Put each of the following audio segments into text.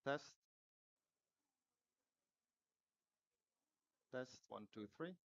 Test, test, 1, 2, 3.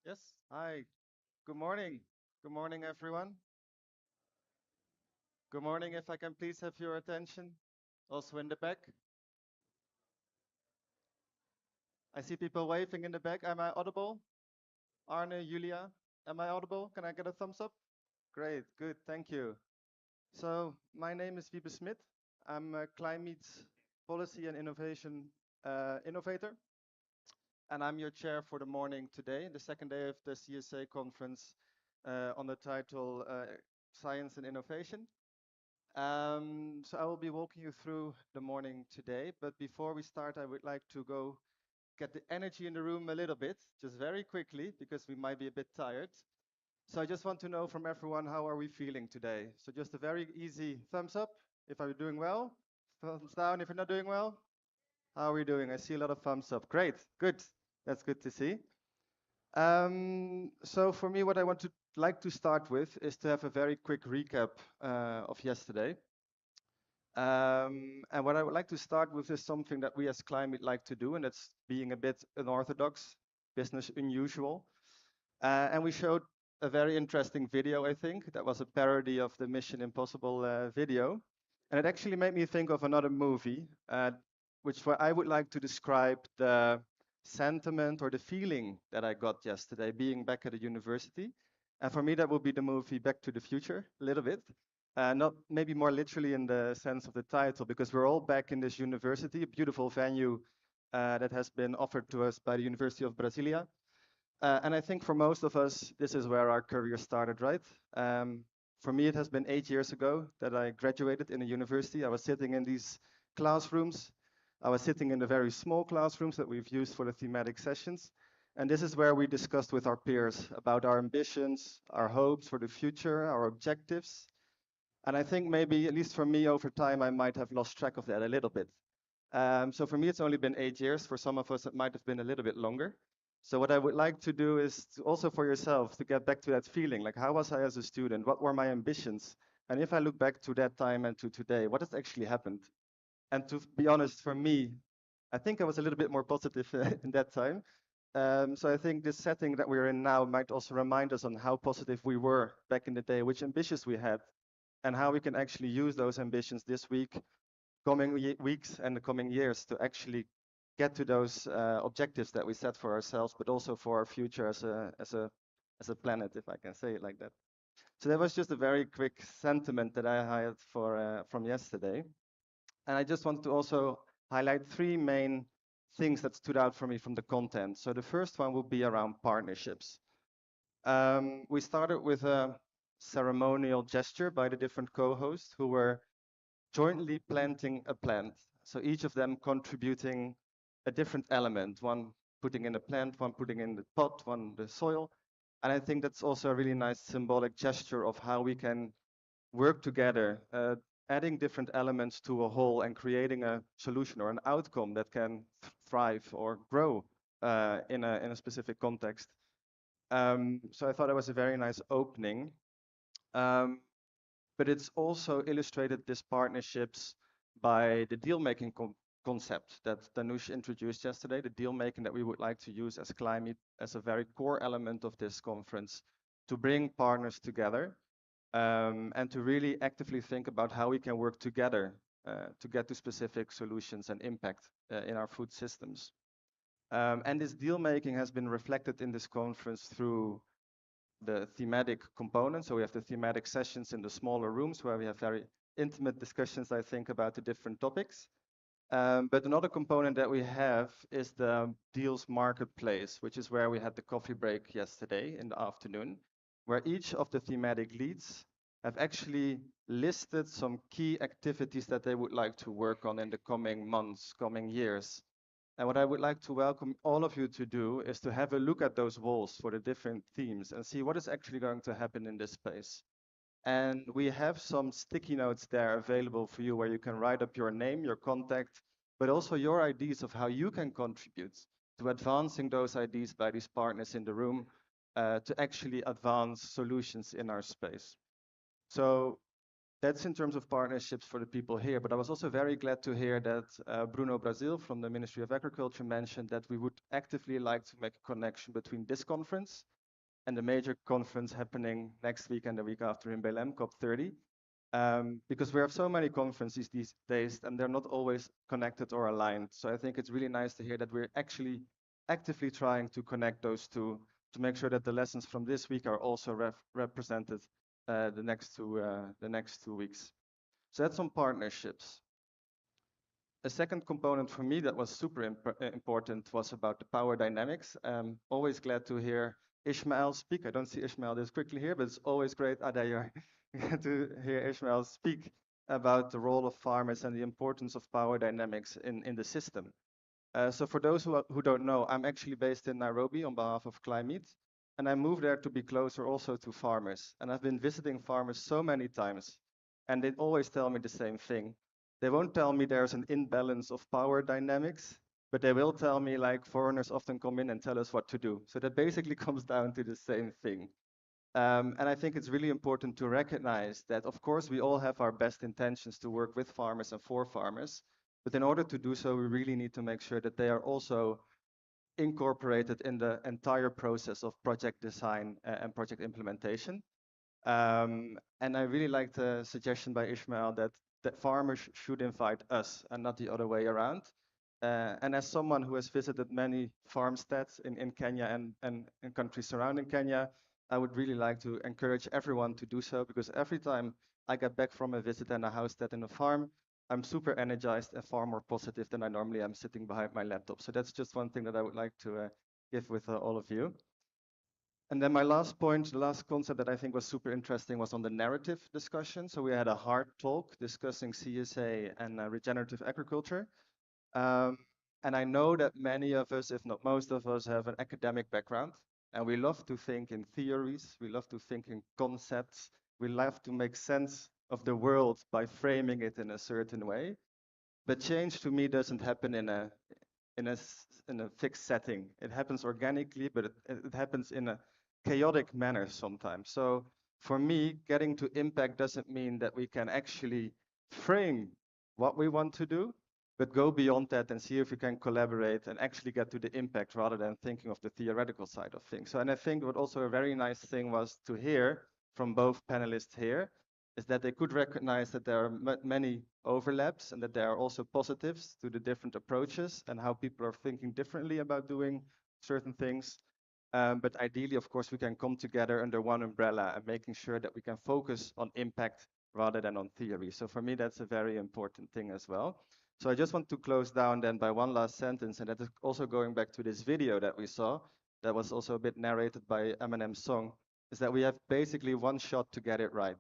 Yes. Hi. Good morning. Good morning, everyone. Good morning. If I can please have your attention. Also in the back. I see people waving in the back. Am I audible? Arne, Julia, am I audible? Can I get a thumbs up? Great. Good. Thank you. So, my name is Wiebe Smit. I'm a Clim-Eat policy and innovation innovator, and I'm your chair for the morning today, the second day of the CSA conference on the title Science and Innovation. So I will be walking you through the morning today, but before we start, I would like to go get the energy in the room a little bit, just very quickly, because we might be a bit tired. So I just want to know from everyone, how are we feeling today? So just a very easy thumbs up if I'm doing well, thumbs down if you're not doing well. How are we doing? I see a lot of thumbs up. Great, good. That's good to see. So for me, what I want to like to start with is to have a very quick recap of yesterday. And what I would like to start with is something that we as Climate like to do, and that's being a bit unorthodox, business unusual. And we showed a very interesting video, I think, that was a parody of the Mission Impossible video. And it actually made me think of another movie, which where I would like to describe the sentiment or the feeling that I got yesterday being back at the university. And for me, that would be the movie Back to the Future, a little bit. Not maybe more literally in the sense of the title, because we're all back in this university, a beautiful venue that has been offered to us by the University of Brasilia. And I think for most of us, this is where our career started, right? For me, it has been 8 years ago that I graduated in a university. I was sitting in these classrooms. I was sitting in the very small classrooms that we've used for the thematic sessions. And this is where we discussed with our peers about our ambitions, our hopes for the future, our objectives. And I think maybe, at least for me, over time, I might have lost track of that a little bit. So for me, it's only been 8 years. For some of us, it might have been a little bit longer. So what I would like to do is to also for yourself to get back to that feeling, like how was I as a student? What were my ambitions? And if I look back to that time and to today, what has actually happened? And to be honest, for me, I think I was a little bit more positive in that time. So I think this setting that we're in now might also remind us on how positive we were back in the day, which ambitions we had, and how we can actually use those ambitions this week, coming weeks and the coming years to actually get to those objectives that we set for ourselves, but also for our future as a planet, if I can say it like that. So that was just a very quick sentiment that I had for from yesterday, and I just wanted to also highlight three main things that stood out for me from the content. So the first one would be around partnerships. We started with a ceremonial gesture by the different co-hosts who were jointly planting a plant. So each of them contributing a different element, one putting in a plant, one putting in the pot, one the soil. And I think that's also a really nice symbolic gesture of how we can work together, adding different elements to a whole and creating a solution or an outcome that can thrive or grow in a specific context. So I thought it was a very nice opening. Um, but it's also illustrated these partnerships by the deal-making concept that Danush introduced yesterday, the deal-making that we would like to use as Climate as a very core element of this conference to bring partners together and to really actively think about how we can work together to get to specific solutions and impact in our food systems. And this deal-making has been reflected in this conference through the thematic component. So we have the thematic sessions in the smaller rooms where we have very intimate discussions, I think, about the different topics. But another component that we have is the deals marketplace, which is where we had the coffee break yesterday in the afternoon, where each of the thematic leads have actually listed some key activities that they would like to work on in the coming months, coming years. And what I would like to welcome all of you to do is to have a look at those walls for the different themes and see what is actually going to happen in this space. And we have some sticky notes there available for you where you can write up your name, your contact, but also your ideas of how you can contribute to advancing those ideas by these partners in the room to actually advance solutions in our space. So that's in terms of partnerships for the people here. But I was also very glad to hear that Bruno Brazil from the Ministry of Agriculture mentioned that we would actively like to make a connection between this conference and the major conference happening next week and the week after in Belém, COP30. Because we have so many conferences these days and they're not always connected or aligned. So I think it's really nice to hear that we're actually actively trying to connect those two to make sure that the lessons from this week are also represented the next 2 weeks. So that's on partnerships. A second component for me that was super important was about the power dynamics. Always glad to hear Ishmael speak. I don't see Ishmael this quickly here, but it's always great to hear Ishmael speak about the role of farmers and the importance of power dynamics in the system. So for those who don't know, I'm actually based in Nairobi on behalf of Clim-Eat, and I moved there to be closer also to farmers. And I've been visiting farmers so many times, and they always tell me the same thing. They won't tell me there's an imbalance of power dynamics, but they will tell me like foreigners often come in and tell us what to do. So that basically comes down to the same thing. And I think it's really important to recognize that, of course, we all have our best intentions to work with farmers and for farmers. But in order to do so, we really need to make sure that they are also incorporated in the entire process of project design and project implementation. And I really like the suggestion by Ishmael that farmers should invite us and not the other way around. And as someone who has visited many farmsteads in Kenya and in countries surrounding Kenya, I would really like to encourage everyone to do so, because every time I get back from a visit and a housestead in a farm, I'm super energized and far more positive than I normally am sitting behind my laptop. So that's just one thing that I would like to give with all of you. And then my last point, the last concept that I think was super interesting was on the narrative discussion. So we had a hard talk discussing CSA and regenerative agriculture. And I know that many of us, if not most of us, have an academic background. And we love to think in theories. We love to think in concepts. We love to make sense of the world by framing it in a certain way. But change to me doesn't happen in a fixed setting. It happens organically, but it happens in a chaotic manner sometimes. So for me, getting to impact doesn't mean that we can actually frame what we want to do, but go beyond that and see if we can collaborate and actually get to the impact rather than thinking of the theoretical side of things. So, and I think what also a very nice thing was to hear from both panelists here is that they could recognize that there are many overlaps and that there are also positives to the different approaches and how people are thinking differently about doing certain things. But ideally, of course, we can come together under one umbrella and making sure that we can focus on impact rather than on theory. So for me, that's a very important thing as well. So I just want to close down then by one last sentence, and that is also going back to this video that we saw, that was also a bit narrated by Eminem's song, is that we have basically one shot to get it right.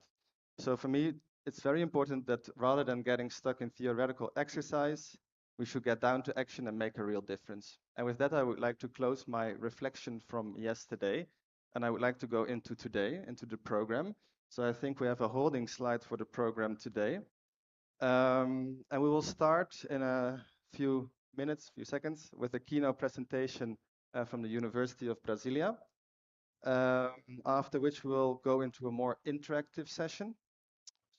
So for me, it's very important that rather than getting stuck in theoretical exercise, we should get down to action and make a real difference. And with that, I would like to close my reflection from yesterday, and I would like to go into today, into the program. So I think we have a holding slide for the program today. And we will start in a few minutes, few seconds, with a keynote presentation from the University of Brasilia. After which we'll go into a more interactive session.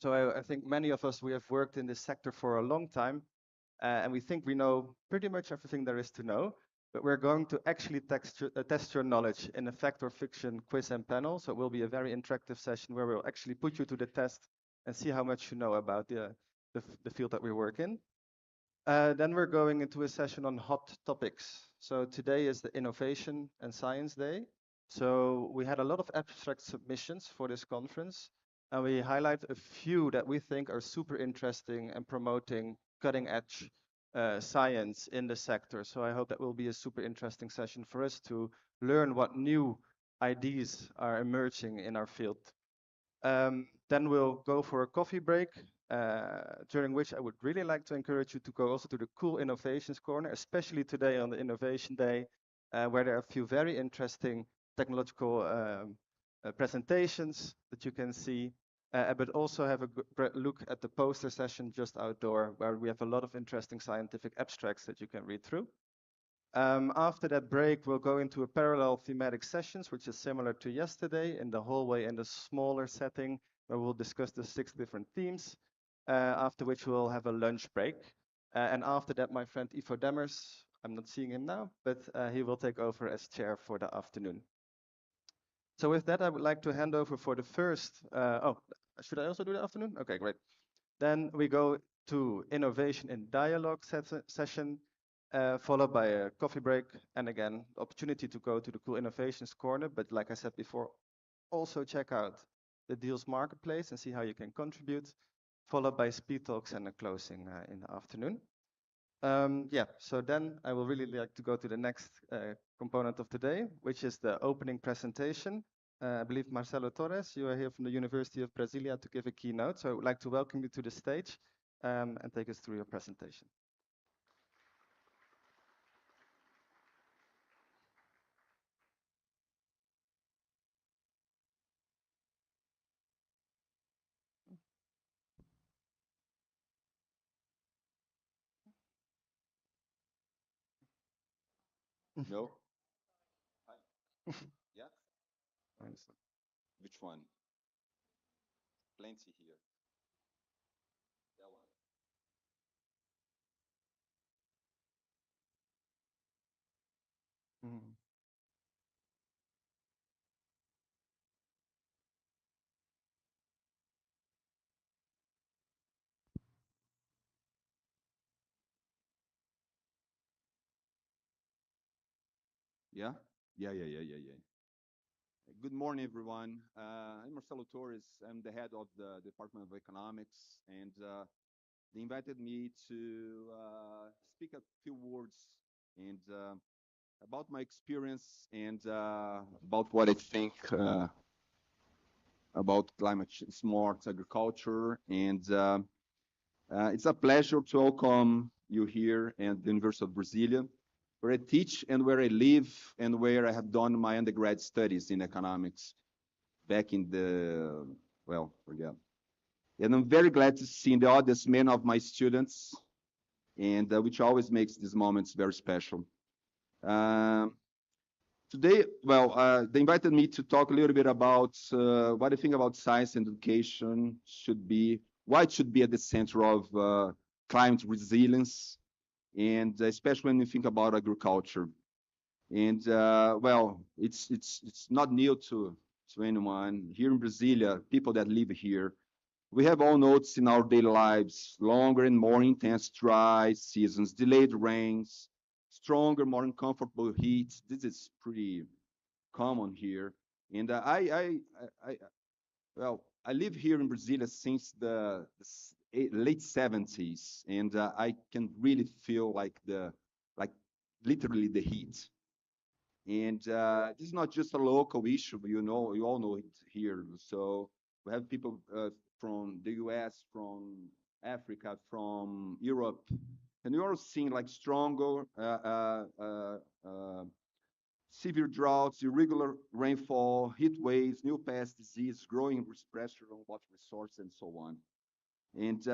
So I think many of us, we have worked in this sector for a long time, and we think we know pretty much everything there is to know, but we're going to actually test your knowledge in a fact or fiction quiz and panel. So it will be a very interactive session where we'll actually put you to the test and see how much you know about the field that we work in. Then we're going into a session on hot topics. So today is the Innovation and Science Day. So we had a lot of abstract submissions for this conference, and we highlight a few that we think are super interesting and promoting cutting edge science in the sector. So I hope that will be a super interesting session for us to learn what new ideas are emerging in our field. Then we'll go for a coffee break, during which I would really like to encourage you to go also to the Cool Innovations Corner, especially today on the Innovation Day, where there are a few very interesting technological presentations that you can see, but also have a good look at the poster session just outdoor, where we have a lot of interesting scientific abstracts that you can read through. After that break, we'll go into a parallel thematic sessions, which is similar to yesterday, in the hallway in the smaller setting, where we'll discuss the 6 different themes, after which we'll have a lunch break. And after that, my friend Ivo Demmers, I'm not seeing him now, but he will take over as chair for the afternoon. So with that, I would like to hand over for the first. Oh, should I also do the afternoon? Okay, great. Then we go to innovation in dialogue session, followed by a coffee break, and again, opportunity to go to the Cool Innovations Corner. But like I said before, also check out the Deals Marketplace and see how you can contribute, followed by speed talks and a closing in the afternoon. Yeah, so then I will really like to go to the next component of today, which is the opening presentation. I believe Marcelo Torres, you are here from the University of Brasilia to give a keynote. So I would like to welcome you to the stage and take us through your presentation. No? Yeah? Which one? Plenty here. That one. Mhm. Yeah? Yeah. Good morning, everyone. I'm Marcelo Torres. I'm the head of the Department of Economics, and they invited me to speak a few words and about my experience and about what I think about climate smart agriculture. And it's a pleasure to welcome you here at the University of Brasilia, where I teach and where I live and where I have done my undergrad studies in economics back in the, well, forget. And I'm very glad to see in the audience many of my students, and which always makes these moments very special. Um, Today, well, they invited me to talk a little bit about what I think about science and education should be, why it should be at the center of climate resilience, and especially when you think about agriculture. And well, it's not new to anyone here in Brasilia. People that live here, we have all noticed in our daily lives longer and more intense dry seasons, delayed rains, stronger, more uncomfortable heat. This is pretty common here. And well, I live here in Brasilia since the late 70s, and I can really feel like literally the heat. And this is not just a local issue, but you all know it here. So we have people from the US, from Africa, from Europe, and you're seeing like stronger severe droughts, irregular rainfall, heat waves, new pests, disease, growing pressure on water resources, and so on. And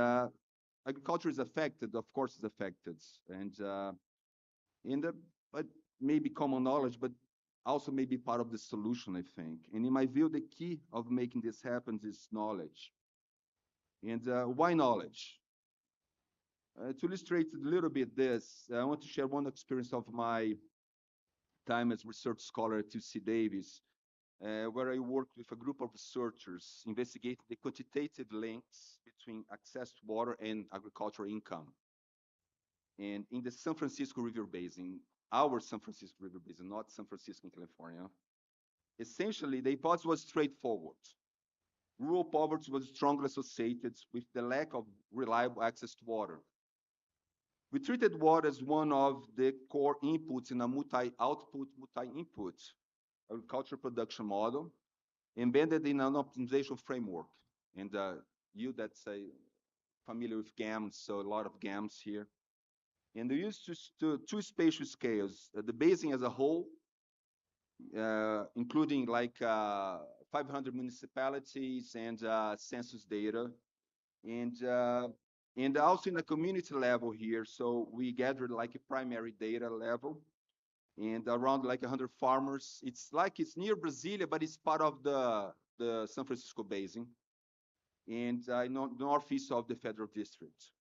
agriculture is affected, of course, is affected. And in the but maybe common knowledge, but also maybe part of the solution, I think. And in my view, the key of making this happen is knowledge. And why knowledge? To illustrate a little bit this, I want to share one experience of my time as research scholar at UC Davis, where I worked with a group of researchers investigating the quantitative links between access to water and agricultural income. And in the San Francisco River Basin, our San Francisco River Basin, not San Francisco in California, essentially the hypothesis was straightforward. Rural poverty was strongly associated with the lack of reliable access to water. We treated water as one of the core inputs in a multi-output, multi-input agricultural production model embedded in an optimization framework. And you that's familiar with GAMS, so a lot of GAMS here. And we used two spatial scales, the basin as a whole, including like 500 municipalities and census data, and and also in a community level here. So we gathered like a primary data level, and around like 100 farmers. It's like it's near Brasilia, but it's part of the San Francisco Basin, and northeast of the Federal District.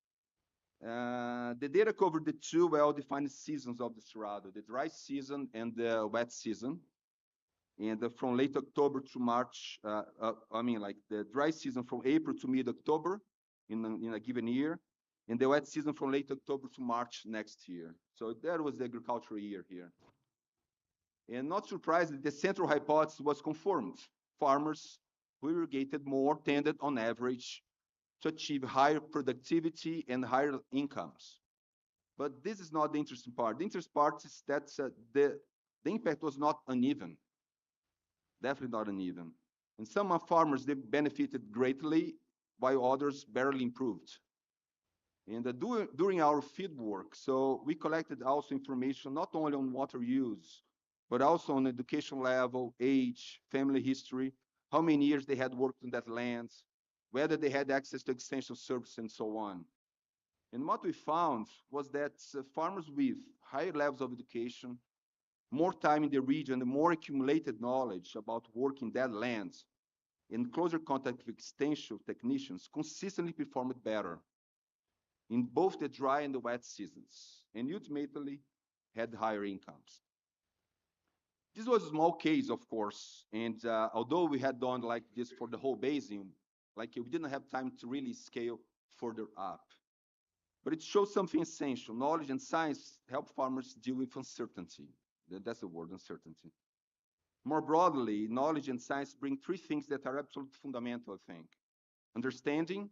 The data covered the two well-defined seasons of the Cerrado, the dry season and the wet season. And from late October to March, I mean, like the dry season from April to mid-October in a given year, and the wet season from late October to March next year. So that was the agricultural year here. And not surprisingly, the central hypothesis was confirmed. Farmers who irrigated more tended, on average, to achieve higher productivity and higher incomes. But this is not the interesting part. The interesting part is that the impact was not uneven, definitely not uneven. And some farmers, they benefited greatly, while others barely improved. And during our field work, so we collected also information not only on water use, but also on education level, age, family history, how many years they had worked on that land, whether they had access to extension service, and so on. And what we found was that farmers with higher levels of education, more time in the region, and more accumulated knowledge about working that lands, in closer contact with extension technicians, consistently performed better in both the dry and the wet seasons, and ultimately had higher incomes. This was a small case, of course, and although we had done like this for the whole basin, like we didn't have time to really scale further up. But it shows something essential. Knowledge and science help farmers deal with uncertainty. That's the word, uncertainty. More broadly, knowledge and science bring three things that are absolutely fundamental, I think. Understanding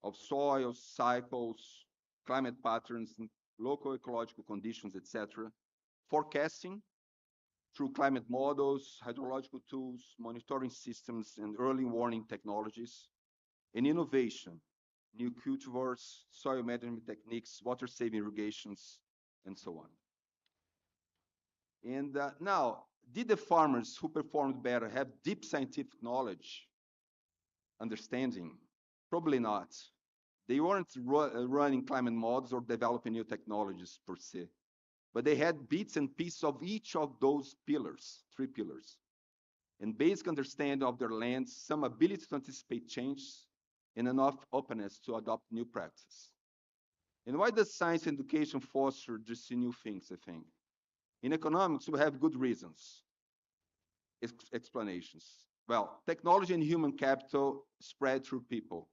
of soils, cycles, climate patterns, local ecological conditions, etc. Forecasting through climate models, hydrological tools, monitoring systems, and early warning technologies. And innovation, new cultivars, soil management techniques, water-saving irrigations, and so on. And now, did the farmers who performed better have deep scientific knowledge, understanding? Probably not. They weren't running climate models or developing new technologies per se, but they had bits and pieces of each of those pillars, three pillars, and basic understanding of their lands, some ability to anticipate changes, and enough openness to adopt new practices. And why does science and education foster these new things, I think? In economics, we have good reasons, explanations. Well, technology and human capital spread through people.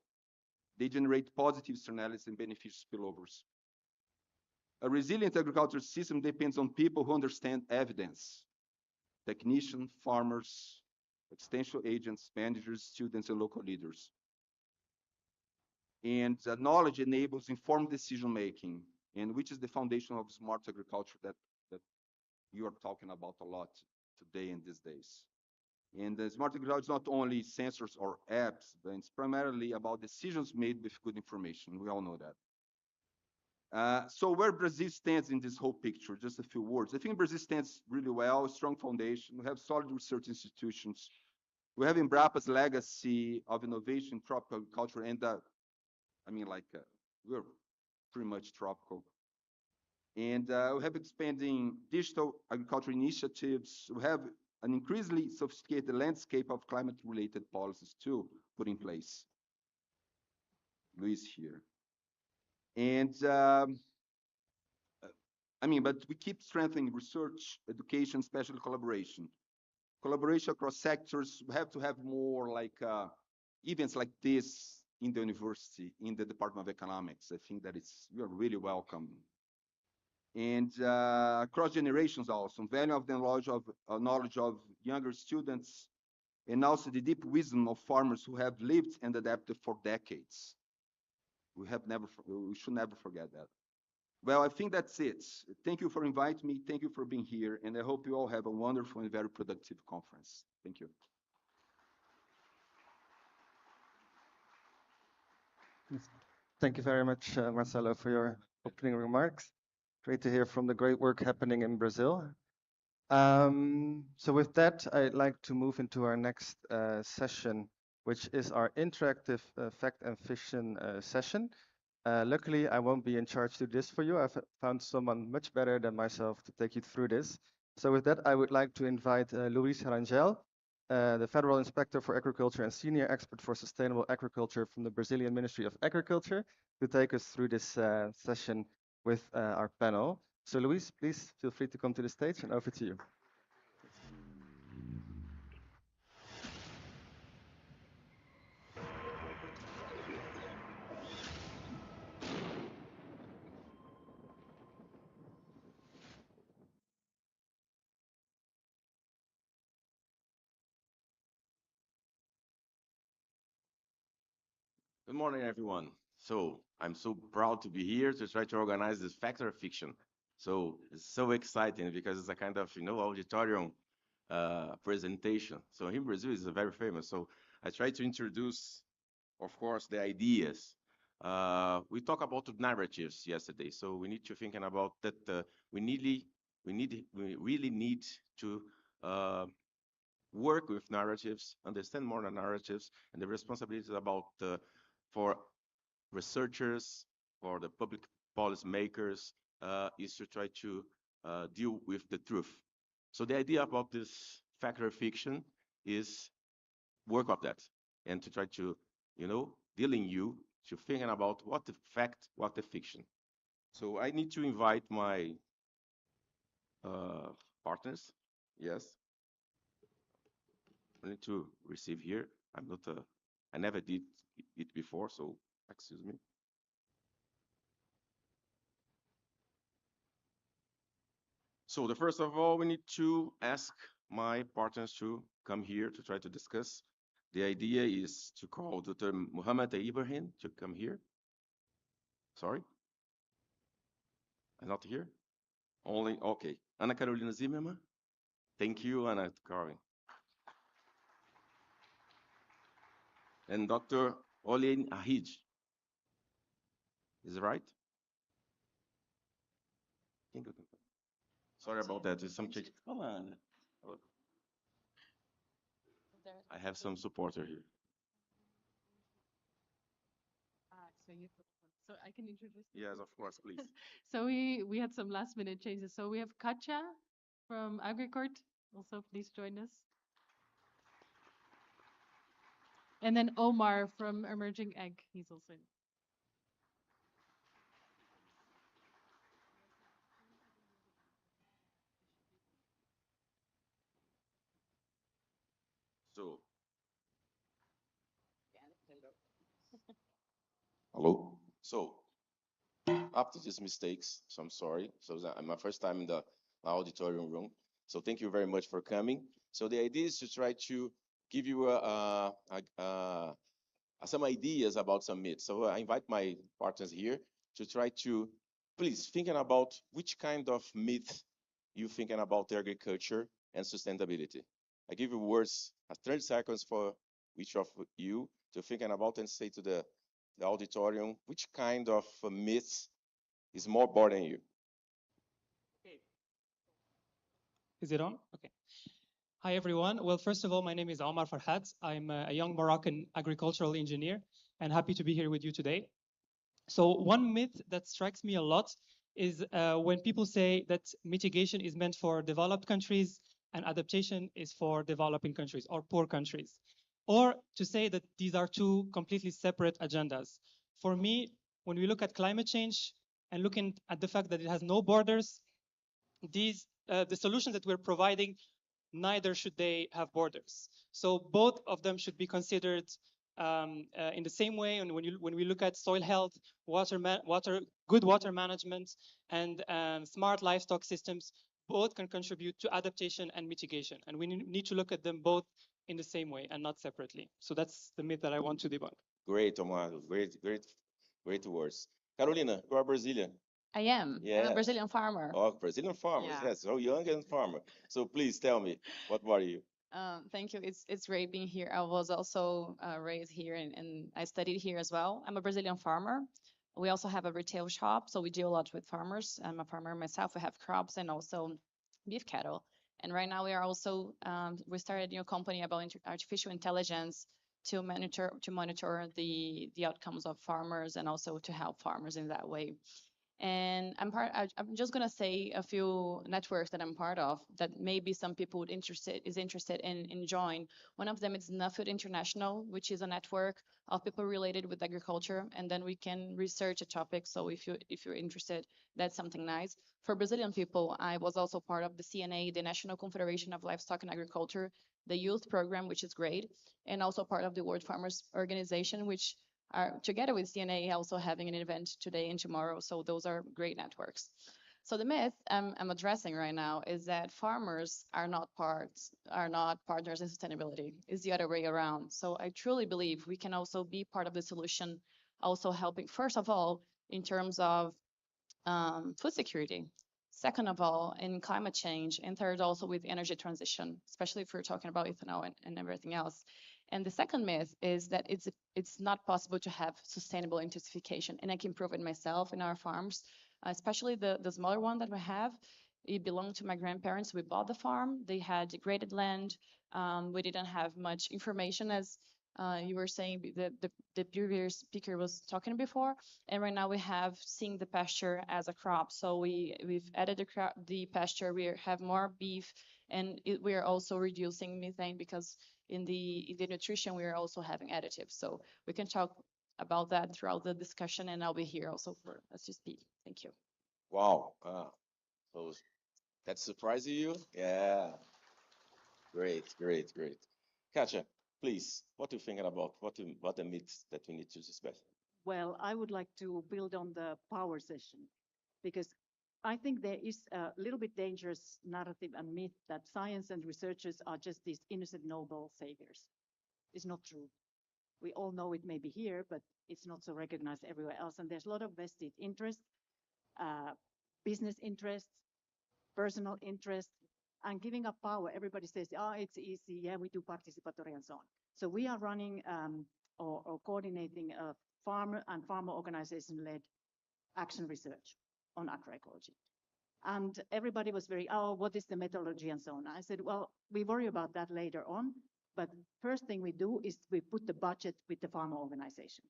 They generate positive externalities and beneficial spillovers. A resilient agricultural system depends on people who understand evidence, technicians, farmers, extension agents, managers, students, and local leaders. And knowledge enables informed decision making, and which is the foundation of smart agriculture that you are talking about a lot today and these days. And smart agriculture is not only sensors or apps, but it's primarily about decisions made with good information. We all know that. So where Brazil stands in this whole picture, just a few words. I think Brazil stands really well, a strong foundation. We have solid research institutions. We have Embrapa's legacy of innovation, tropical agriculture, and we're pretty much tropical. And we have expanding digital agriculture initiatives. We have an increasingly sophisticated landscape of climate-related policies too put in place. Luis here. And but we keep strengthening research, education, especially collaboration. Collaboration across sectors. We have to have more like events like this in the university, in the Department of Economics. I think that we are really welcome. And across generations also, value of the knowledge of younger students, and also the deep wisdom of farmers who have lived and adapted for decades. We should never forget that. Well, I think that's it. Thank you for inviting me. Thank you for being here. And I hope you all have a wonderful and very productive conference. Thank you. Thank you very much, Marcelo, for your opening remarks. Great to hear from the great work happening in Brazil. So with that, I'd like to move into our next session, which is our interactive fact and fiction session. Luckily, I won't be in charge to do this for you. I've found someone much better than myself to take you through this. So with that, I would like to invite Luis Rangel, the Federal Inspector for Agriculture and Senior Expert for Sustainable Agriculture from the Brazilian Ministry of Agriculture, to take us through this session with our panel. So Luis, please feel free to come to the stage, and over to you. Good morning, everyone. So I'm so proud to be here to try to organize this Factor of Fiction. So it's so exciting because it's a kind of, auditorium presentation. So in Brazil, it's very famous. So I try to introduce, of course, the ideas. We talked about the narratives yesterday. So we need to thinking about that. We really need to uh, work with narratives, understand more the narratives, and the responsibilities about for researchers or the public policy makers is to try to deal with the truth. So the idea about this factor fiction is work of that and to try to, dealing you to thinking about what the fact, what the fiction. So I need to invite my uh, partners. Yes, I need to receive here. I'm not I never did it before, so excuse me. So the first of all, we need to ask my partners to come here to try to discuss. The idea is to call Dr. Muhammad Ibrahim to come here. Sorry, I'm not here. Only, okay. Ana Carolina Zimmermann. Thank you, Ana Karin. And Dr. Olien Ahij. Is it right? Sorry about that. There's some change. Come on. I have some supporter here. So I can introduce. Yes, of course, please. So we had some last minute changes. So we have Katja from AgriCort. Also, please join us. And then Omar from Emerging Egg. He's also in. So, hello. So, after these mistakes, so I'm sorry. So my first time in the auditorium room. So thank you very much for coming. So the idea is to try to give you some ideas about some myths. So I invite my partners here to try to please thinking about which kind of myth you thinking about agriculture and sustainability. I give you words, 30 seconds for each of you to thinking about and say to the auditorium which kind of myth is more bothering you. Okay. Is it on? Okay. Hi, everyone. Well, first of all, my name is Omar Farhat. I'm a young Moroccan agricultural engineer and happy to be here with you today. So one myth that strikes me a lot is when people say that mitigation is meant for developed countries and adaptation is for developing countries or poor countries, or to say that these are two completely separate agendas. For me, when we look at climate change and looking at the fact that it has no borders, the solutions that we're providing, neither should they have borders. So both of them should be considered in the same way. And when we look at soil health, good water management, and smart livestock systems, both can contribute to adaptation and mitigation. And we need to look at them both in the same way and not separately. So that's the myth that I want to debunk. Great, Omar. Great words. Carolina, you are Brazilian. I am. I'm a Brazilian farmer. Oh, Brazilian farmers. Yeah. Yes, so young and farmer. So please tell me, what are you? Thank you. It's great being here. I was also raised here and I studied here as well. I'm a Brazilian farmer. We also have a retail shop, so we deal a lot with farmers. I'm a farmer myself. We have crops and also beef cattle. And right now we are also we started a new company about artificial intelligence to monitor the outcomes of farmers and also to help farmers in that way. And I'm just gonna say a few networks that I'm part of that maybe some people would interested in join. One of them is Nuffield International, which is a network of people related with agriculture, and then we can research a topic. So if you're interested, that's something nice. For Brazilian people, I was also part of the CNA, the National Confederation of Livestock and Agriculture, the youth program, which is great, and also part of the World Farmers Organization, which are together with CNA also having an event today and tomorrow. So those are great networks. So the myth I'm addressing right now is that farmers are not partners in sustainability. It's the other way around. So I truly believe we can also be part of the solution, also helping, first of all, in terms of food security. Second of all, in climate change. And third, also with energy transition, especially if we're talking about ethanol and everything else. And the second myth is that it's not possible to have sustainable intensification. And I can prove it myself in our farms, especially the smaller one that we have. It belonged to my grandparents. We bought the farm. They had degraded land. We didn't have much information, as you were saying, the previous speaker was talking before. And right now we have seen the pasture as a crop. So we've added the pasture. We have more beef, and we are also reducing methane because in the nutrition we are also having additives. So we can talk about that throughout the discussion, and I'll be here also for us to speak. Thank you. Wow. So that surprising you? Yeah. Great, great, great. Katja, please, what are you thinking about? What the myths that we need to discuss? Well, I would like to build on the power session because I think there is a little bit dangerous narrative and myth that science and researchers are just these innocent Nobel saviors. It's not true. We all know it may be here, but it's not so recognized everywhere else. And there's a lot of vested interest, uh, business interests, personal interest, and giving up power. Everybody says, oh, it's easy. Yeah, we do participatory and so on. So we are running or coordinating a farmer and farmer organization-led action research on agroecology. And everybody was very, oh, what is the methodology and so on. I said, well, we worry about that later on. But first thing we do is we put the budget with the farmer organization.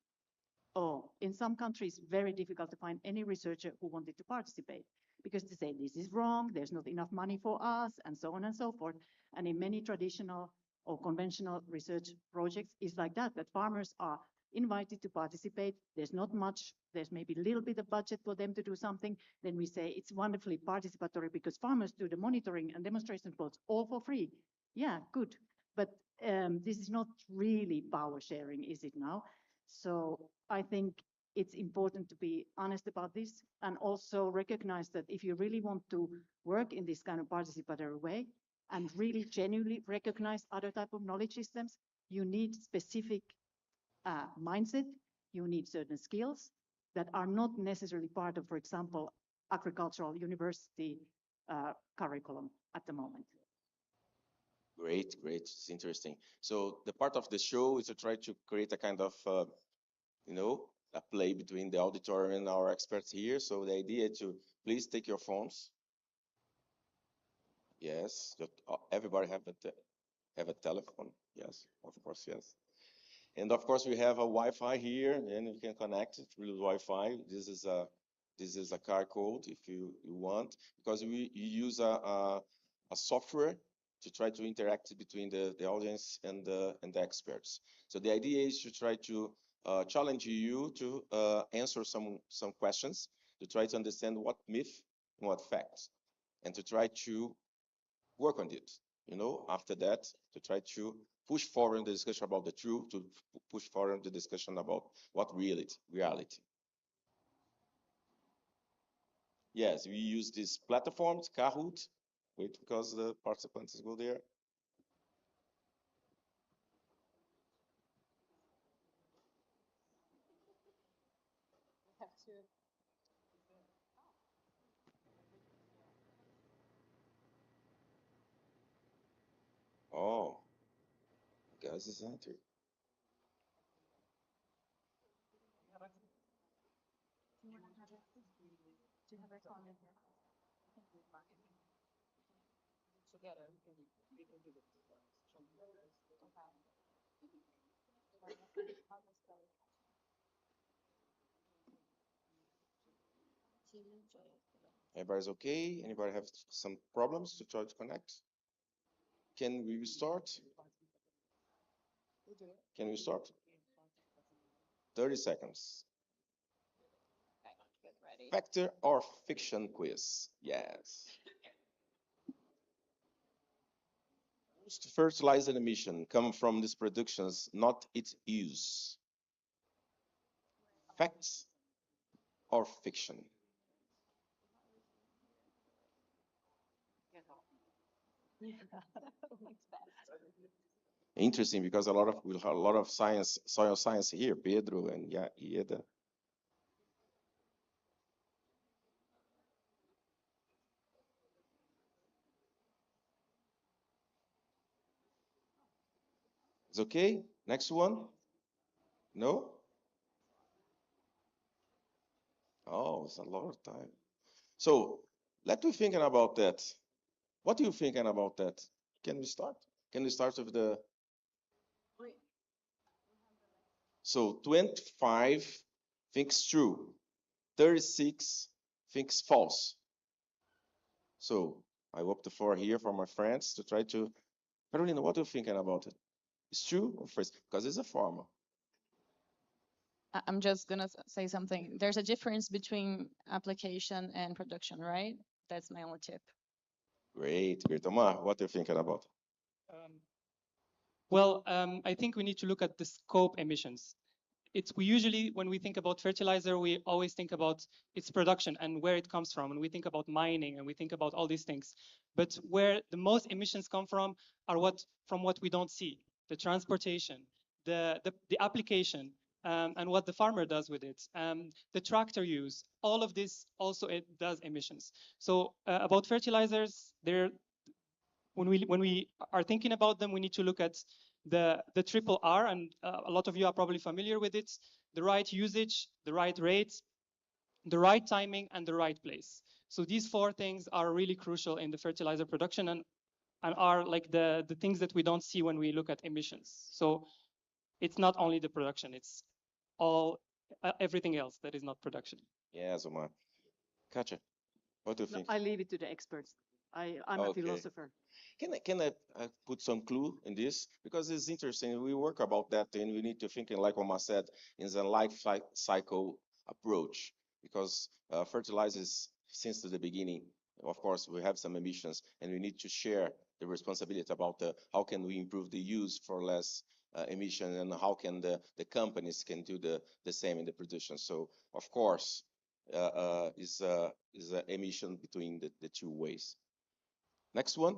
Oh, in some countries, very difficult to find any researcher who wanted to participate because they say this is wrong, there's not enough money for us, and so on and so forth. And in many traditional or conventional research projects, it's like that farmers are invited to participate. There's not much, there's maybe a little bit of budget for them to do something. Then we say it's wonderfully participatory because farmers do the monitoring and demonstration plots all for free. Yeah, good. But this is not really power sharing, is it now? So I think it's important to be honest about this and also recognize that if you really want to work in this kind of participatory way and really genuinely recognize other type of knowledge systems, you need specific mindset, you need certain skills that are not necessarily part of, for example, agricultural university curriculum at the moment. Great, great. It's interesting. So the part of the show is to try to create a kind of, a play between the auditorium and our experts here. So the idea is to please take your phones. Yes, everybody have a telephone. Yes, of course, yes. And of course, we have a Wi-Fi here, and you can connect it through Wi-Fi. This is a car code if you want, because you use a software to try to interact between the audience and the experts. So the idea is to try to challenge you to answer some questions, to try to understand what myth and what facts, and to try to work on it. After that, to try to push forward the discussion about the truth, to push forward the discussion about what reality. Yes, we use these platforms, Kahoot. Wait, because the participants go there. Oh, guys, is enter. Everybody's okay? Anybody have some problems to try to connect? Can we start? Can we start? 30 seconds. Get ready. Factor or fiction quiz? Yes. Most fertilizer emission come from these productions, not its use. Facts or fiction? Interesting, because we have a lot of science, soil science here, Pedro and Ieda. It's okay. Next one. No? Oh, it's a lot of time. So let me thinking about that. What are you thinking about that? Can we start? Can we start with the? So 25 thinks true, 36 thinks false. So I open the floor here for my friends to try to. Carolina, what are you thinking about it? It's true or false? Because it's a farmer. I'm just gonna say something. There's a difference between application and production, right? That's my only tip. Great, great. Omar, what are you thinking about? Um, well, I think we need to look at the scope emissions. We usually, when we think about fertilizer, we always think about its production and where it comes from, and we think about mining and we think about all these things. But where the most emissions come from are from what we don't see: the transportation, the application, and what the farmer does with it, the tractor use. All of this also it does emissions. So about fertilizers, when we are thinking about them, we need to look at the triple R, and a lot of you are probably familiar with it: the right usage, the right rate, the right timing, and the right place. So these four things are really crucial in the fertilizer production, and are like the things that we don't see when we look at emissions. So it's not only the production; it's all everything else that is not production. Yes, Omar. Katja, what do you No, think? I leave it to the experts. I'm a Okay. philosopher. Can I put some clue in this? Because it's interesting. We work about that, and we need to think, like Omar said, in the life cycle approach. Because fertilizers, since the beginning, of course, we have some emissions, and we need to share the responsibility about how can we improve the use for less emission, and how can the companies can do the same in the production. So, of course, is a emission between the two ways. Next one.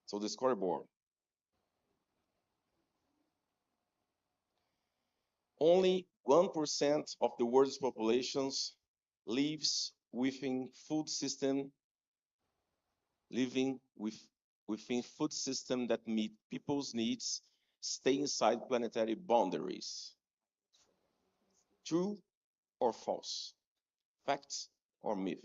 So the scoreboard. Only 1% of the world's populations lives within food system, living within food system that meet people's needs, stay inside planetary boundaries. True or false? Fact or myth?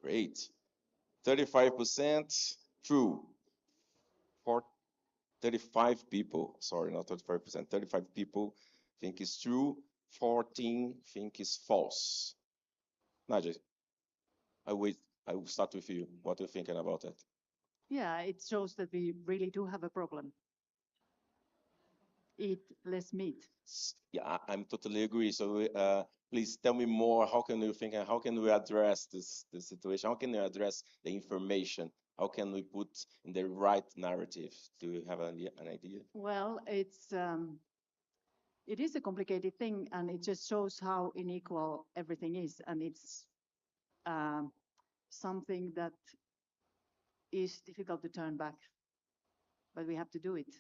Great. 35% true. For 35 people, sorry, not 35%, 35 people think it's true, 14 think it's false. Nadia, I will start with you. What are you thinking about that? Yeah, it shows that we really do have a problem. Eat less meat. Yeah, I'm totally agree. So please tell me more. How can you think and how can we address this situation? How can we address the information? How can we put in the right narrative? Do you have an idea? Well, it is a complicated thing, and it just shows how unequal everything is, and it's something that is difficult to turn back, but we have to do it.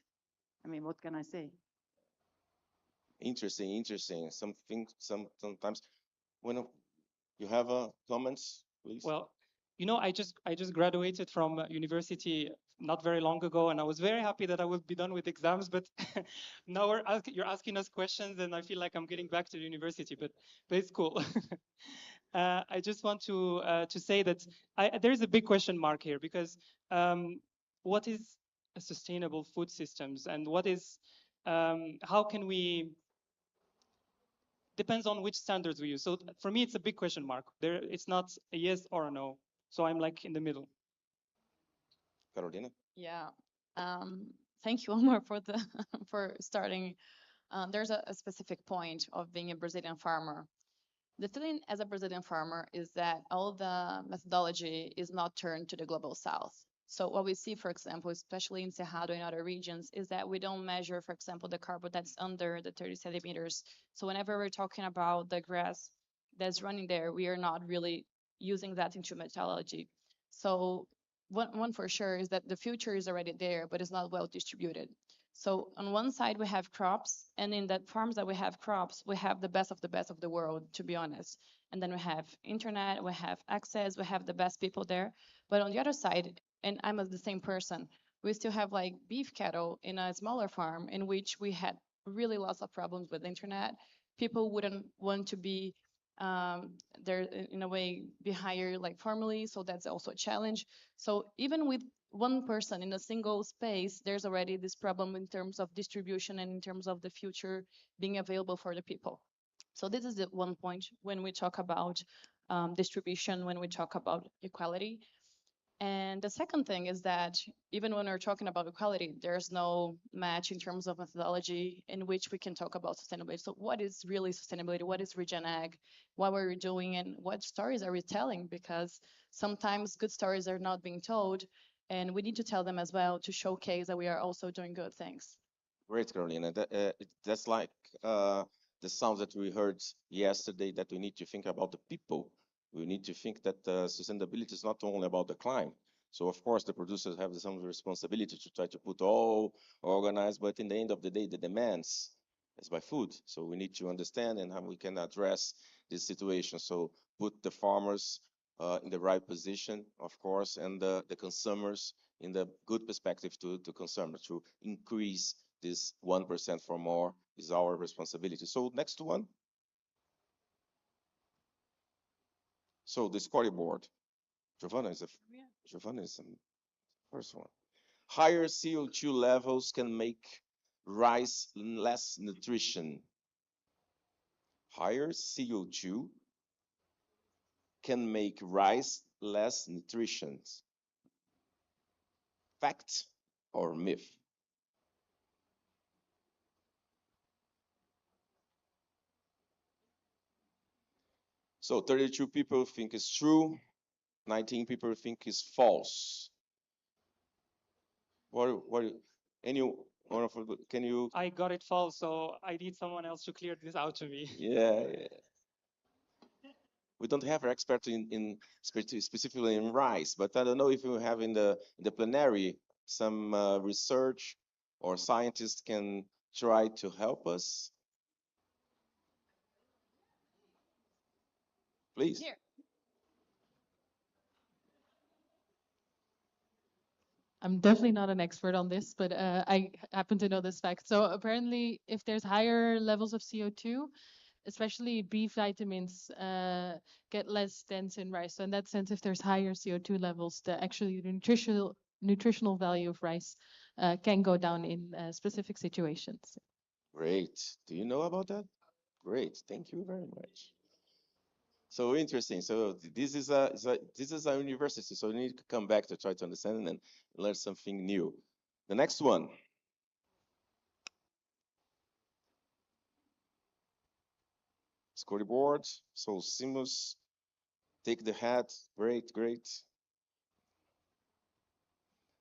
I mean, what can I say? Interesting, interesting. Sometimes when you have comments, please. Well, I just graduated from university not very long ago, and I was very happy that I would be done with exams. But now you're asking us questions, and I feel like I'm getting back to the university. But it's cool. I just want to say that there is a big question mark here, because what is a sustainable food systems, and how can we depends on which standards we use. So for me, it's a big question mark. It's not a yes or a no. So I'm like in the middle. Carolina? Yeah. Thank you, Omar, for starting. There's a specific point of being a Brazilian farmer. The thing as a Brazilian farmer is that all the methodology is not turned to the global south. So what we see, for example, especially in Cerrado and other regions, is that we don't measure, for example, the carbon that's under the 30 centimeters. So whenever we're talking about the grass that's running there, we are not really using that into methodology. So one for sure is that the future is already there, but it's not well distributed. So on one side we have crops, and in that farms that we have crops, we have the best of the world, to be honest. And then we have internet, we have access, we have the best people there. But on the other side, and I'm the same person, we still have like beef cattle in a smaller farm in which we had really lots of problems with internet. People wouldn't want to be there in a way be hired like formally, so that's also a challenge. So even with one person in a single space, there's already this problem in terms of distribution and in terms of the future being available for the people. So this is the one point when we talk about distribution, when we talk about equality. And the second thing is that even when we're talking about equality, there's no match in terms of methodology in which we can talk about sustainability. So what is really sustainability? What is regen ag? What were we doing and what stories are we telling? Because sometimes good stories are not being told, and we need to tell them as well to showcase that we are also doing good things. Great, Carolina. That's like the sounds that we heard yesterday, that we need to think about the people. We need to think that sustainability is not only about the climate. So of course the producers have some responsibility to try to put all organized, but in the end of the day, the demands is by food. So we need to understand and how we can address this situation. So put the farmers in the right position, of course, and the consumers in the good perspective to consumers, to increase this 1% for more is our responsibility. So next one. So the scoreboard. Giovanna is the first one. Higher CO2 levels can make rice less nutrition. Higher CO2 can make rice less nutrition. Fact or myth? So 32 people think it's true, 19 people think it's false. Any one of can you? I got it false, so I need someone else to clear this out to me. Yeah. We don't have an expert specifically in rice, but I don't know if you have in the plenary some research or scientists can try to help us. Please. Here. I'm definitely not an expert on this, but I happen to know this fact. So apparently, if there's higher levels of CO2, especially B vitamins get less dense in rice. So in that sense, if there's higher CO2 levels, the actually nutritional value of rice can go down in specific situations. Great. Do you know about that? Great. Thank you very much. So interesting. So this is a university. So you need to come back to try to understand and learn something new. The next one. Scoreboard. So Simus, take the hat. Great, great.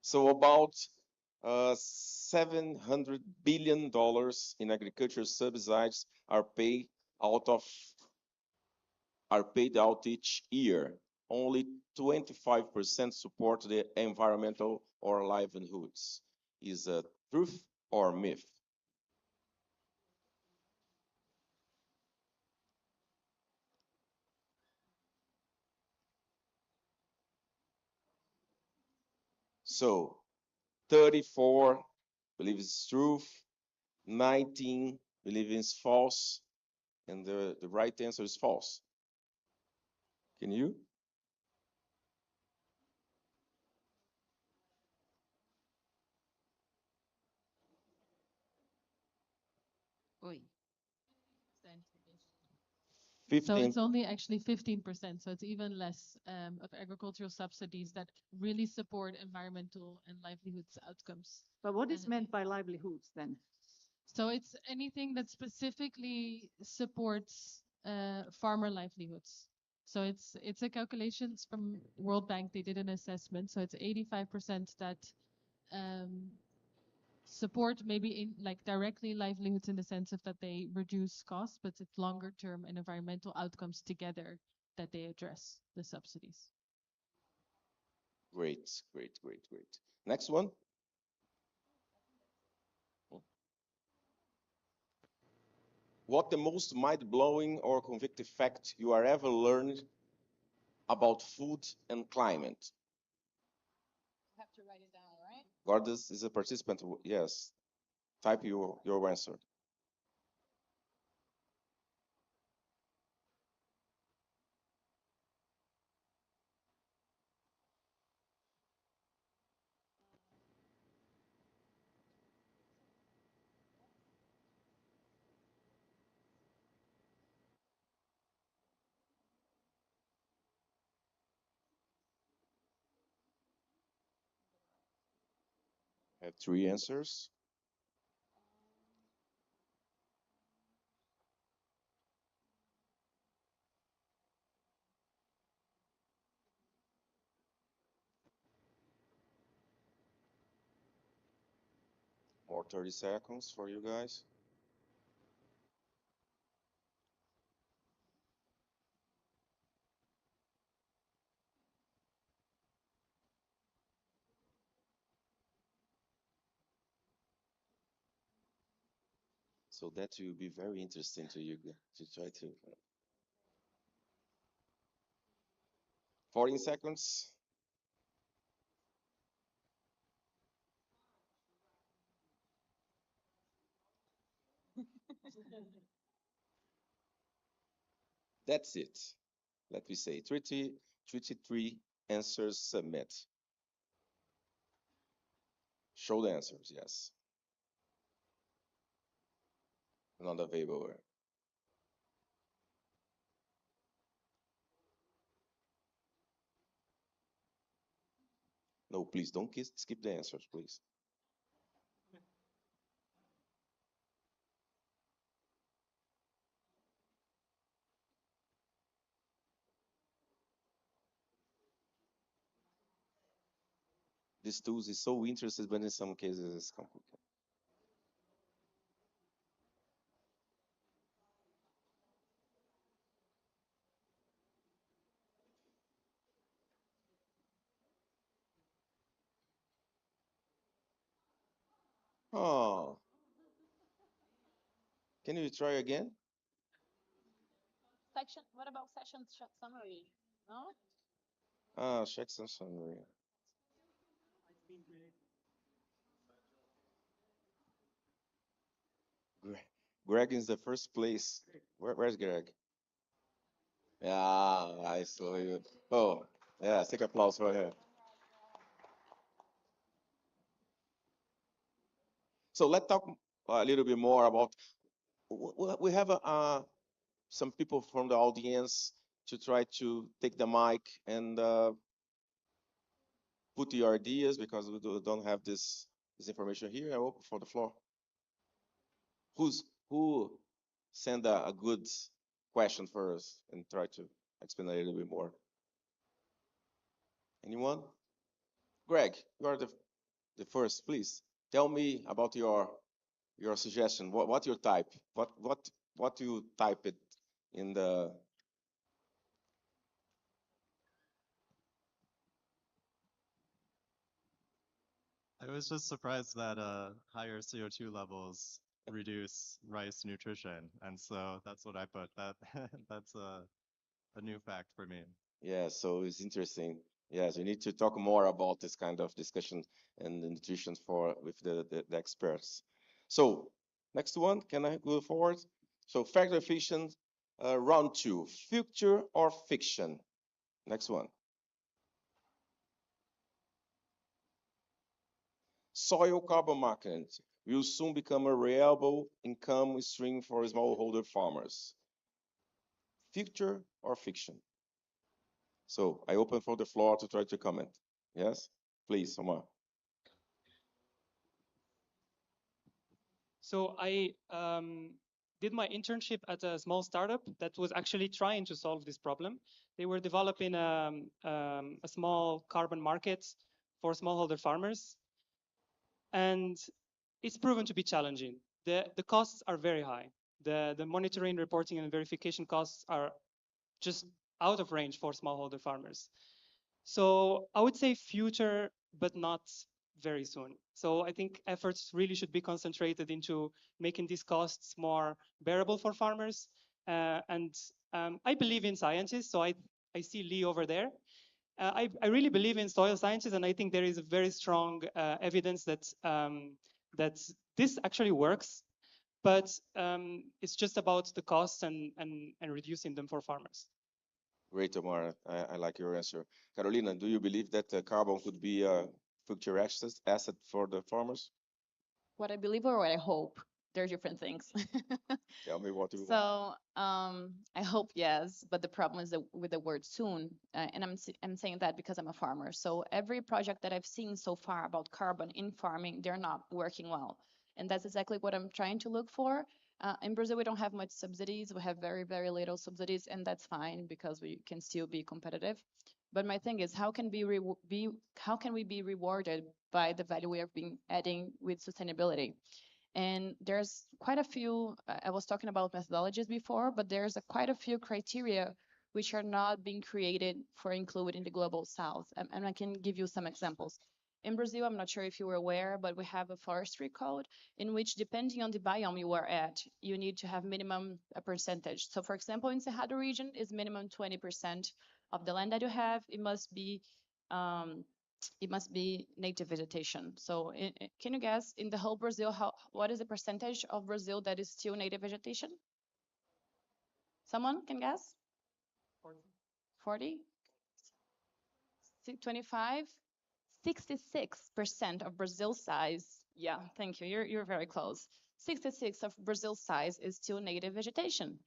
So about $700 billion in agriculture subsidies are paid out each year. Only 25% support the environmental or livelihoods. Is a truth or myth? So 34 believe it's truth, 19 believe it's false, and the right answer is false. Can you? Oi. 15. So it's only actually 15%. So it's even less of agricultural subsidies that really support environmental and livelihoods outcomes. But what is meant by livelihoods then? So it's anything that specifically supports farmer livelihoods. So it's a calculations from World Bank. They did an assessment. So it's 85% that um, support maybe in like directly livelihoods in the sense of that they reduce costs, but it's longer term and environmental outcomes together that they address the subsidies. Great, great, great, great. Next one. What the most mind-blowing or convicting fact you are ever learned about food and climate? You have to write it down, right? Gordas is a participant. Yes. Type your answer. Have 3 answers. More 30 seconds for you guys. So that will be very interesting to you to try to. 14 seconds. That's it. Let me say 33 answers submit. Show the answers, yes. Not available. No, please don't skip the answers, please. This tool is so interesting, but in some cases it's complicated. Oh, can you try again? Section. What about section summary? No. Ah, check some summary. Greg is the first place. Where's Greg? Yeah, I saw you. Oh, yeah, take applause for him. So let's talk a little bit more about. We have some people from the audience to try to take the mic and put your ideas because we don't have this information here. I open for the floor. Who send a good question for us and try to explain a little bit more? Anyone? Greg, you are the first. Please tell me about your suggestion. What you type? What you type it in the. I was just surprised that higher CO2 levels reduce rice nutrition, and so that's what I put. That that's a new fact for me. Yeah, so it's interesting. Yes, we need to talk more about this kind of discussion and the nutrition for with the experts. So next one, can I go forward? So factor efficient, round 2, future or fiction? Next one. Soil carbon market will soon become a reliable income stream for smallholder farmers. Future or fiction? So I open for the floor to try to comment. Yes, please, Omar. So I did my internship at a small startup that was actually trying to solve this problem. They were developing a small carbon market for smallholder farmers, and it's proven to be challenging. The costs are very high. The monitoring, reporting, and verification costs are just out of range for smallholder farmers. So I would say future, but not very soon. So I think efforts really should be concentrated into making these costs more bearable for farmers. And I believe in scientists, so I see Lee over there. I really believe in soil sciences, and I think there is a very strong evidence that this actually works, but it's just about the costs and reducing them for farmers. Great, Omar. I like your answer. Carolina, do you believe that carbon could be a future asset for the farmers? What I believe or what I hope, they're different things. Tell me what you want. So I hope yes, but the problem is with the word soon, and I'm saying that because I'm a farmer. So every project that I've seen so far about carbon in farming, they're not working well, and that's exactly what I'm trying to look for. In Brazil, we don't have much subsidies. We have very, very little subsidies, and that's fine because we can still be competitive. But my thing is, how can we be rewarded by the value we have been adding with sustainability? And there's quite a few, I was talking about methodologies before, but there's quite a few criteria which are not being created for include in the global south. And I can give you some examples. In Brazil, I'm not sure if you were aware, but we have a forestry code in which, depending on the biome you are at, you need to have minimum a percentage. So for example, in Cerrado region is minimum 20% of the land that you have. Um, it must be native vegetation. So can you guess in the whole Brazil, what is the percentage of Brazil that is still native vegetation? Someone can guess? 40? 25? 66% of Brazil's size. Yeah, thank you. You're very close. 66 of Brazil's size is still native vegetation.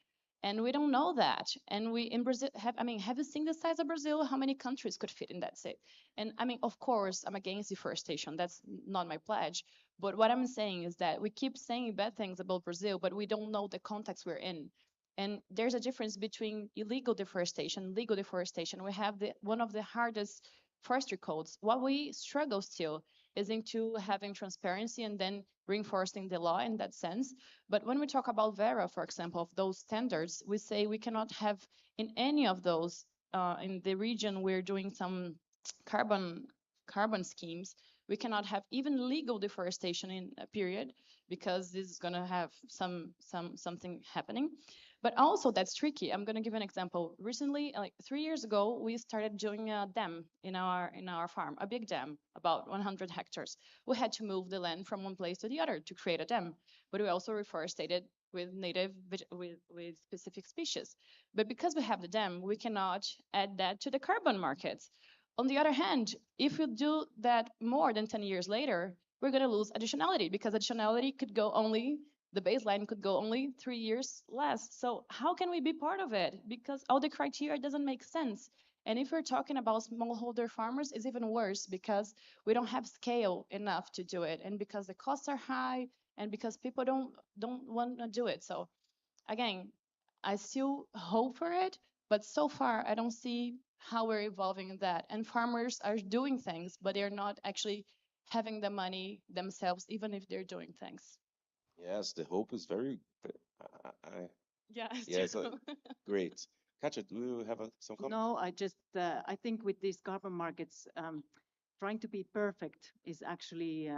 And we don't know that. And we in Brazil have you seen the size of Brazil? How many countries could fit in that state? And I mean, of course, I'm against deforestation. That's not my pledge. But what I'm saying is that we keep saying bad things about Brazil, but we don't know the context we're in. And there's a difference between illegal deforestation, legal deforestation. We have one of the hardest forestry codes. What we struggle still is into having transparency and then reinforcing the law in that sense. But when we talk about Vera, for example, of those standards, we say we cannot have in any of those in the region we're doing some carbon schemes. We cannot have even legal deforestation in a period because this is going to have something happening. But also that's tricky. I'm going to give an example. Recently, like 3 years ago, we started doing a dam in our farm, a big dam, about 100 hectares. We had to move the land from one place to the other to create a dam, but we also reforested with with specific species. But because we have the dam, we cannot add that to the carbon markets. On the other hand, if we do that more than 10 years later, we're going to lose additionality because additionality could go only the baseline could go only 3 years less. So how can we be part of it? Because all the criteria doesn't make sense. And if we're talking about smallholder farmers, it's even worse because we don't have scale enough to do it, and because the costs are high, and because people don't want to do it. So again, I still hope for it, but so far I don't see how we're evolving in that. And farmers are doing things, but they're not actually having the money themselves, even if they're doing things. Yes, the hope is very, I, Yeah, it's yes, true. great. Katja, do you have some comment? No, I think with these carbon markets, trying to be perfect is actually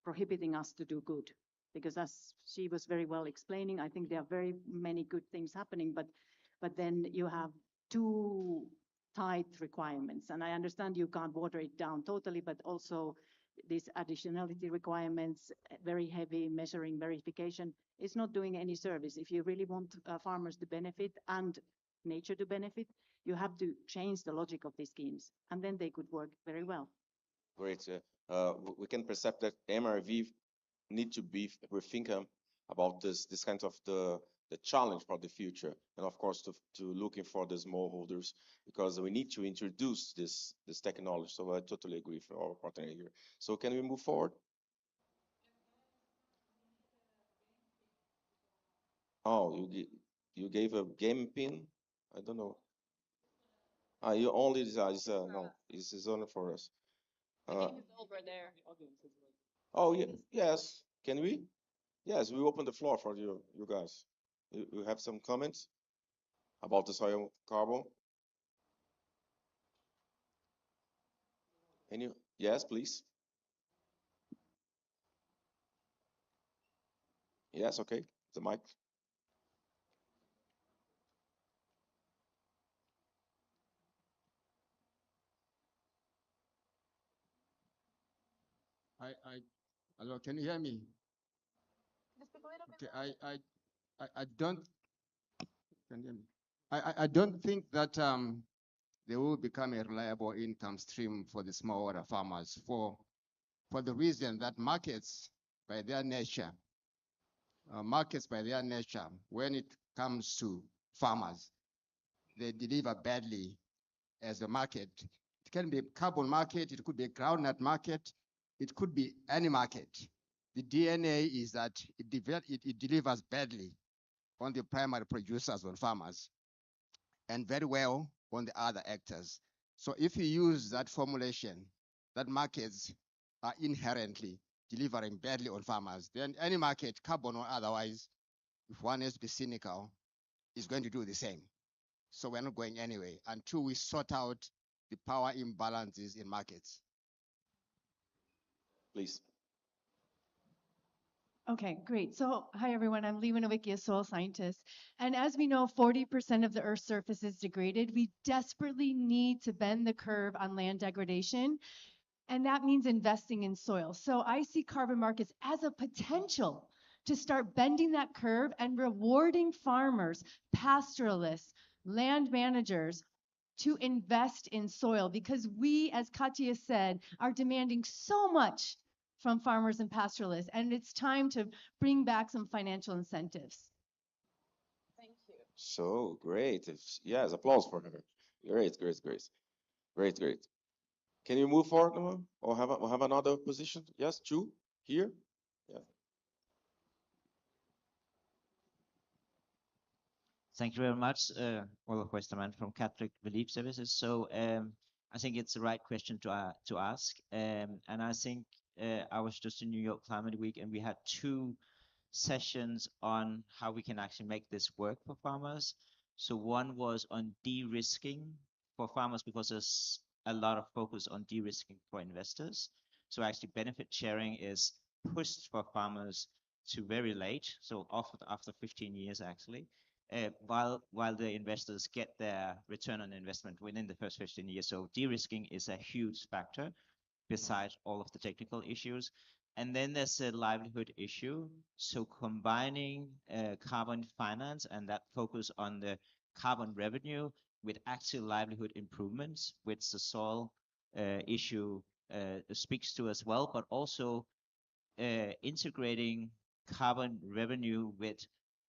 prohibiting us to do good. Because as she was very well explaining, I think there are very many good things happening, but then you have too tight requirements. And I understand you can't water it down totally, but also these additionality requirements, very heavy measuring verification, is not doing any service. If you really want farmers to benefit and nature to benefit, you have to change the logic of these schemes, and then they could work very well. Great. We can perceive that MRV need to be rethinking about this kind of the challenge for the future, and of course to looking for the smallholders because we need to introduce this technology. So I totally agree with our partner here. So can we move forward? Oh, you gave a game pin? I don't know. You only no, this is only for us. It's over there. Oh, yeah, yes. Can we? Yes, we open the floor for you guys. You have some comments about the soil carbon? Any? Yes, please. Yes, okay. The mic. Hello, can you hear me? Okay, I don't, can you hear me? I don't think that they will become a reliable income stream for the smallholder farmers for the reason that by their nature, markets by their nature, when it comes to farmers, they deliver badly as a market. It can be a carbon market, it could be a groundnut market, it could be any market. The DNA is that it delivers badly on the primary producers, on farmers, and very well on the other actors. So if you use that formulation, that markets are inherently delivering badly on farmers, then any market, carbon or otherwise, if one has to be cynical, is going to do the same. So we're not going anywhere until we sort out the power imbalances in markets. Please. Okay, great. So, hi everyone, I'm Lee Winowicki, a soil scientist. And as we know, 40% of the Earth's surface is degraded. We desperately need to bend the curve on land degradation, and that means investing in soil. So I see carbon markets as a potential to start bending that curve and rewarding farmers, pastoralists, land managers to invest in soil, because we, as Katya said, are demanding so much from farmers and pastoralists, and it's time to bring back some financial incentives. Thank you. So great. Yes, applause for her. Great, great, great. Great, great. Can you move forward, Noah? Or have another position? Yes, two here. Yeah. Thank you very much, Olaf Westermann from Catholic Relief Services. So I think it's the right question to ask. And I think I was just in New York Climate Week, and we had two sessions on how we can actually make this work for farmers. So one was on de-risking for farmers, because there's a lot of focus on de-risking for investors. So actually benefit sharing is pushed for farmers to very late, so after 15 years actually. While the investors get their return on investment within the first 15 years. So de-risking is a huge factor besides all of the technical issues. And then there's a livelihood issue. So combining carbon finance and that focus on the carbon revenue with actual livelihood improvements, which the soil issue speaks to as well, but also integrating carbon revenue with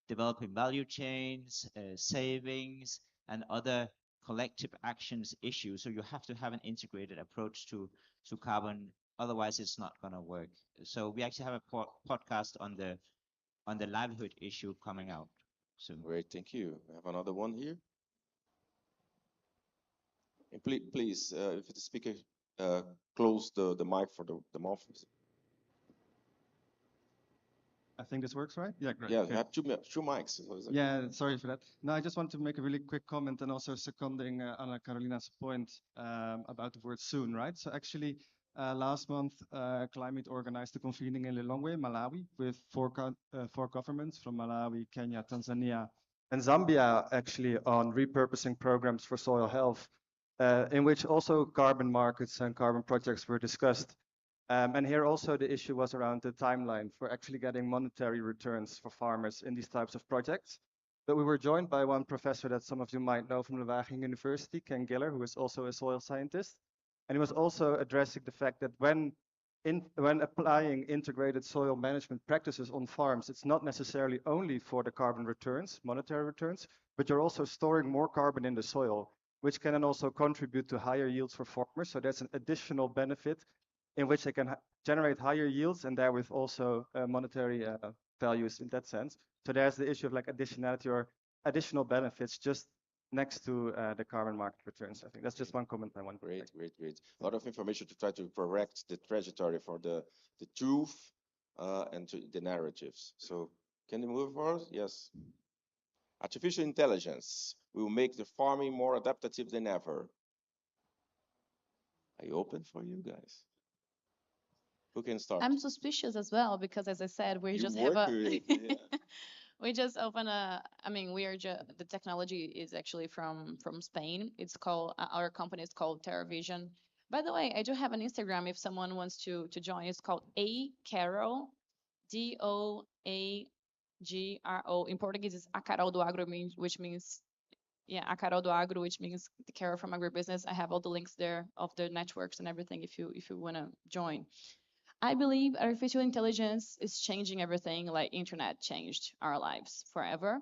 developing value chains, savings, and other collective actions issues. So you have to have an integrated approach to carbon, otherwise it's not going to work. So we actually have a podcast on the livelihood issue coming out soon. Great, thank you. I have another one here. And please, if the speaker close the mic for the mouth. I think this works, right? Yeah, great. Yeah, Okay. have two mics. Yeah, sorry for that. No, I just want to make a really quick comment, and also seconding Anna Carolina's point about the word soon, right? So actually, last month, Clim-Eat organized a convening in Lilongwe, Malawi, with four governments from Malawi, Kenya, Tanzania, and Zambia, actually, on repurposing programs for soil health, in which also carbon markets and carbon projects were discussed. And here also the issue was around the timeline for actually getting monetary returns for farmers in these types of projects. But we were joined by one professor that some of you might know from the Wageningen University, Ken Giller, who is also a soil scientist. And he was also addressing the fact that when applying integrated soil management practices on farms, it's not necessarily only for the carbon returns, monetary returns, but you're also storing more carbon in the soil, which can then also contribute to higher yields for farmers. So that's an additional benefit in which they can generate higher yields and therewith also monetary values in that sense. So there's the issue of like additionality or additional benefits just next to the carbon market returns. I think that's just one comment I want to make. Great. A lot of information to try to correct the trajectory for the truth and the narratives. So can you move forward? Yes. Artificial intelligence will make the farming more adaptive than ever. I open for you guys. Who can start? I'm suspicious as well because, as I said, we You just have work a. with it, yeah. We just open a. I mean, we are just the technology is actually from Spain. It's called our company is called TerraVision. By the way, I do have an Instagram if someone wants to join. It's called A Carol, DOAGRO. In Portuguese, it's A Carol do Agro, which means A Carol do Agro, which means the Carol from agribusiness. I have all the links there of the networks and everything if you want to join. I believe artificial intelligence is changing everything like internet changed our lives forever.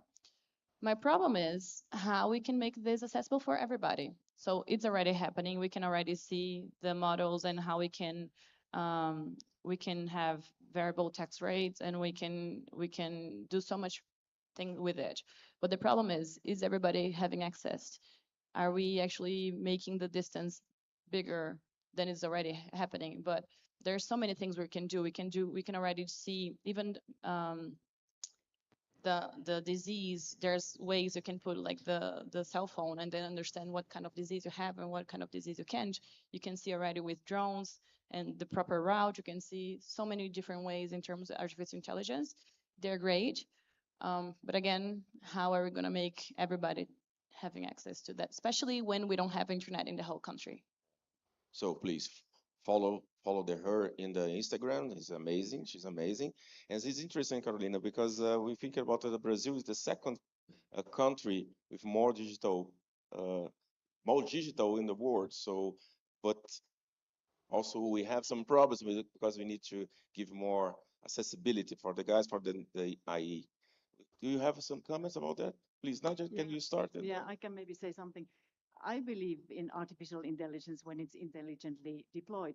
My problem is how we can make this accessible for everybody. So it's already happening. We can already see the models and how we can have variable tax rates and we can do so much thing with it. But the problem is everybody having access? Are we actually making the distance bigger than is already happening? But there's so many things we can do. We can already see even the disease. There's ways you can put like the cell phone and then understand what kind of disease you have and what kind of disease you can't. You can see already with drones and the proper route. You can see so many different ways in terms of artificial intelligence. They're great. But again, how are we going to make everybody having access to that, especially when we don't have internet in the whole country? So please follow her in the Instagram. It's amazing. She's amazing. And it's interesting, Carolina, because we think about Brazil is the second country with more digital in the world. So, but also we have some problems with it because we need to give more accessibility for the guys for the IE. Do you have some comments about that? Please, Nadia, can you start? Yeah, I can maybe say something. I believe in artificial intelligence when it's intelligently deployed.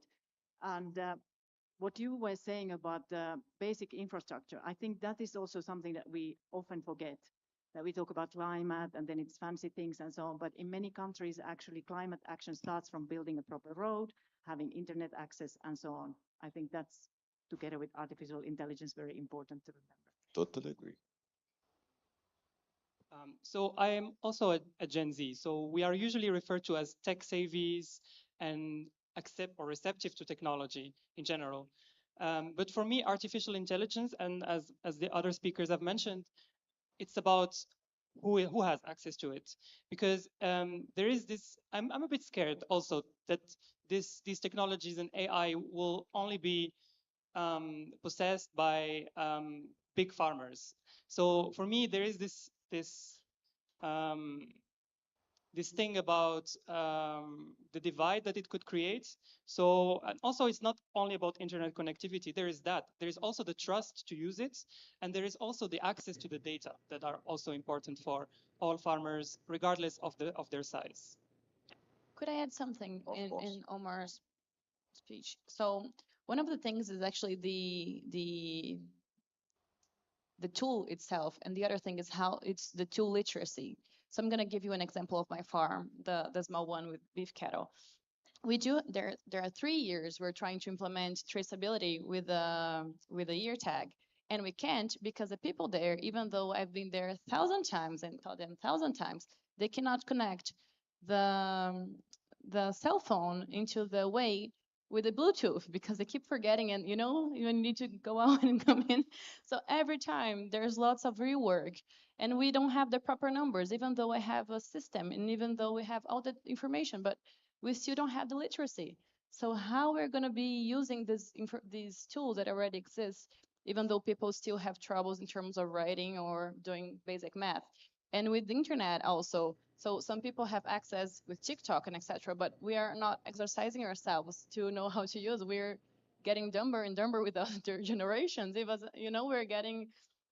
And what you were saying about the basic infrastructure, I think that is also something that we often forget. That we talk about climate and then it's fancy things and so on. But in many countries, actually, climate action starts from building a proper road, having internet access, and so on. I think that's, together with artificial intelligence, very important to remember. Totally agree. So I am also a Gen Z. So we are usually referred to as tech savies and accept or receptive to technology in general. But for me, artificial intelligence, and as the other speakers have mentioned, it's about who has access to it. Because there is this, I'm a bit scared also that these technologies and AI will only be possessed by big farmers. So for me, there is this thing about the divide that it could create. So, and also it's not only about internet connectivity. There is that. There is also the trust to use it, and there is also the access to the data that are also important for all farmers, regardless of their size. Could I add something in Omar's speech? So one of the things is actually the tool itself, and the other thing is how it's the tool literacy. So I'm going to give you an example of my farm, the small one with beef cattle. We do there are 3 years we're trying to implement traceability with a ear tag, and we can't because the people there, even though I've been there 1,000 times and told them 1,000 times, they cannot connect the cell phone into the way with the Bluetooth because they keep forgetting, and you need to go out and come in. So every time there's lots of rework, and we don't have the proper numbers, even though I have a system and even though we have all the information, but we still don't have the literacy. So how we're going to be using these tools that already exist, even though people still have troubles in terms of writing or doing basic math? And with the internet also, so some people have access with TikTok and etc., but we are not exercising ourselves to know how to use. We're getting dumber and dumber with other generations. It was, we're getting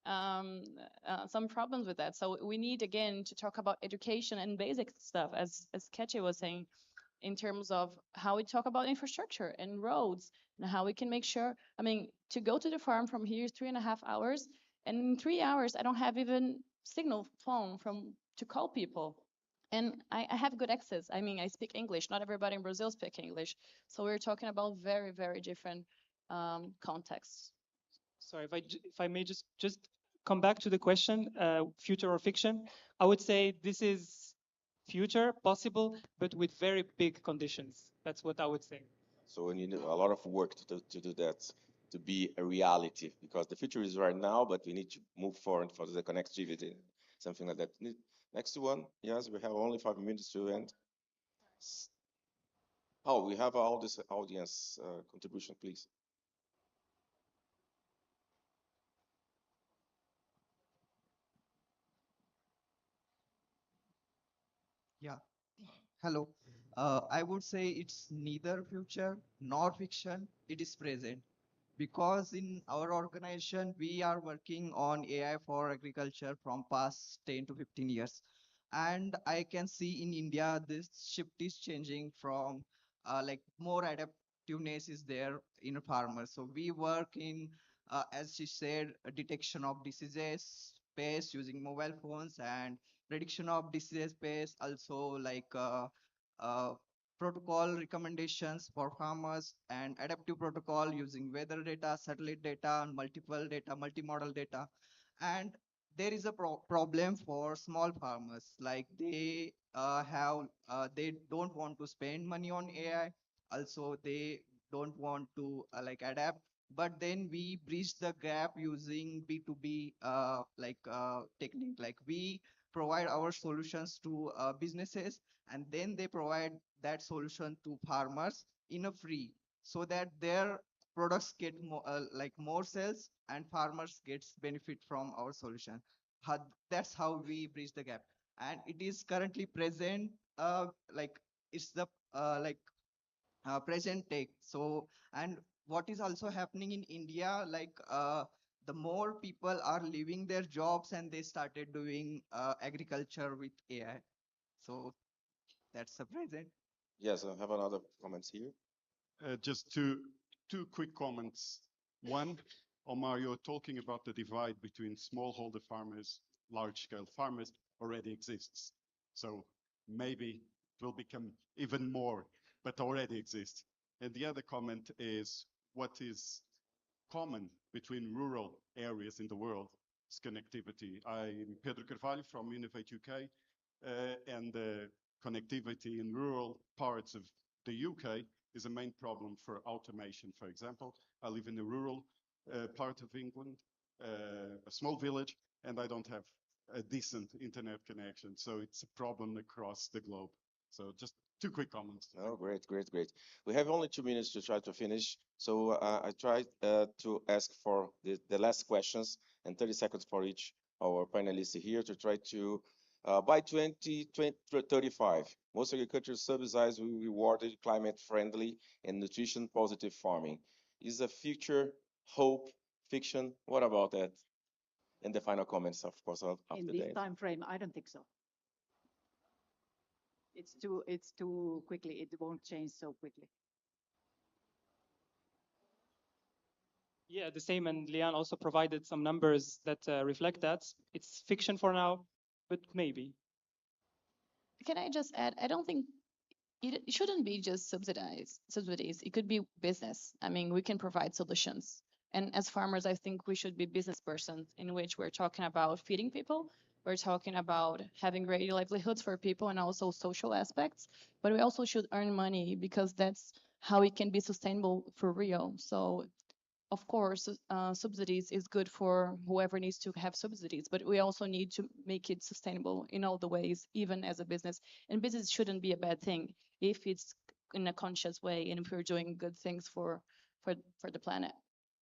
some problems with that. So we need, again, to talk about education and basic stuff, as Ketche was saying, in terms of how we talk about infrastructure and roads and how we can make sure, to go to the farm from here is 3.5 hours, and in 3 hours, I don't have even signal phone to call people. And I have good access. I mean, I speak English. Not everybody in Brazil speaks English. So we're talking about very, very different contexts. Sorry, if I may just come back to the question, future or fiction. I would say this is future possible, but with very big conditions. That's what I would say. So we need a lot of work to do that, to be a reality, because the future is right now, but we need to move forward for the connectivity, something like that. Next one, yes, we have only 5 minutes to end. Oh, we have all this audience contribution, please. Yeah. Hello. I would say it's neither future nor fiction. It is present because in our organization we are working on AI for agriculture from past 10 to 15 years, and I can see in India this shift is changing from like more adaptiveness is there in farmers. So we work in as she said, detection of diseases, pests using mobile phones, and prediction of disease pests, also like uh, protocol recommendations for farmers and adaptive protocol using weather data, satellite data, and multiple data, multimodal data. And there is a problem for small farmers, like they don't want to spend money on AI. Also, they don't want to like adapt. But then we bridge the gap using B2B technique. Like we provide our solutions to businesses, and then they provide that solution to farmers in a free, so that their products get more sales and farmers gets benefit from our solution. That's how we bridge the gap, and it is currently present like it's the present take. So, and what is also happening in India, like the more people are leaving their jobs and they started doing agriculture with AI. So that's the present. Yes, I have another comments here. Just two quick comments. One, Omar, you're talking about the divide between smallholder farmers, large-scale farmers already exists. So maybe it will become even more, but already exists. And the other comment is what is common between rural areas in the world is connectivity. I'm Pedro Carvalho from Innovate UK, and connectivity in rural parts of the UK is a main problem for automation. For example, I live in a rural part of England, a small village, and I don't have a decent internet connection. So it's a problem across the globe. So just two quick comments. Oh, great, great, great. We have only 2 minutes to try to finish. So I tried to ask for the last questions and 30 seconds for each our panelists here to try to, by 2035, most agricultural subsidies will be rewarded climate-friendly and nutrition-positive farming. Is a future hope fiction? What about that? And the final comments, of course, In after this that. time frame, I don't think so. It's too quickly. It won't change so quickly. Yeah, the same. And Lian also provided some numbers that reflect that. It's fiction for now, but maybe. Can I just add? I don't think it shouldn't be just subsidies. It could be business. I mean, we can provide solutions. And as farmers, I think we should be business persons in which we're talking about feeding people. We're talking about having great livelihoods for people and also social aspects. But we also should earn money because that's how it can be sustainable for real. So of course, subsidies is good for whoever needs to have subsidies, but we also need to make it sustainable in all the ways, even as a business. And business shouldn't be a bad thing if it's in a conscious way and if we're doing good things for the planet.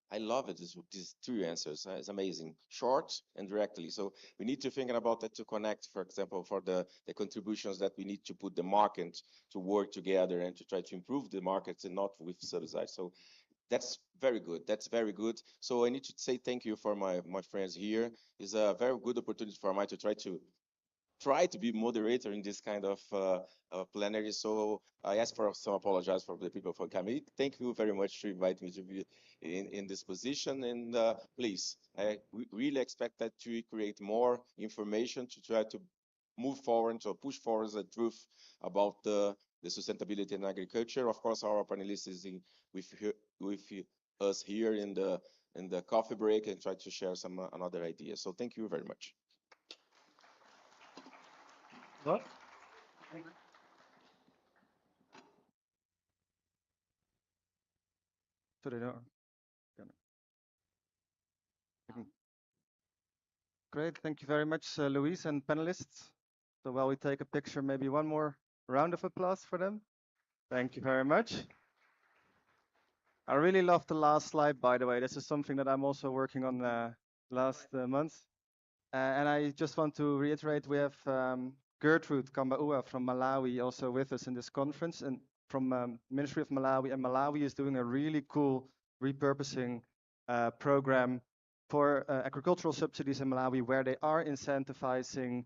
I love it. These three answers. It's amazing. Short and directly. So we need to think about that to connect, for example, for the contributions that we need to put the market to work together and to try to improve the markets and not with subsidies. So that's very good. That's very good. So I need to say thank you for my friends here. It's a very good opportunity for me to try to be moderator in this kind of plenary. So I ask for some apologize for the people for coming. Thank you very much to invite me to be in this position. And please, we really expect that to create more information to try to move forward, to push forward the truth about the sustainability in agriculture. Of course, our panelists is with us here in the coffee break and try to share some another ideas. So thank you very much. What? So they don't. Great, thank you very much, Luis and panelists. So while we take a picture, maybe one more round of applause for them. Thank you very much. I really love the last slide, by the way. This is something that I'm also working on last month. And I just want to reiterate, we have Gertrude Kambaua from Malawi also with us in this conference, and from Ministry of Malawi. And Malawi is doing a really cool repurposing program for agricultural subsidies in Malawi, where they are incentivizing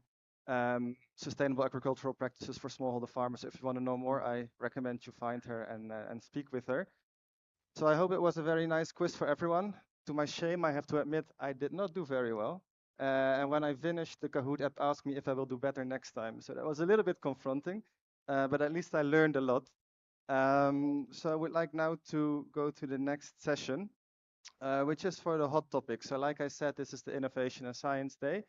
sustainable agricultural practices for smallholder farmers. If you want to know more, I recommend you find her and speak with her. So I hope it was a very nice quiz for everyone. To my shame, I have to admit I did not do very well. And when I finished, the Kahoot app asked me if I will do better next time. So that was a little bit confronting, but at least I learned a lot. So I would like now to go to the next session, which is for the hot topic. So like I said, this is the Innovation and Science Day.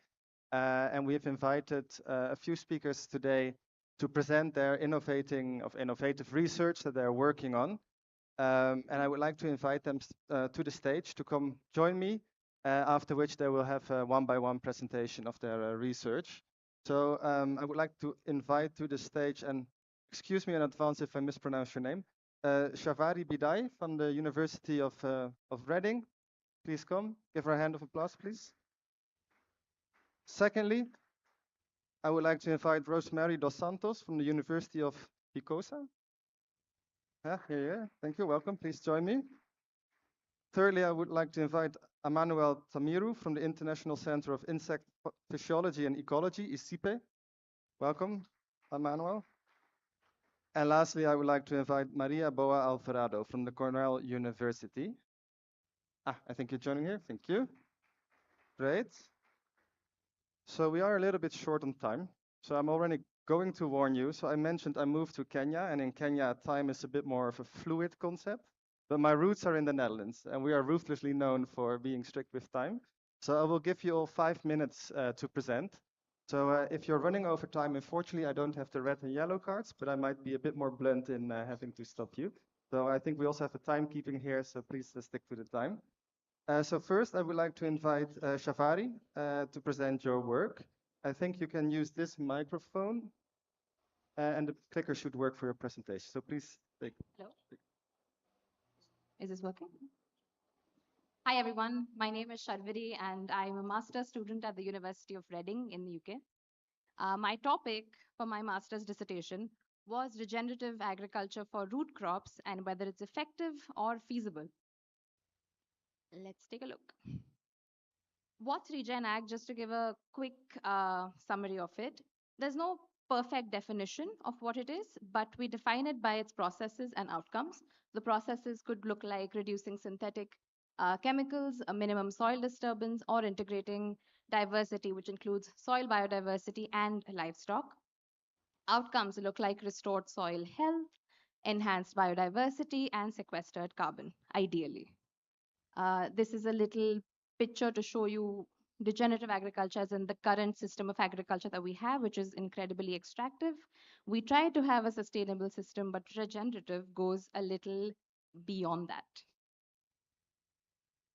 And we have invited a few speakers today to present their innovative research that they're working on. And I would like to invite them to the stage to come join me, after which they will have a one-by-one presentation of their research. So I would like to invite to the stage, and excuse me in advance if I mispronounce your name, Shavari Bidai from the University of Reading. Please come, give her a hand of applause, please. Secondly, I would like to invite Rosemary Dos Santos from the University of Picosa. Yeah, thank you, welcome, please join me. Thirdly, I would like to invite Emmanuel Tamiru from the International Center of Insect Physiology and Ecology, ICIPE. Welcome, Emmanuel. And lastly, I would like to invite Maria Boa Alvarado from the Cornell University. I think you're joining here, thank you. Great. So we are a little bit short on time. So I'm already going to warn you. So I mentioned I moved to Kenya, and in Kenya, time is a bit more of a fluid concept. But my roots are in the Netherlands, and we are ruthlessly known for being strict with time. So I will give you all 5 minutes to present. So if you're running over time, unfortunately, I don't have the red and yellow cards, but I might be a bit more blunt in having to stop you. So I think we also have a timekeeping here, so please stick to the time. So first, I would like to invite Shavari to present your work. I think you can use this microphone, and the clicker should work for your presentation. So please take. Hello. Is this working? Hi, everyone. My name is Sharvari, and I'm a master's student at the University of Reading in the UK. My topic for my master's dissertation was regenerative agriculture for root crops and whether it's effective or feasible. Let's take a look. What's Regen Ag? Just to give a quick summary of it. There's no perfect definition of what it is, but we define it by its processes and outcomes. The processes could look like reducing synthetic chemicals, a minimum soil disturbance, or integrating diversity, which includes soil biodiversity and livestock. Outcomes look like restored soil health, enhanced biodiversity, and sequestered carbon, ideally. This is a little picture to show you regenerative agriculture as in the current system of agriculture that we have, which is incredibly extractive. We try to have a sustainable system, but regenerative goes a little beyond that.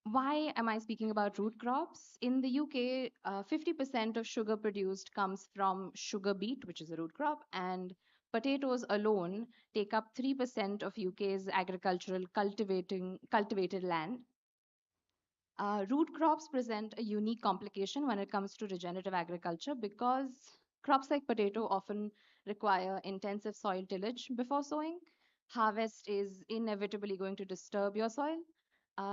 Why am I speaking about root crops? In the UK, 50% of sugar produced comes from sugar beet, which is a root crop, and potatoes alone take up 3% of UK's agricultural cultivated land. Root crops present a unique complication when it comes to regenerative agriculture because crops like potato often require intensive soil tillage before sowing. Harvest is inevitably going to disturb your soil.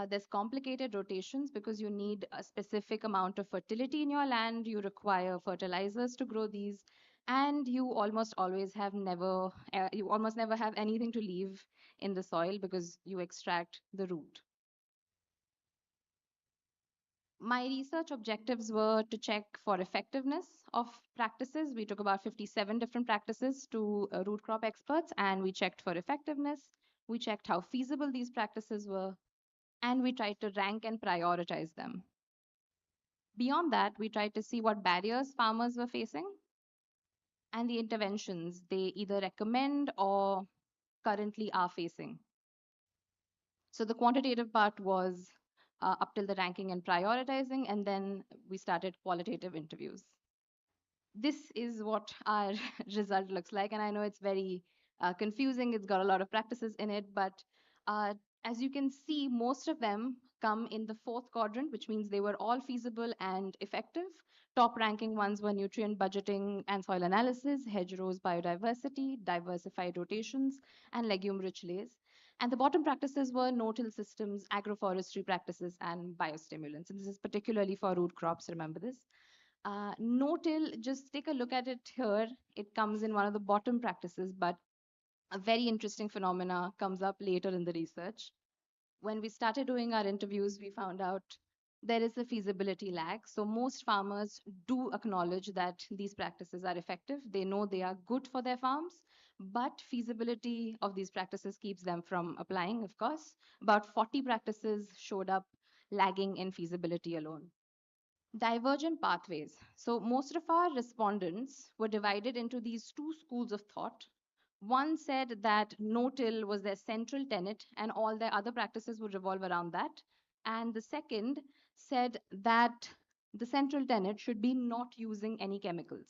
There's complicated rotations because you need a specific amount of fertility in your land. You require fertilizers to grow these, and you almost never have anything to leave in the soil because you extract the root. My research objectives were to check for effectiveness of practices. We took about 57 different practices to root crop experts, and we checked for effectiveness. We checked how feasible these practices were, and we tried to rank and prioritize them. Beyond that, we tried to see what barriers farmers were facing and the interventions they either recommend or currently are facing. So the quantitative part was up till the ranking and prioritizing, and then we started qualitative interviews. This is what our result looks like, and I know it's very confusing. It's got a lot of practices in it, but uh, as you can see, most of them come in the fourth quadrant, which means they were all feasible and effective. Top ranking ones were nutrient budgeting and soil analysis, hedgerows biodiversity, diversified rotations, and legume-rich lays. And the bottom practices were no-till systems, agroforestry practices, and biostimulants. And this is particularly for root crops, remember this. No-till, just take a look at it here. It comes in one of the bottom practices, but a very interesting phenomena comes up later in the research. When we started doing our interviews, we found out there is a feasibility lag. So most farmers do acknowledge that these practices are effective. They know they are good for their farms, but feasibility of these practices keeps them from applying, of course. About 40 practices showed up lagging in feasibility alone. Divergent pathways. So most of our respondents were divided into these two schools of thought. One said that no-till was their central tenet and all their other practices would revolve around that. And the second said that the central tenet should be not using any chemicals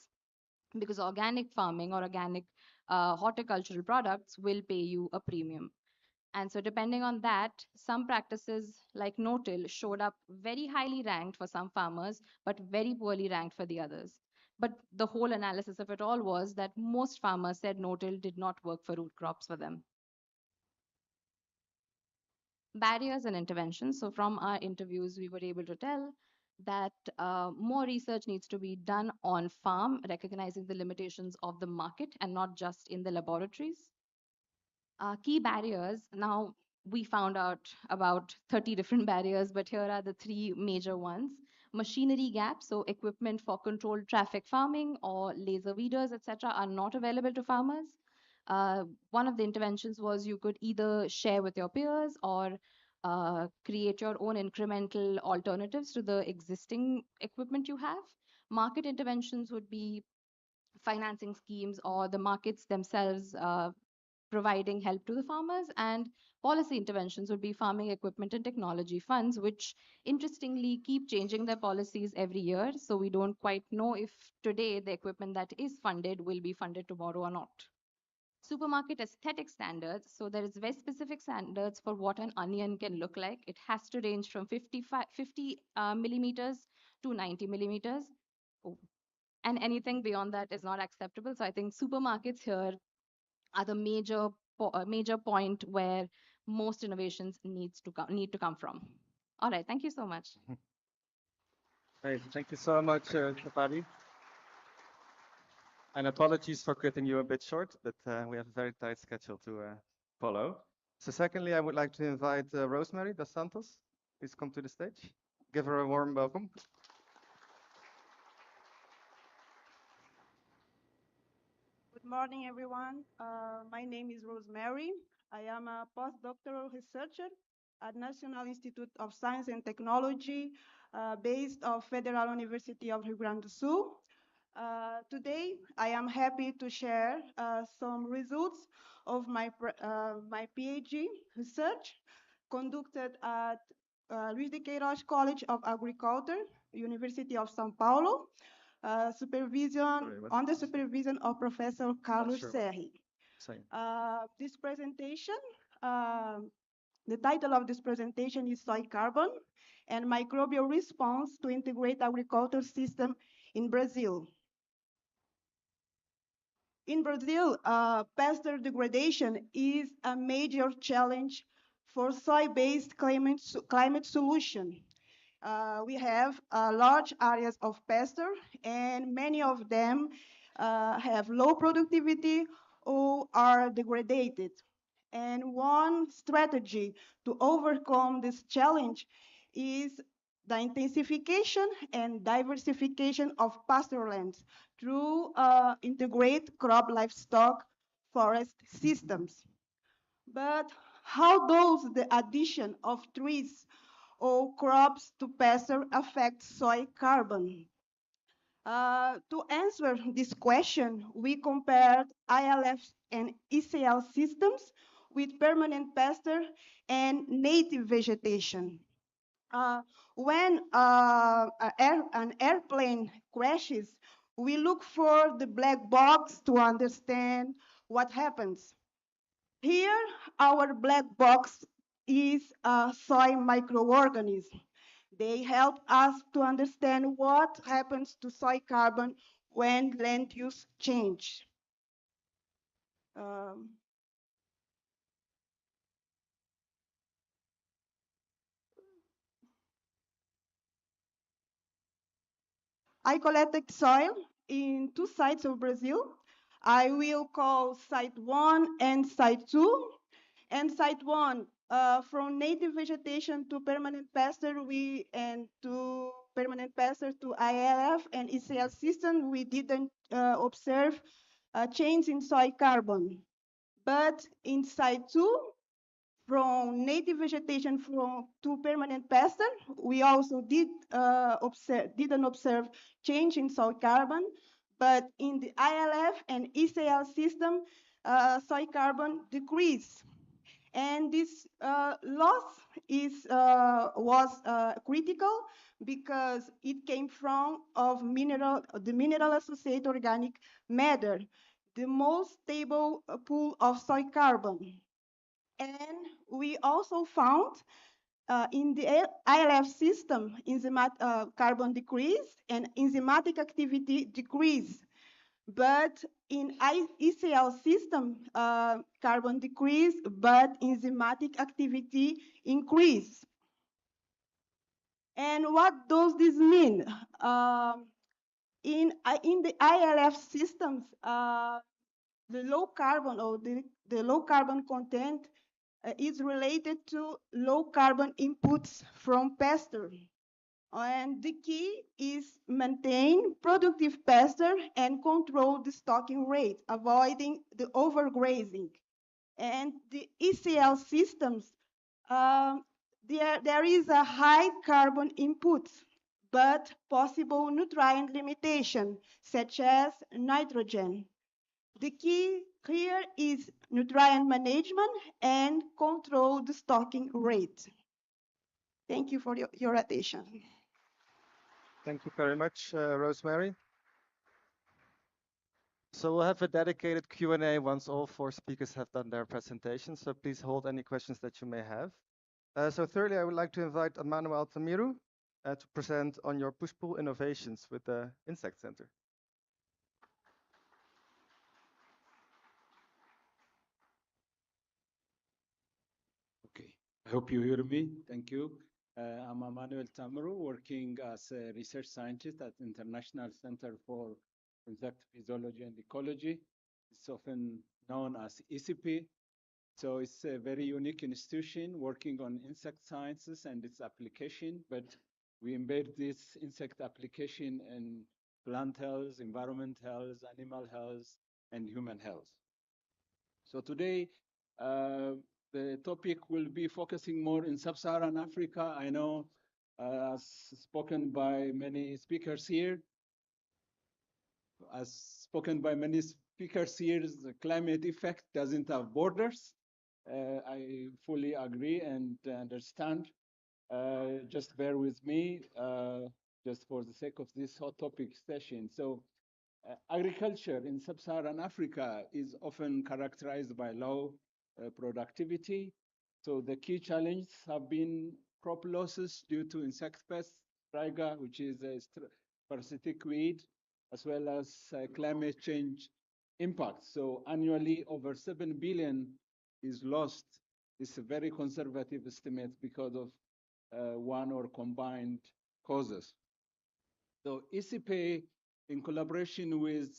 because organic farming or organic horticultural products will pay you a premium. And so, depending on that, some practices like no-till showed up very highly ranked for some farmers, but very poorly ranked for the others. But the whole analysis of it all was that most farmers said no-till did not work for root crops for them. Barriers and interventions. So, from our interviews, we were able to tell that more research needs to be done on farm, recognizing the limitations of the market and not just in the laboratories. Key barriers. Now, we found out about 30 different barriers, but here are the three major ones. Machinery gaps, so equipment for controlled traffic farming or laser weeders, etc., are not available to farmers. One of the interventions was you could either share with your peers or create your own incremental alternatives to the existing equipment you have. Market interventions would be financing schemes or the markets themselves providing help to the farmers, and policy interventions would be farming equipment and technology funds, which interestingly keep changing their policies every year. So we don't quite know if today the equipment that is funded will be funded tomorrow or not. Supermarket aesthetic standards. So there is very specific standards for what an onion can look like. It has to range from 50 millimeters to 90 millimeters. Oh. And anything beyond that is not acceptable. So I think supermarkets here are the major point where most innovations need to come from. All right, thank you so much. Great. Thank you so much, Tapari. And apologies for cutting you a bit short, but we have a very tight schedule to follow. So secondly, I would like to invite Rosemary dos Santos. Please come to the stage. Give her a warm welcome. Good morning, everyone. My name is Rosemary. I am a postdoctoral researcher at National Institute of Science and Technology, based at Federal University of Rio Grande do Sul. Today, I am happy to share some results of my PhD research conducted at Luiz de Queiroz College of Agriculture, University of São Paulo, on the supervision of Professor Carlos Serri. This presentation, the title of this presentation is Soil Carbon and Microbial Response to Integrate Agriculture System in Brazil. In Brazil, pasture degradation is a major challenge for soil-based climate solution. We have large areas of pasture, and many of them have low productivity or are degraded. And one strategy to overcome this challenge is the intensification and diversification of pasture lands through integrate crop livestock forest systems. But how does the addition of trees or crops to pasture affect soil carbon? To answer this question, we compared ILF and ECL systems with permanent pasture and native vegetation. When an airplane crashes, we look for the black box to understand what happens. Here, our black box is a soil microorganism. They help us to understand what happens to soil carbon when land use change. Um, I collected soil in two sites of Brazil. I will call site 1 and site 2. And site 1, from native vegetation to permanent pasture, and to permanent pasture to ILF and ECL system, we didn't observe a change in soil carbon. But in site 2, from native vegetation to permanent pasture, we also didn't observe change in soil carbon, but in the ILF and ECL system, soil carbon decreased. And this loss was critical because it came from the mineral-associated organic matter, the most stable pool of soil carbon. And we also found in the ILF system, carbon decrease and enzymatic activity decrease. But in ECL system, carbon decrease, but enzymatic activity increase. And what does this mean? In the ILF systems, the low carbon or the low carbon content is related to low carbon inputs from pasture. And the key is maintain productive pasture and control the stocking rate, avoiding the overgrazing. And the ECL systems, there is a high carbon input, but possible nutrient limitation, such as nitrogen. The key here is nutrient management and control the stocking rate. Thank you for your attention. Thank you very much, Rosemary. So we'll have a dedicated Q&A once all four speakers have done their presentations. So please hold any questions that you may have. So thirdly, I would like to invite Emmanuel Tamiru to present on your push-pull innovations with the Insect Center. Okay, I hope you hear me. Thank you. I'm Emmanuel Tamiru, working as a research scientist at International Center for Insect Physiology and Ecology. It's often known as ICP. So it's a very unique institution working on insect sciences and its application, but we embed this insect application in plant health, environment health, animal health, and human health. So today, the topic will be focusing more in sub-Saharan Africa. I know, as spoken by many speakers here, the climate effect doesn't have borders. I fully agree and understand. Just bear with me, just for the sake of this hot topic session. So, agriculture in sub-Saharan Africa is often characterized by low productivity. So the key challenges have been crop losses due to insect pests, striga, which is a parasitic weed, as well as climate change impact. So annually, over 7 billion is lost. It's a very conservative estimate because of one or combined causes. So ECP, in collaboration with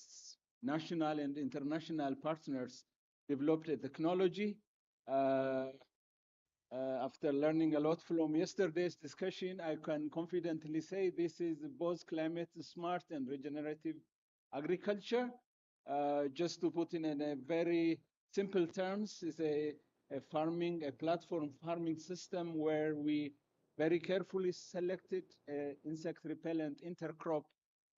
national and international partners, developed a technology After learning a lot from yesterday's discussion, I can confidently say this is both climate smart and regenerative agriculture. Just to put in a very simple terms, is a platform farming system where we very carefully selected insect repellent intercrop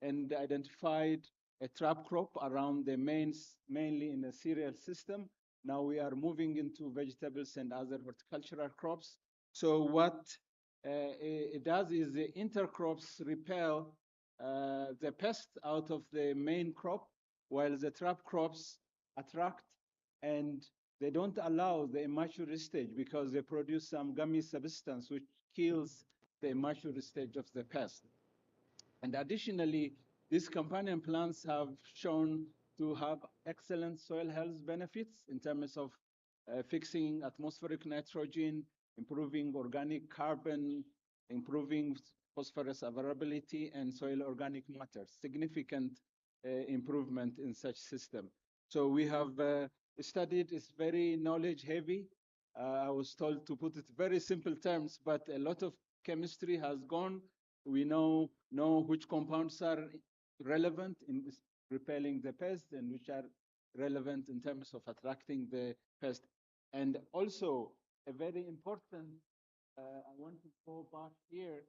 and identified a trap crop around the mainly in a cereal system. Now we are moving into vegetables and other horticultural crops. So what it does is the intercrops repel the pest out of the main crop, while the trap crops attract, and they don't allow the immature stage because they produce some gummy substance which kills the immature stage of the pest. And additionally, these companion plants have shown to have excellent soil health benefits in terms of fixing atmospheric nitrogen, improving organic carbon, improving phosphorus availability, and soil organic matter. Significant improvement in such system. So we have studied, it's very knowledge heavy. I was told to put it very simple terms, but a lot of chemistry has gone. We know which compounds are relevant in repelling the pest and which are relevant in terms of attracting the pest. And also, a very important, I want to go back here,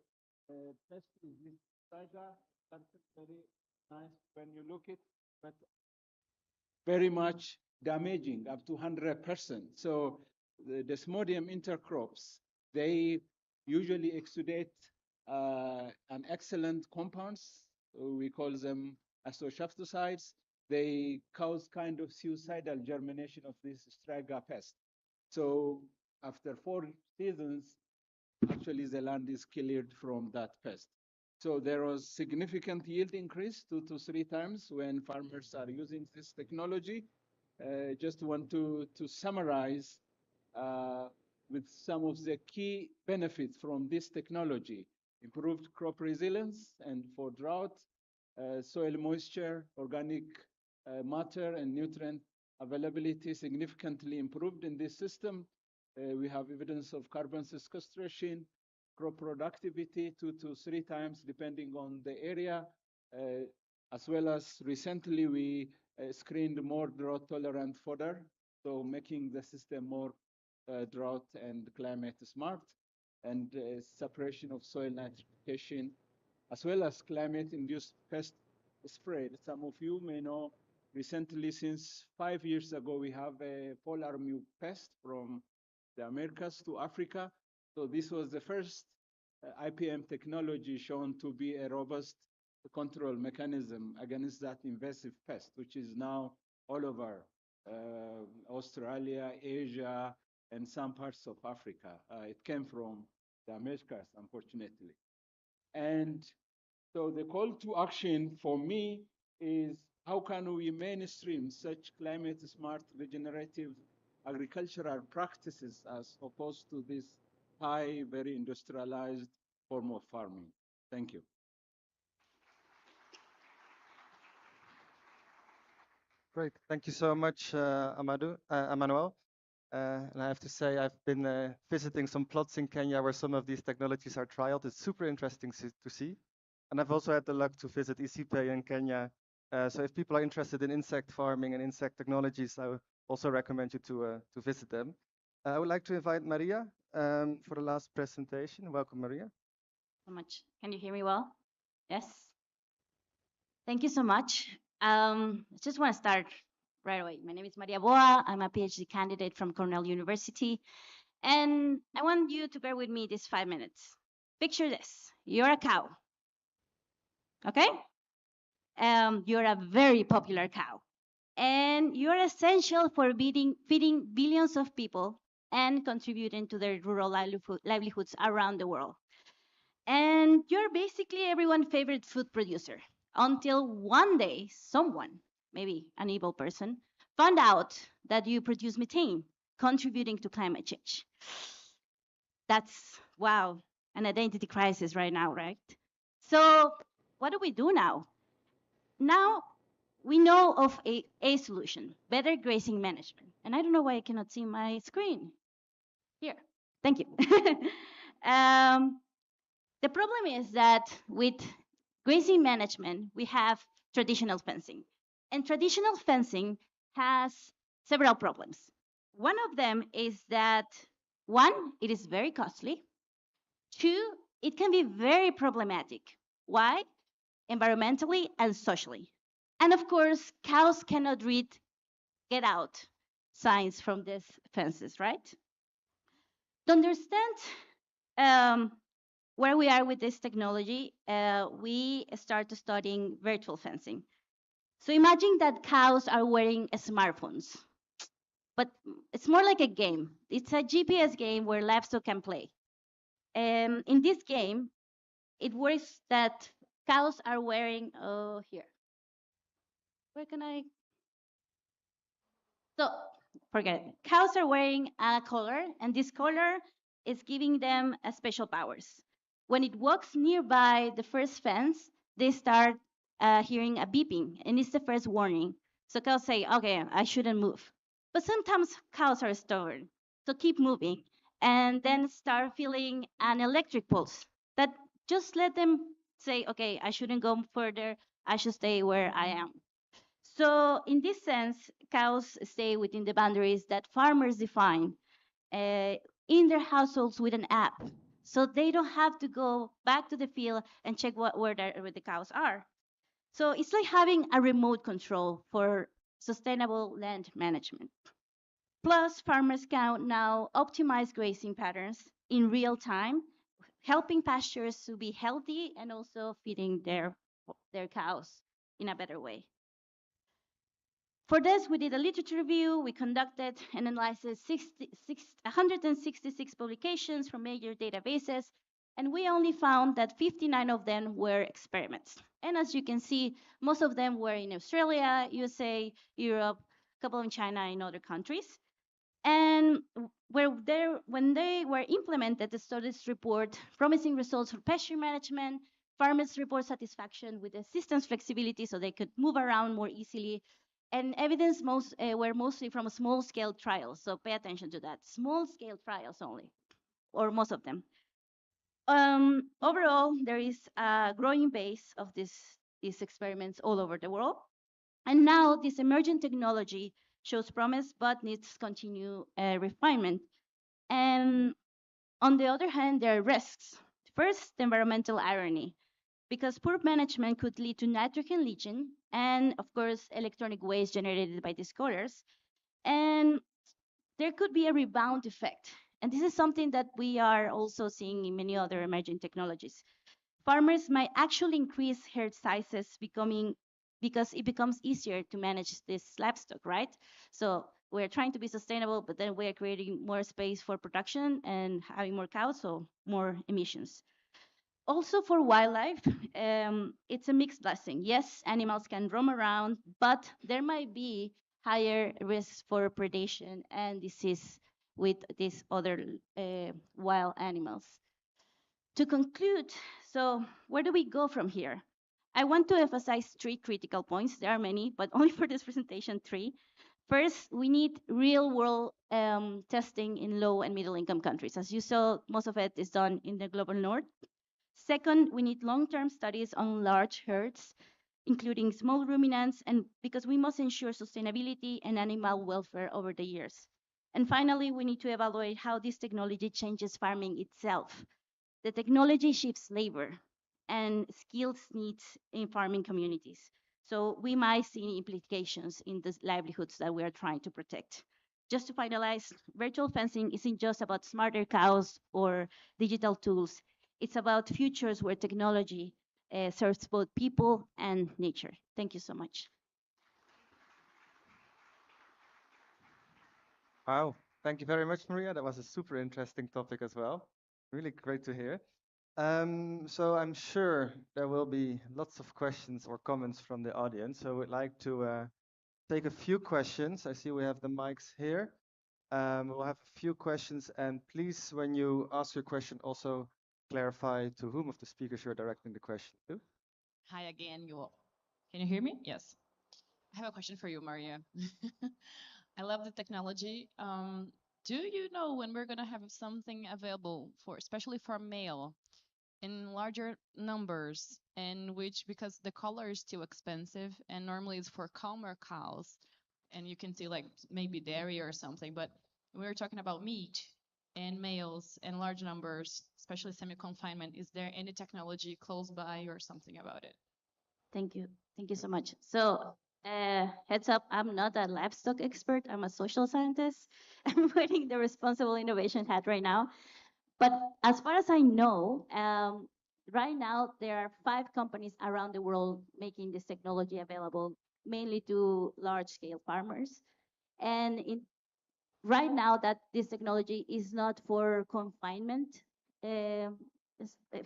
pest is this tiger. That's very nice when you look it, but very much damaging, up to 100%. So the desmodium intercrops, they usually exudate an excellent compounds. We call them azoxyphthosides. They cause kind of suicidal germination of this striga pest. So after 4 seasons, actually the land is cleared from that pest. So there was significant yield increase 2 to 3 times when farmers are using this technology. Just want to summarize with some of the key benefits from this technology: improved crop resilience and for drought, soil moisture, organic matter, and nutrient availability significantly improved in this system. We have evidence of carbon sequestration, crop productivity 2 to 3 times depending on the area, as well as recently we screened more drought tolerant fodder, so making the system more drought and climate smart, and separation of soil nitrification, as well as climate-induced pest spread. Some of you may know recently, since 5 years ago, we have a fall army pest from the Americas to Africa. So this was the first IPM technology shown to be a robust control mechanism against that invasive pest, which is now all over Australia, Asia, and some parts of Africa. It came from the Americas, unfortunately. And so the call to action for me is, how can we mainstream such climate smart regenerative agricultural practices as opposed to this high, very industrialized form of farming? Thank you. Great. Thank you so much, Emmanuel. And I have to say, I've been visiting some plots in Kenya where some of these technologies are trialed. It's super interesting to see. And I've also had the luck to visit Isipe in Kenya. So if people are interested in insect farming and insect technologies, I would also recommend you to visit them. I would like to invite Maria for the last presentation. Welcome, Maria. So much. Can you hear me well? Yes. Thank you so much. Just want to start right away. My name is Maria Boa. I'm a PhD candidate from Cornell University. And I want you to bear with me these 5 minutes. Picture this. You're a cow. Okay? You're a very popular cow. And you're essential for feeding billions of people and contributing to their rural livelihoods around the world. And you're basically everyone's favorite food producer until one day someone, maybe an evil person, found out that you produce methane, contributing to climate change. That's, wow, an identity crisis right now, right? So what do we do now? Now we know of a solution, better grazing management. And I don't know why I cannot see my screen. Here. Thank you. The problem is that with grazing management, we have traditional fencing. And traditional fencing has several problems. One of them is that, one, it is very costly. Two, it can be very problematic. Why? Environmentally and socially. And of course, cows cannot read get out signs from these fences, right? To understand where we are with this technology, we start studying virtual fencing. So imagine that cows are wearing smartphones, but it's more like a game. It's a GPS game where livestock can play. In this game, it works that cows are wearing, oh, here. Where can I? So forget it. Cows are wearing a collar, and this collar is giving them special powers. When it walks nearby the first fence, they start hearing a beeping, and it's the first warning. So cows say, okay, I shouldn't move. But sometimes cows are stubborn, so keep moving, and then start feeling an electric pulse that just let them say, okay, I shouldn't go further, I should stay where I am. So in this sense, cows stay within the boundaries that farmers define uh, in their households with an app. So they don't have to go back to the field and check where the cows are. So it's like having a remote control for sustainable land management. Plus, farmers can now optimize grazing patterns in real time, helping pastures to be healthy and also feeding their cows in a better way. For this, we did a literature review. We conducted and analyzed 166 publications from major databases, and we only found that 59 of them were experiments. And as you can see, most of them were in Australia, USA, Europe, a couple in China, and other countries. And when they were implemented, the studies report promising results for pasture management. Farmers report satisfaction with the system's flexibility so they could move around more easily. And evidence were mostly from small-scale trials, so pay attention to that. Small-scale trials only, or most of them. Overall, there is a growing base of these experiments all over the world. And now this emerging technology shows promise, but needs continued refinement. And on the other hand, there are risks. First, the environmental irony, because poor management could lead to nitrogen leaching and, of course, electronic waste generated by these collars. And there could be a rebound effect. And this is something that we are also seeing in many other emerging technologies. Farmers might actually increase herd sizes because it becomes easier to manage this livestock, right? So we're trying to be sustainable, but then we're creating more space for production and having more cows, so more emissions. Also for wildlife, it's a mixed blessing. Yes, animals can roam around, but there might be higher risks for predation and disease with these other wild animals. To conclude, so where do we go from here? I want to emphasize three critical points. There are many, but only for this presentation, three. First, we need real-world testing in low and middle-income countries. As you saw, most of it is done in the global north. Second, we need long-term studies on large herds, including small ruminants, and because we must ensure sustainability and animal welfare over the years. And finally, we need to evaluate how this technology changes farming itself. The technology shifts labor and skills needs in farming communities. So we might see implications in the livelihoods that we are trying to protect. Just to finalize, virtual fencing isn't just about smarter cows or digital tools. It's about futures where technology serves both people and nature. Thank you so much. Wow, thank you very much, Maria. That was a super interesting topic as well. Really great to hear. So I'm sure there will be lots of questions or comments from the audience. So we'd like to take a few questions. I see we have the mics here. We'll have a few questions, and please, when you ask your question, also clarify to whom of the speakers you're directing the question to. Hi again, you all. Can you hear me? Yes. I have a question for you, Maria. I love the technology. Do you know when we're gonna have something available for, especially for male, in larger numbers, and which because the color is too expensive, and normally it's for calmer cows, and you can see like maybe dairy or something, but we're talking about meat and males and large numbers, especially semi-confinement. Is there any technology close by or something about it? Thank you. Thank you so much. So, heads up, I'm not a livestock expert. I'm a social scientist. I'm wearing the responsible innovation hat right now. But as far as I know, right now there are 5 companies around the world making this technology available, mainly to large-scale farmers. And right now, that this technology is not for confinement um,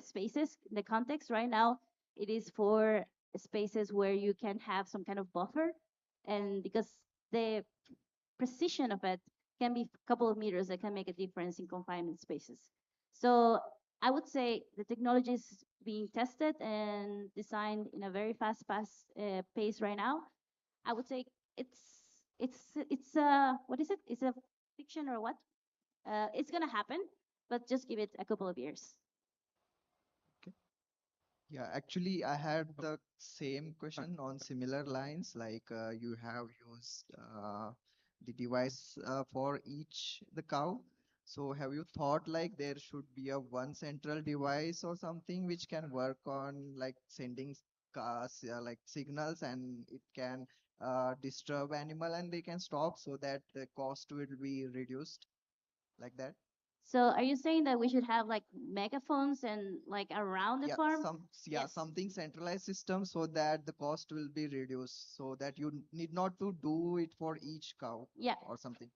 spaces. The context right now, it is for spaces where you can have some kind of buffer, and because the precision of it can be a couple of meters that can make a difference in confinement spaces. So I would say the technology is being tested and designed in a very fast pace right now. I would say it's what is it? It's a fiction or what? It's gonna happen, but just give it a couple of years. Yeah, actually, I had the same question on similar lines. Like you have used the device for each the cow. So have you thought like there should be a one central device or something which can work on like sending like signals, and it can disturb animal and they can stop so that the cost will be reduced like that? So are you saying that we should have like megaphones and like around the Yeah, farm? Yes. something centralized system so that the cost will be reduced, so that you need not to do it for each cow Yeah. or something.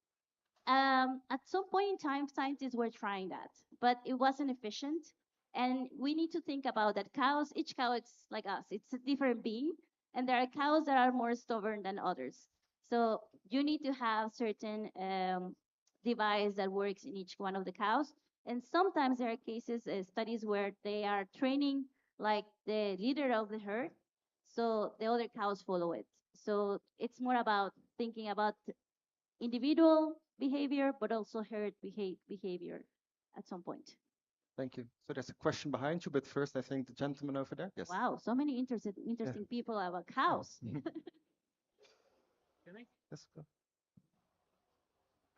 At some point in time, scientists were trying that, but it wasn't efficient. And we need to think about that cows, each cow, it's like us, it's a different being. And there are cows that are more stubborn than others. So you need to have certain device that works in each one of the cows. And sometimes there are cases, studies where they are training like the leader of the herd, so the other cows follow it. So it's more about thinking about individual behavior, but also herd behavior at some point. Thank you. So there's a question behind you, but first I think the gentleman over there. Yes. Wow, so many interesting people about cows. Can I? Yes, go.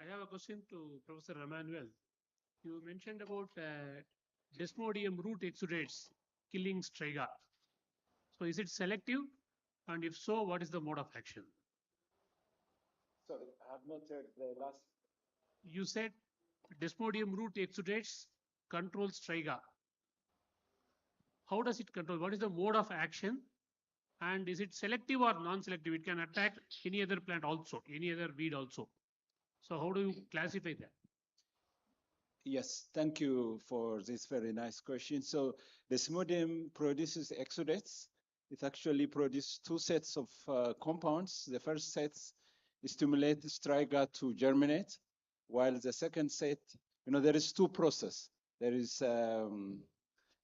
I have a question to Professor Emmanuel. You mentioned about Desmodium root exudates killing striga. So is it selective? And if so, what is the mode of action? Sorry, I have not heard the last. You said Desmodium root exudates control striga. How does it control? What is the mode of action? And is it selective or non-selective? It can attack any other plant also, any other weed also. So how do you classify that? Yes, thank you for this very nice question. So the Desmodium produces exudates. It actually produces 2 sets of compounds. The first set stimulates striga to germinate, while the second set, there is 2 processes. There is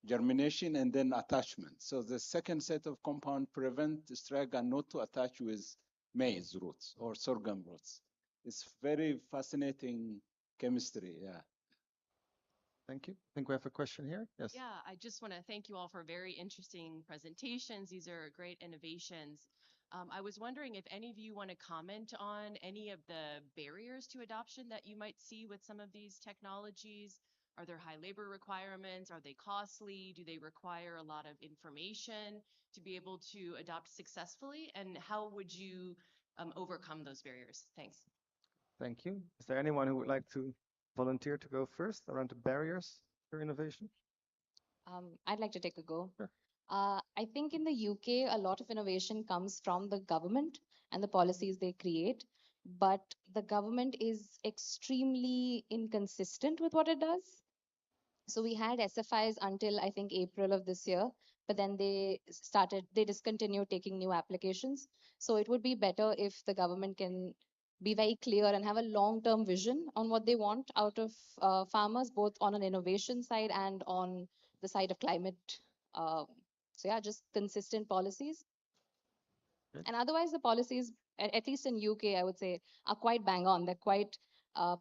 germination and then attachment. So the second set of compound prevent striga not to attach with maize roots or sorghum roots. It's very fascinating chemistry, yeah. Thank you. I think we have a question here. Yes. Yeah, I just want to thank you all for very interesting presentations. These are great innovations. I was wondering if any of you want to comment on any of the barriers to adoption that you might see with some of these technologies. Are there high labor requirements? Are they costly? Do they require a lot of information to be able to adopt successfully? And how would you overcome those barriers? Thanks. Thank you. Is there anyone who would like to volunteer to go first around the barriers for innovation? I'd like to take a go. Sure. I think in the UK, a lot of innovation comes from the government and the policies they create, but the government is extremely inconsistent with what it does. So we had SFIs until I think April of this year, but then they discontinued taking new applications. So it would be better if the government can be very clear and have a long-term vision on what they want out of farmers, both on an innovation side and on the side of climate. Um, so yeah, just consistent policies. Good. And otherwise, the policies, at least in UK, I would say, are quite bang on. They're quite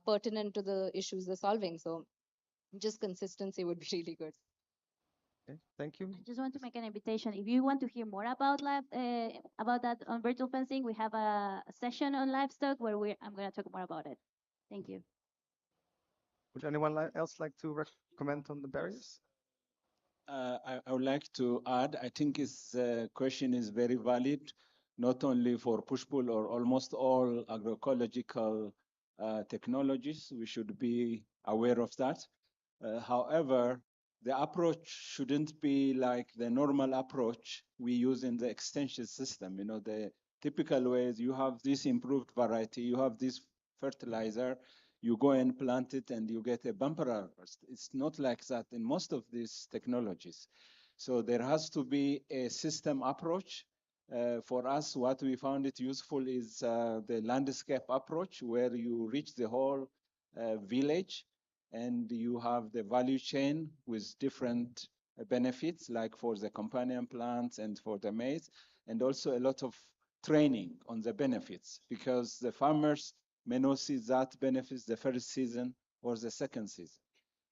pertinent to the issues they're solving. So just consistency would be really good. Okay, thank you. I just want to make an invitation. If you want to hear more about about that on virtual fencing, we have a session on livestock where I'm going to talk more about it. Thank you. Would anyone else like to comment on the barriers? I would like to add, I think his question is very valid, not only for push-pull or almost all agroecological technologies. We should be aware of that. However, the approach shouldn't be like the normal approach we use in the extension system. You know, the typical ways, you have this improved variety, you have this fertilizer, you go and plant it and you get a bumper harvest. It's not like that in most of these technologies. So there has to be a system approach. For us, what we found it useful is the landscape approach, where you reach the whole village and you have the value chain with different benefits, like for the companion plants and for the maize, and also a lot of training on the benefits, because the farmers may not see that benefits the first season or the second season.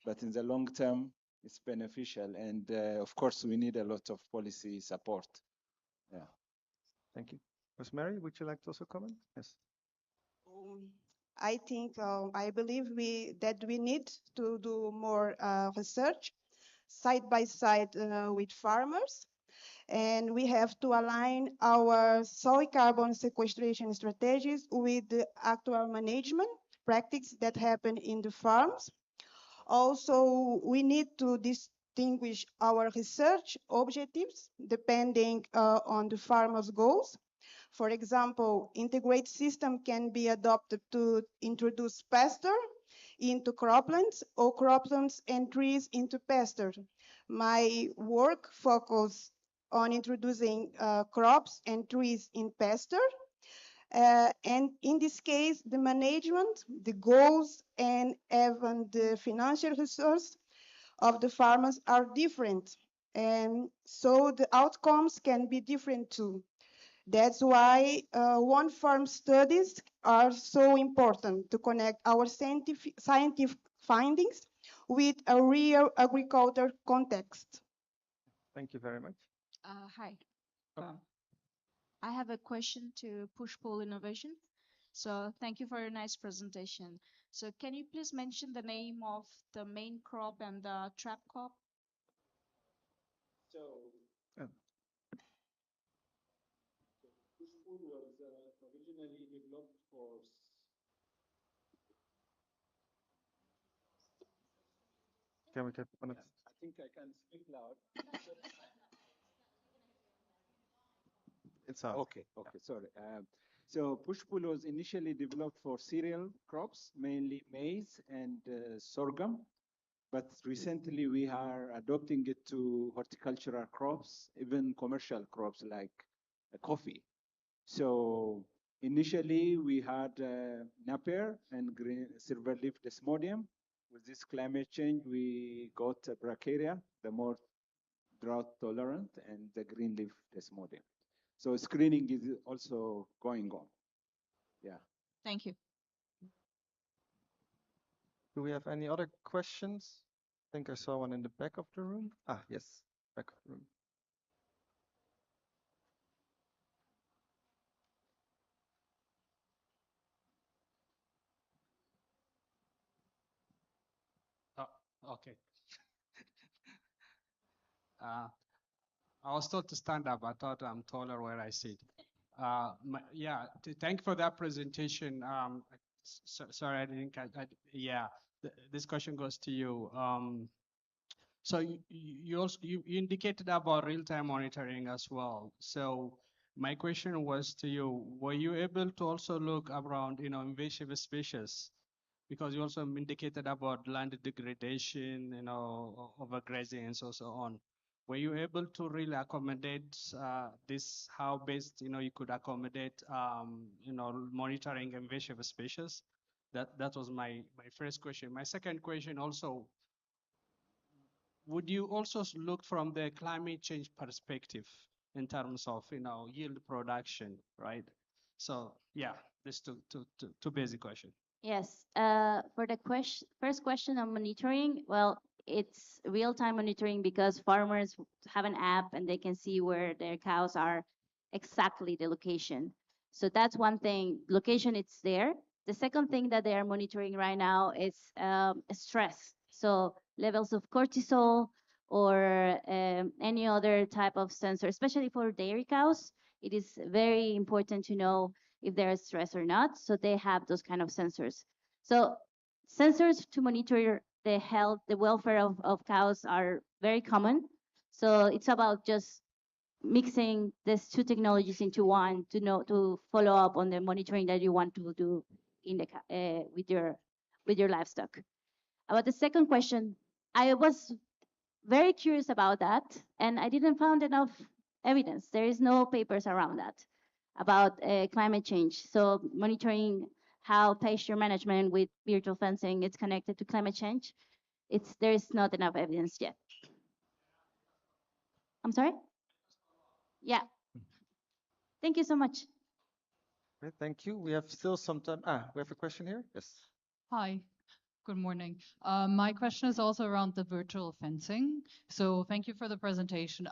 But in the long term, it's beneficial. And of course, we need a lot of policy support. Yeah. Thank you. Rosemary, would you like to also comment? Yes. I think, I believe that we need to do more research side by side with farmers. And we have to align our soil carbon sequestration strategies with the actual management practices that happen in the farms. Also, we need to distinguish our research objectives depending on the farmer's goals. For example, integrated system can be adopted to introduce pasture into croplands or croplands and trees into pasture. My work focus on introducing crops and trees in pasture. And in this case, the management, the goals, and even the financial resource of the farmers are different. And so the outcomes can be different too. That's why on-farm studies are so important to connect our scientific findings with a real agriculture context. Thank you very much. Hi. I have a question to push-pull innovation. So thank you for your nice presentation. So can you please mention the name of the main crop and the trap crop? So push-pull was originally developed for. Can we get on it? I think I can speak loud. It's on. Okay, sorry. So push-pull was initially developed for cereal crops, mainly maize and sorghum. But recently we are adopting it to horticultural crops, even commercial crops like coffee. So initially we had Napier and green silverleaf desmodium. With this climate change, we got Bracharia, the more drought tolerant, and the green leaf desmodium. So screening is also going on. Yeah. Thank you. Do we have any other questions? I think I saw one in the back of the room. Ah, yes, back of the room. Okay. I was told to stand up. I thought I'm taller where I sit. Thank you for that presentation. Sorry, I didn't catch. This question goes to you. So you also indicated about real-time monitoring as well. So my question was to you: were you able to also look around, invasive species? Because you also indicated about land degradation, overgrazing and so on. Were you able to really accommodate this? How best you could accommodate monitoring invasive species? That was my first question. My second question also: would you also look from the climate change perspective in terms of yield production, right? So yeah, these two basic questions. Yes, for the first question on monitoring, well, it's real-time monitoring because farmers have an app and they can see where their cows are, exactly the location. So that's one thing, location it's there. The second thing that they are monitoring right now is stress. So levels of cortisol or any other type of sensor, especially for dairy cows, it is very important to know if there is stress or not. So they have those kind of sensors. So sensors to monitor the health, the welfare of cows are very common. So it's about just mixing these two technologies into one to follow up on the monitoring that you want to do in the with your livestock. About the second question, I was very curious about that, and I didn't find enough evidence. There is no papers around that about climate change. So monitoring how pasture management with virtual fencing is connected to climate change. There is not enough evidence yet. I'm sorry? Yeah. Thank you so much. Okay, thank you. We have still some time. We have a question here. Yes. Hi, good morning. My question is also around the virtual fencing. So thank you for the presentation.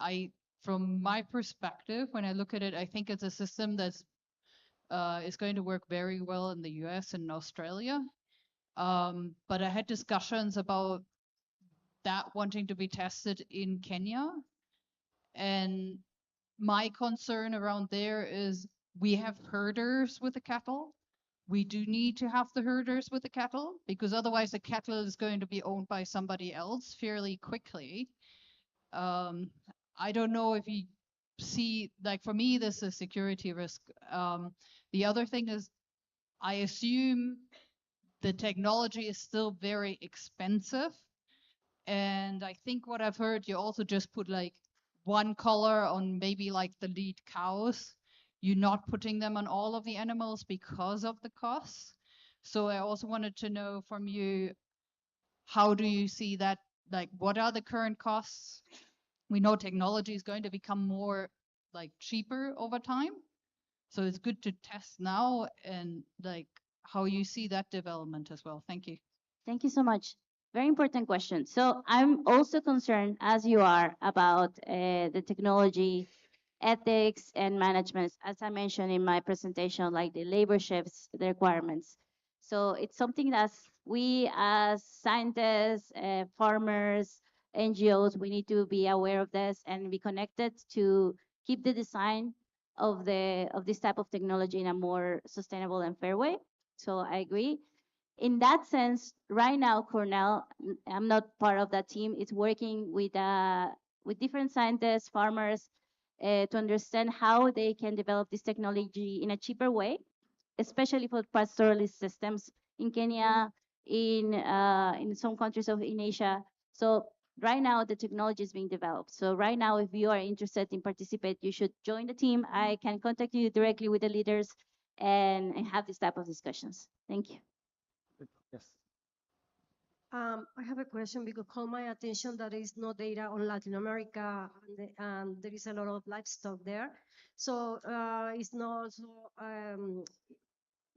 From my perspective, when I look at it, I think it's a system that's is going to work very well in the US and Australia. But I had discussions about that wanting to be tested in Kenya. And my concern around there is we have herders with the cattle. We do need to have the herders with the cattle because otherwise the cattle is going to be owned by somebody else fairly quickly. I don't know if you see, like for me, this is a security risk. The other thing is I assume the technology is still very expensive. And I think what I've heard, you also just put like one color on maybe like the lead cows. You're not putting them on all of the animals because of the costs. So I also wanted to know from you, how do you see that? Like, what are the current costs? We know technology is going to become more like cheaper over time. So it's good to test now and like how you see that development as well. Thank you. Thank you so much. Very important question. So I'm also concerned, as you are, about the technology, ethics, and management. As I mentioned in my presentation, like the labor shifts, the requirements. So it's something that we as scientists, farmers, NGOs, we need to be aware of this and be connected to keep the design of this type of technology in a more sustainable and fair way. So I agree in that sense, right now, Cornell, I'm not part of that team, is working with different scientists, farmers, to understand how they can develop this technology in a cheaper way, especially for pastoralist systems in Kenya, in some countries in Asia. So right now, the technology is being developed. So right now, if you are interested in participate, you should join the team. I can contact you directly with the leaders and have this type of discussions. Thank you. Yes. I have a question because caught my attention that there is no data on Latin America and there is a lot of livestock there. So it's not also,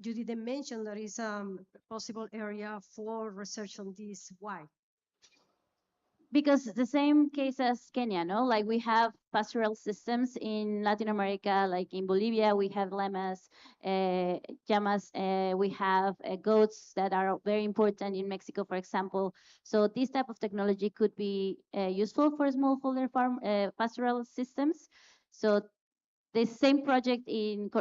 you didn't mention there is a possible area for research on this. Why? Because the same case as Kenya, no? Like we have pastoral systems in Latin America, like in Bolivia, we have llamas, llamas, we have goats that are very important in Mexico, for example. So this type of technology could be useful for smallholder farm pastoral systems. So the same project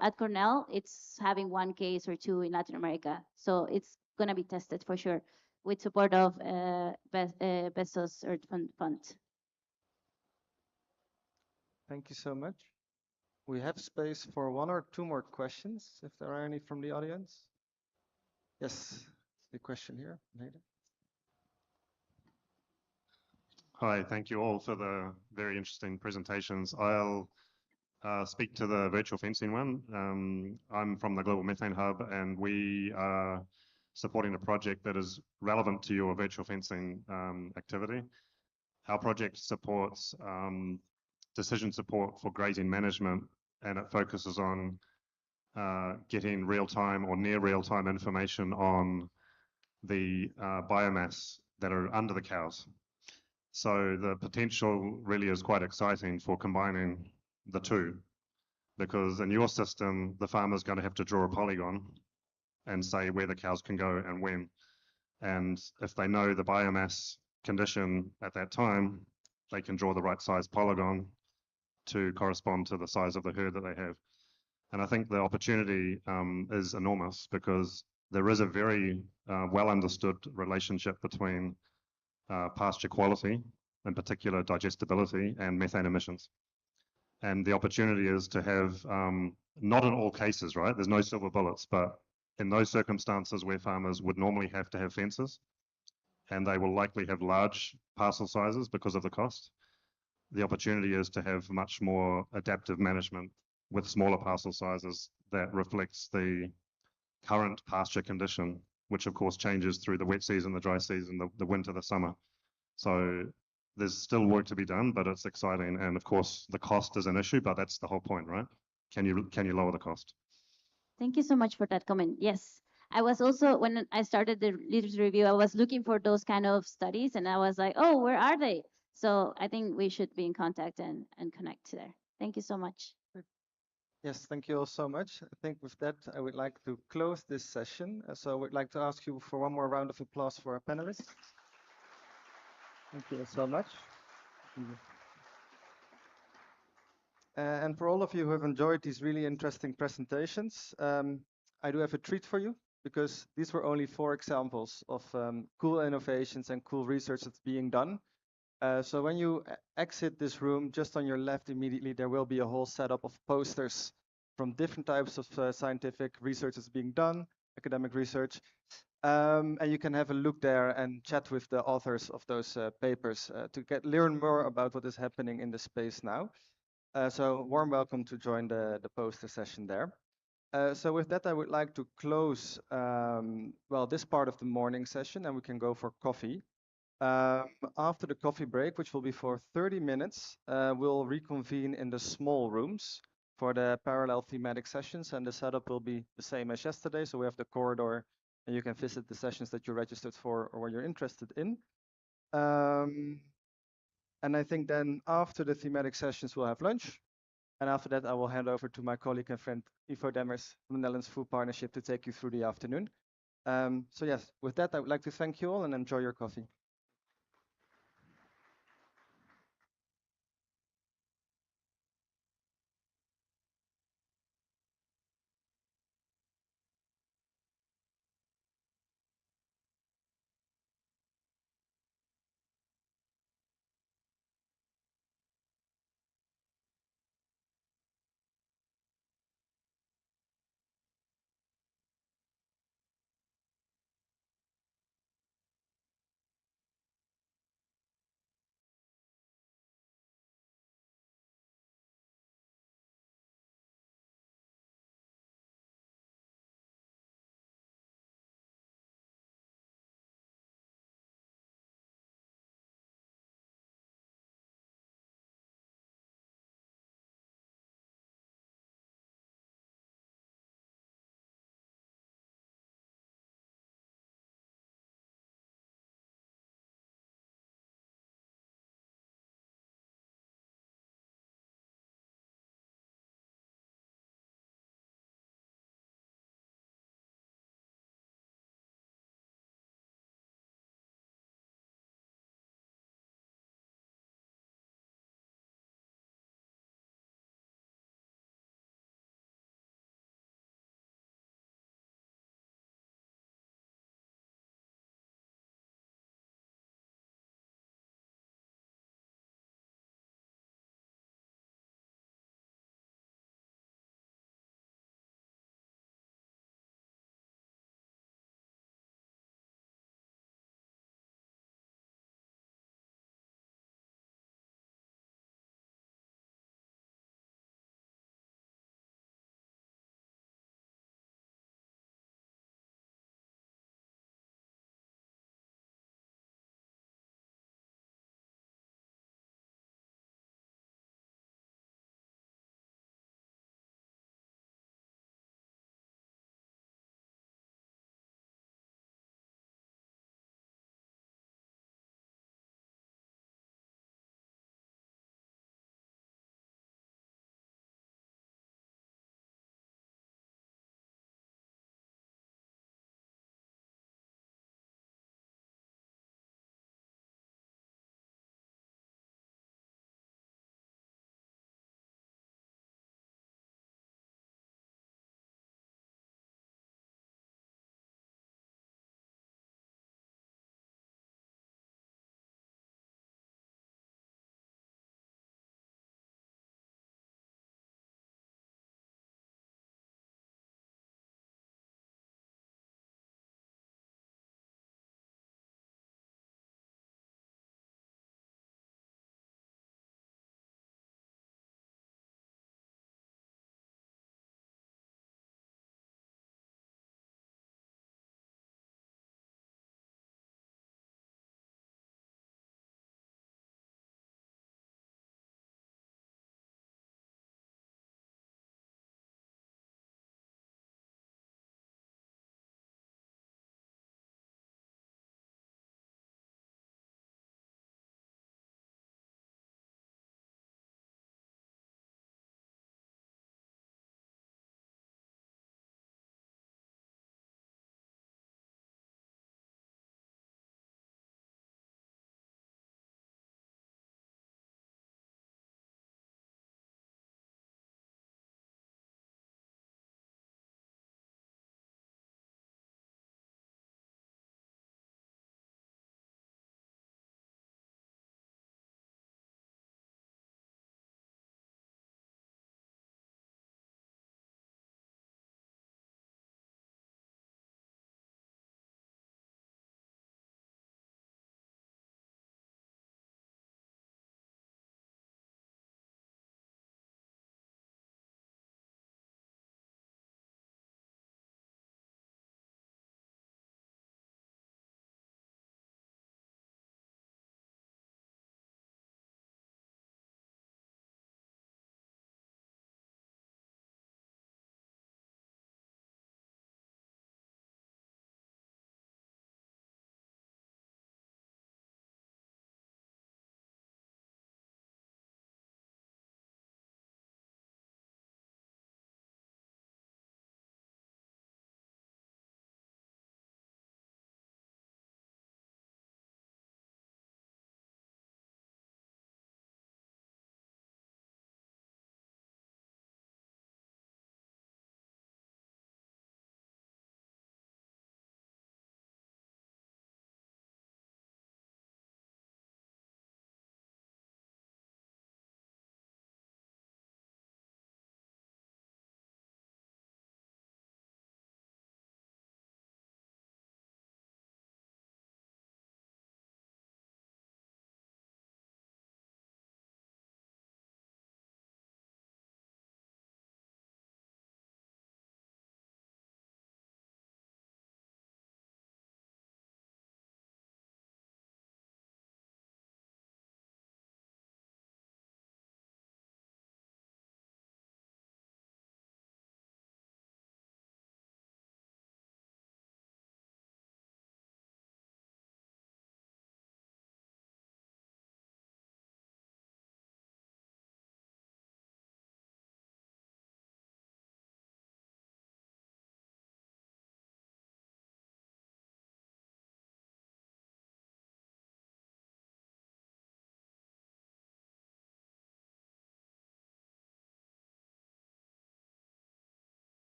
at Cornell, it's having one case or two in Latin America. So it's going to be tested for sure with support of Bezos Earth Fund. Thank you so much. We have space for one or two more questions, if there are any from the audience. Yes, the question here, later. Hi, thank you all for the very interesting presentations. I'll speak to the virtual fencing one. I'm from the Global Methane Hub, and we are supporting a project that is relevant to your virtual fencing activity. Our project supports decision support for grazing management, and it focuses on getting real-time or near real-time information on the biomass that are under the cows. So the potential really is quite exciting for combining the two, because in your system, the farmer's going to have to draw a polygon and say where the cows can go and when. And if they know the biomass condition at that time, they can draw the right size polygon to correspond to the size of the herd that they have. And I think the opportunity is enormous, because there is a very well understood relationship between pasture quality, in particular digestibility, and methane emissions. And the opportunity is to have, not in all cases, right? There's no silver bullets, but in those circumstances where farmers would normally have to have fences, and they will likely have large parcel sizes because of the cost, the opportunity is to have much more adaptive management with smaller parcel sizes that reflects the current pasture condition, which of course changes through the wet season, the dry season, the winter, the summer. So there's still work to be done, but it's exciting. And of course, the cost is an issue, but that's the whole point, right? Can you lower the cost? Thank you so much for that comment. Yes, I was also, when I started the literature review, I was looking for those kind of studies, and I was like, oh, where are they? So I think we should be in contact and connect there. Thank you so much. Yes, thank you all so much. I think with that, I would like to close this session. So I would like to ask you for one more round of applause for our panelists. Thank you so much. And for all of you who have enjoyed these really interesting presentations, I do have a treat for you, because these were only 4 examples of cool innovations and cool research that's being done. So when you exit this room, just on your left immediately, there will be a whole setup of posters from different types of scientific research that's being done, academic research. And you can have a look there and chat with the authors of those papers to learn more about what is happening in the space now. So warm welcome to join the poster session there. So with that, I would like to close, well, this part of the morning session, and we can go for coffee. After the coffee break, which will be for 30 minutes, we'll reconvene in the small rooms for the parallel thematic sessions, and the setup will be the same as yesterday. So we have the corridor, and you can visit the sessions that you registered for or what you're interested in. And I think then after the thematic sessions, we'll have lunch. And after that, I will hand over to my colleague and friend, Ivo Demmers from the Netherlands Food Partnership, to take you through the afternoon. So yes, with that, I would like to thank you all and enjoy your coffee.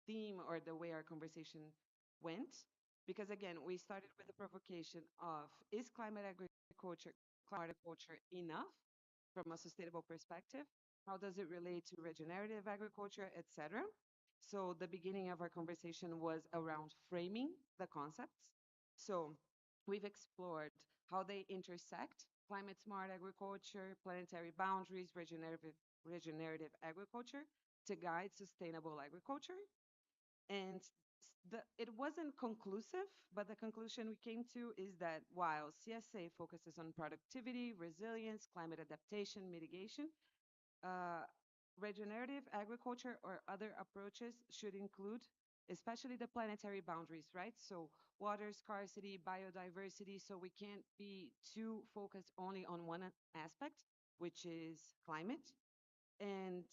theme or the way our conversation went. Because again, we started with the provocation of, is climate agriculture enough from a sustainable perspective? How does it relate to regenerative agriculture, etc.? So the beginning of our conversation was around framing the concepts. So we've explored how they intersect climate smart agriculture, planetary boundaries, regenerative agriculture to guide sustainable agriculture. And it wasn't conclusive, but the conclusion we came to is that while CSA focuses on productivity, resilience, climate adaptation, mitigation, uh, regenerative agriculture or other approaches should include, especially the planetary boundaries, right? So water scarcity, biodiversity, so we can't be too focused only on one aspect, which is climate. And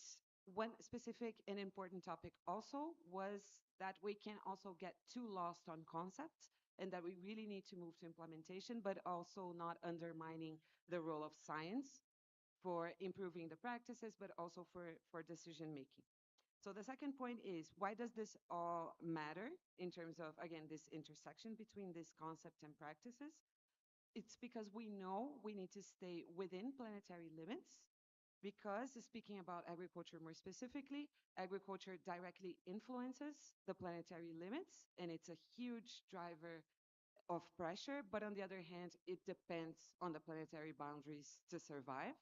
one specific and important topic also was that we can also get too lost on concepts and that we really need to move to implementation, but also not undermining the role of science for improving the practices, but also for decision making. So the second point is, why does this all matter in terms of, again, this intersection between this concept and practices? It's because we know we need to stay within planetary limits because speaking about agriculture more specifically, agriculture directly influences the planetary limits and it's a huge driver of pressure. But on the other hand, it depends on the planetary boundaries to survive.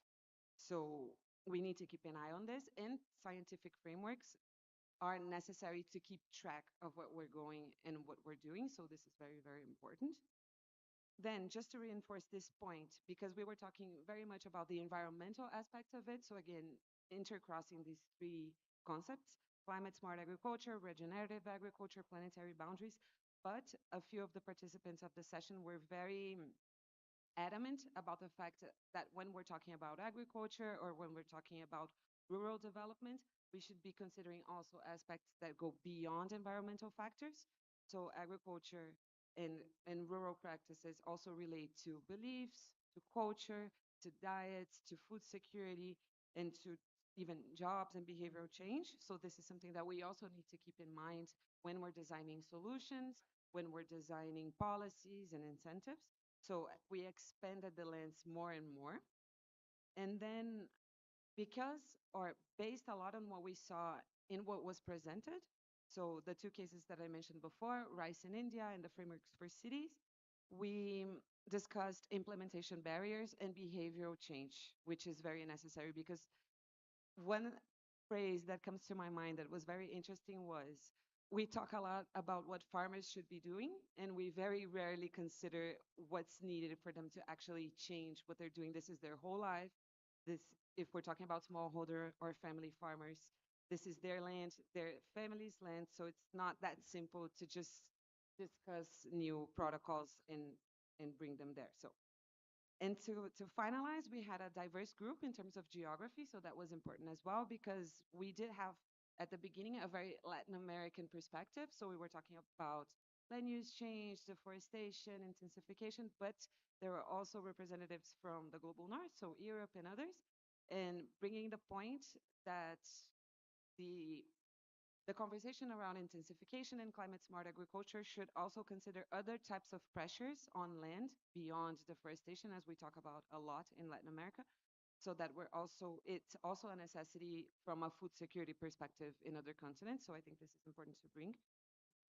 So we need to keep an eye on this, and scientific frameworks are necessary to keep track of what we're going and what we're doing. So this is very, very important. Then just to reinforce this point, because we were talking very much about the environmental aspect of it. So again, intercrossing these three concepts, climate smart agriculture, regenerative agriculture, planetary boundaries. But a few of the participants of the session were very adamant about the fact that when we're talking about agriculture or when we're talking about rural development, we should be considering also aspects that go beyond environmental factors. So agriculture and rural practices also relate to beliefs, to culture, to diets, to food security, and to even jobs and behavioral change. So this is something that we also need to keep in mind when we're designing solutions, when we're designing policies and incentives. So we expanded the lens more and more. And then because, or based a lot on what we saw in what was presented, so the two cases that I mentioned before, rice in India and the frameworks for cities, we discussed implementation barriers and behavioral change, which is very necessary because one phrase that comes to my mind that was very interesting was we talk a lot about what farmers should be doing, and we very rarely consider what's needed for them to actually change what they're doing. This is their whole life. This, if we're talking about smallholder or family farmers, this is their land, their family's land. So it's not that simple to just discuss new protocols and bring them there. So and to finalize, we had a diverse group in terms of geography, so that was important as well because we did have at the beginning a very Latin American perspective. So we were talking about land use change, deforestation, intensification, but there were also representatives from the global north, so Europe and others, and bringing the point that the the conversation around intensification and climate smart agriculture should also consider other types of pressures on land beyond deforestation, as we talk about a lot in Latin America, so that it's also a necessity from a food security perspective in other continents. So I think this is important to bring.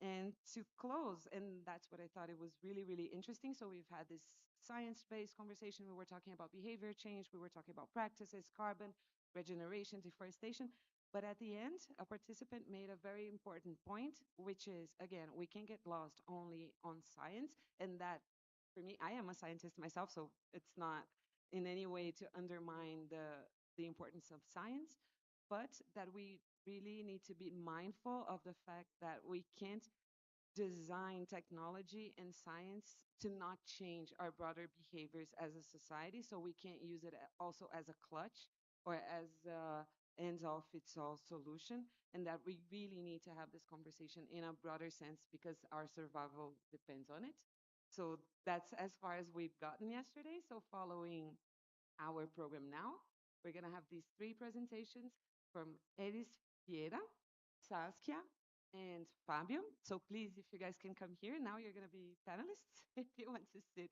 And to close, and that's what I thought it was really, really interesting. So we've had this science-based conversation. We were talking about behavior change. We were talking about practices, carbon, regeneration, deforestation. But at the end, a participant made a very important point, which is, again, we can get lost only on science. And that, for me, I am a scientist myself, so it's not in any way to undermine the importance of science, but that we really need to be mindful of the fact that we can't design technology and science to not change our broader behaviors as a society. So we can't use it also as a clutch or as a ends-all fits-all solution, and that we really need to have this conversation in a broader sense because our survival depends on it. So that's as far as we've gotten yesterday. So following our program now, we're going to have these three presentations from Eris Vieira, Saskia, and Fabio. So please, if you guys can come here, now you're going to be panelists if you want to sit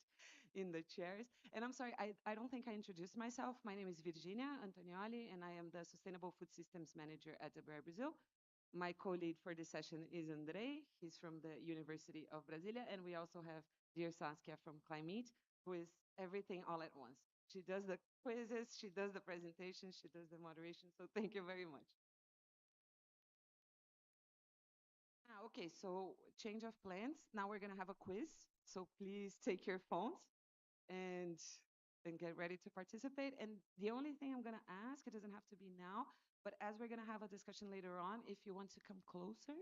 in the chairs. And I'm sorry, I don't think I introduced myself. My name is Virginia Antonioli, and I am the Sustainable Food Systems Manager at Abraer Brazil. My co-lead for this session is Andrei. He's from the University of Brasilia. And we also have dear Saskia from Clim-Eat, who is everything all at once. She does the quizzes, she does the presentation, she does the moderation. So thank you very much. Okay, so change of plans. Now we're gonna have a quiz. So please take your phones and get ready to participate. And the only thing I'm gonna ask, it doesn't have to be now, but as we're gonna have a discussion later on, if you want to come closer,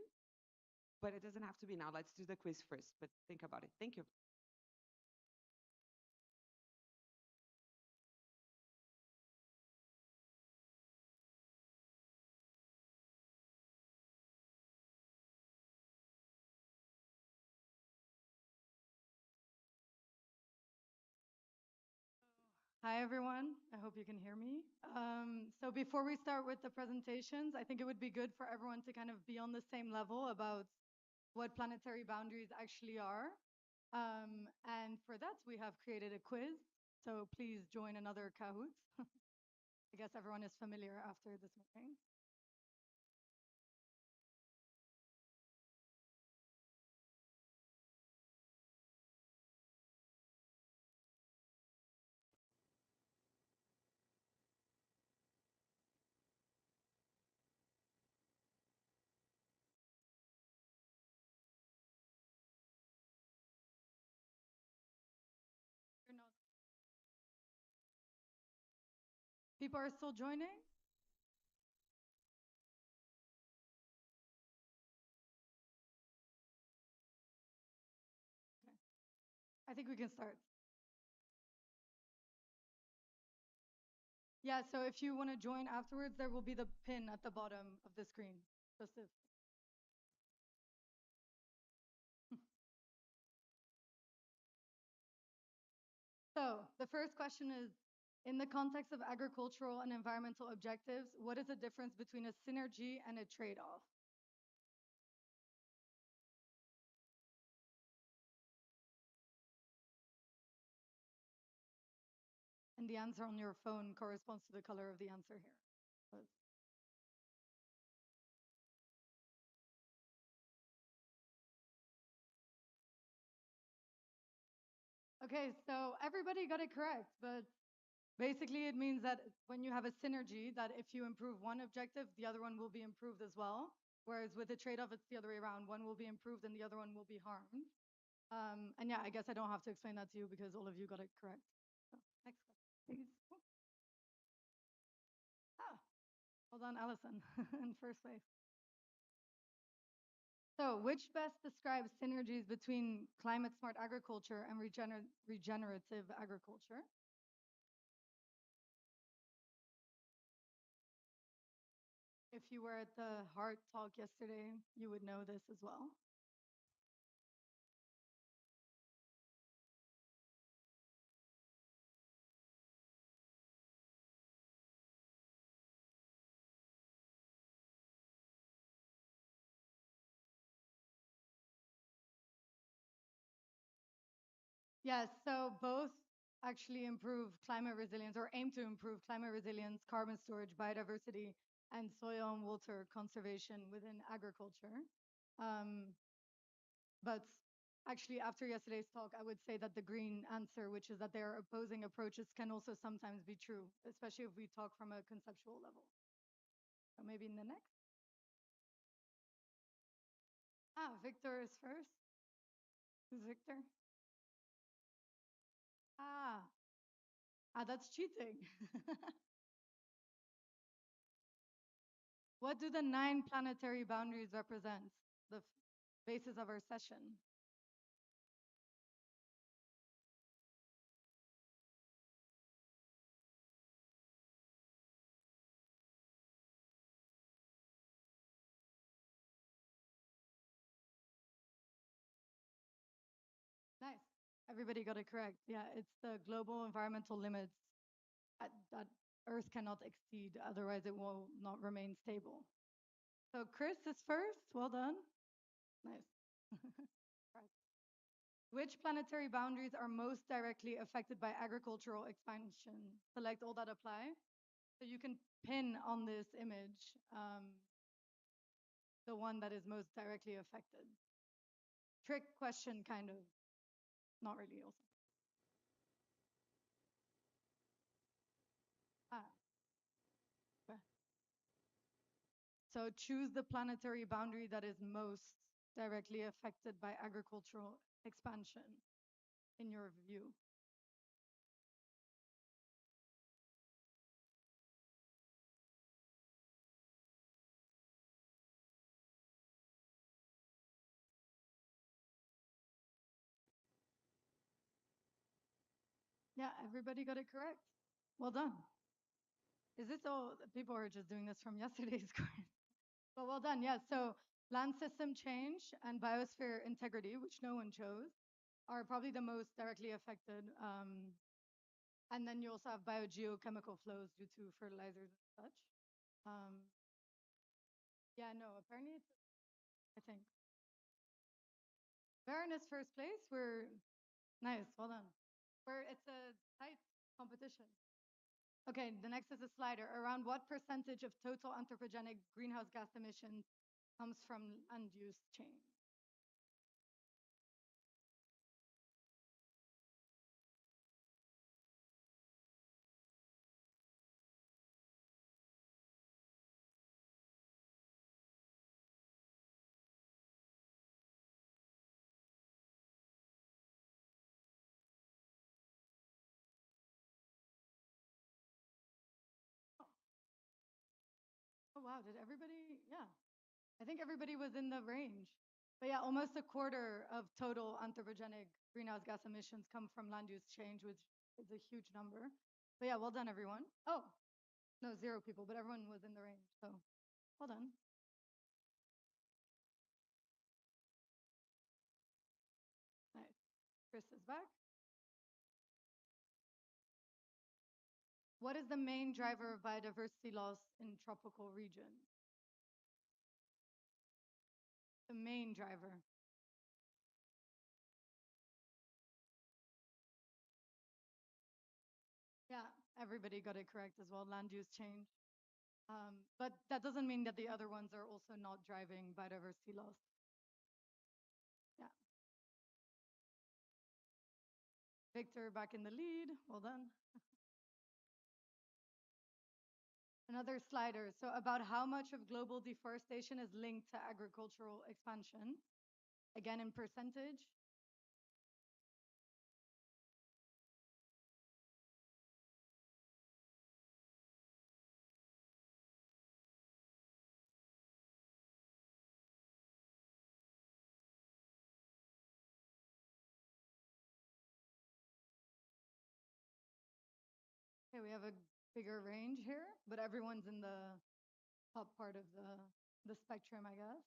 but it doesn't have to be now. Let's do the quiz first, but think about it. Thank you. Hi, everyone. I hope you can hear me. So before we start with the presentations, I think it would be good for everyone to kind of be on the same level about what planetary boundaries actually are. And for that, we have created a quiz. So please join another Kahoot. I guess everyone is familiar after this morning. You're not. People are still joining? Okay. I think we can start. Yeah, so if you want to join afterwards, there will be the pin at the bottom of the screen. Just if. So the first question is, in the context of agricultural and environmental objectives, what is the difference between a synergy and a trade-off? And the answer on your phone corresponds to the color of the answer here. But okay, so everybody got it correct, but basically it means that when you have a synergy, that if you improve one objective, the other one will be improved as well. Whereas with a trade-off, it's the other way around. One will be improved and the other one will be harmed. And yeah, I guess I don't have to explain that to you because all of you got it correct. So, next question, please. Ah, well done, Allison, in first place. So, which best describes synergies between climate-smart agriculture and regenerative agriculture? If you were at the Heart Talk yesterday, you would know this as well. Yes, so both actually improve climate resilience or aim to improve climate resilience, carbon storage, biodiversity, and soil and water conservation within agriculture. But actually, after yesterday's talk, I would say that the green answer, which is that they are opposing approaches, can also sometimes be true, especially if we talk from a conceptual level. So maybe in the next. Ah, Victor is first. Who's Victor? That's cheating. What do the 9 planetary boundaries represent? The basis of our session. Nice. Everybody got it correct. Yeah, it's the global environmental limits that Earth cannot exceed, otherwise it will not remain stable. So Chris is first. Well done. Nice. Right. Which planetary boundaries are most directly affected by agricultural expansion? Select all that apply. So you can pin on this image the one that is most directly affected. Trick question, kind of. Not really, also. Ah. Okay. So choose the planetary boundary that is most directly affected by agricultural expansion, in your view. Yeah, everybody got it correct. Well done. Is this all? People are just doing this from yesterday's course. But well done. Yeah. So land system change and biosphere integrity, which no one chose, are probably the most directly affected. And then you also have biogeochemical flows due to fertilizers and such. Um, yeah, no, apparently it's, I think. Baron is first place. We're nice. Well done. It's a tight competition. Okay, the next is a slider. Around what percentage of total anthropogenic greenhouse gas emissions comes from land use change? Oh, wow. Did everybody? Yeah. I think everybody was in the range. But yeah, almost a quarter of total anthropogenic greenhouse gas emissions come from land use change, which is a huge number. But yeah, well done, everyone. Oh, no, 0 people, but everyone was in the range. So well done. Nice. Chris is back. What is the main driver of biodiversity loss in tropical regions? The main driver. Yeah, everybody got it correct as well. Land use change. But that doesn't mean that the other ones are also not driving biodiversity loss. Yeah. Victor back in the lead. Well done. Another slider. So about how much of global deforestation is linked to agricultural expansion? Again, in percentage. Okay, we have a bigger range here, but everyone's in the top part of the spectrum, I guess.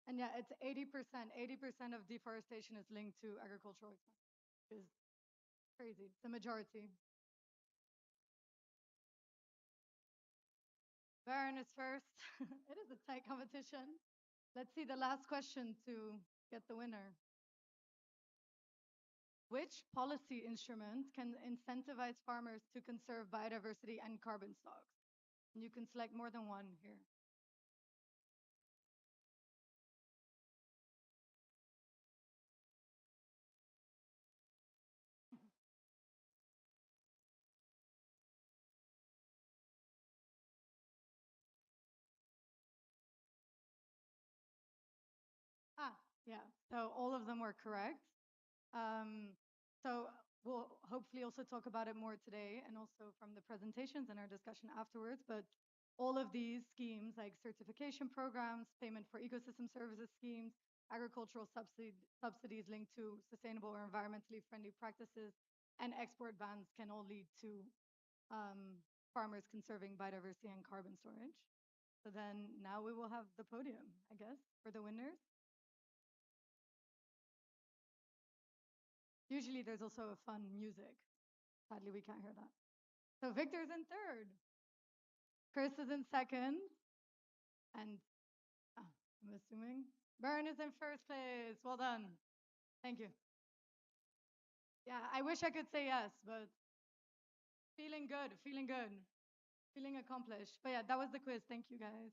And yeah, it's 80%. 80% of deforestation is linked to agricultural expansion, which is crazy. It's the majority. Baron is first. It is a tight competition. Let's see the last question to get the winner. Which policy instrument can incentivize farmers to conserve biodiversity and carbon stocks? And you can select more than one here. Ah, yeah. So all of them were correct. So we'll hopefully also talk about it more today and also from the presentations and our discussion afterwards. But all of these schemes like certification programs, payment for ecosystem services schemes, agricultural subsidies linked to sustainable or environmentally friendly practices, and export bans can all lead to farmers conserving biodiversity and carbon storage. So then now we will have the podium, I guess, for the winners. Usually there's also a fun music. Sadly, we can't hear that. So Victor's in third. Chris is in second. And I'm assuming Bern is in first place. Well done. Thank you. Yeah, I wish I could say yes, but feeling good, feeling good, feeling accomplished. But yeah, that was the quiz. Thank you, guys.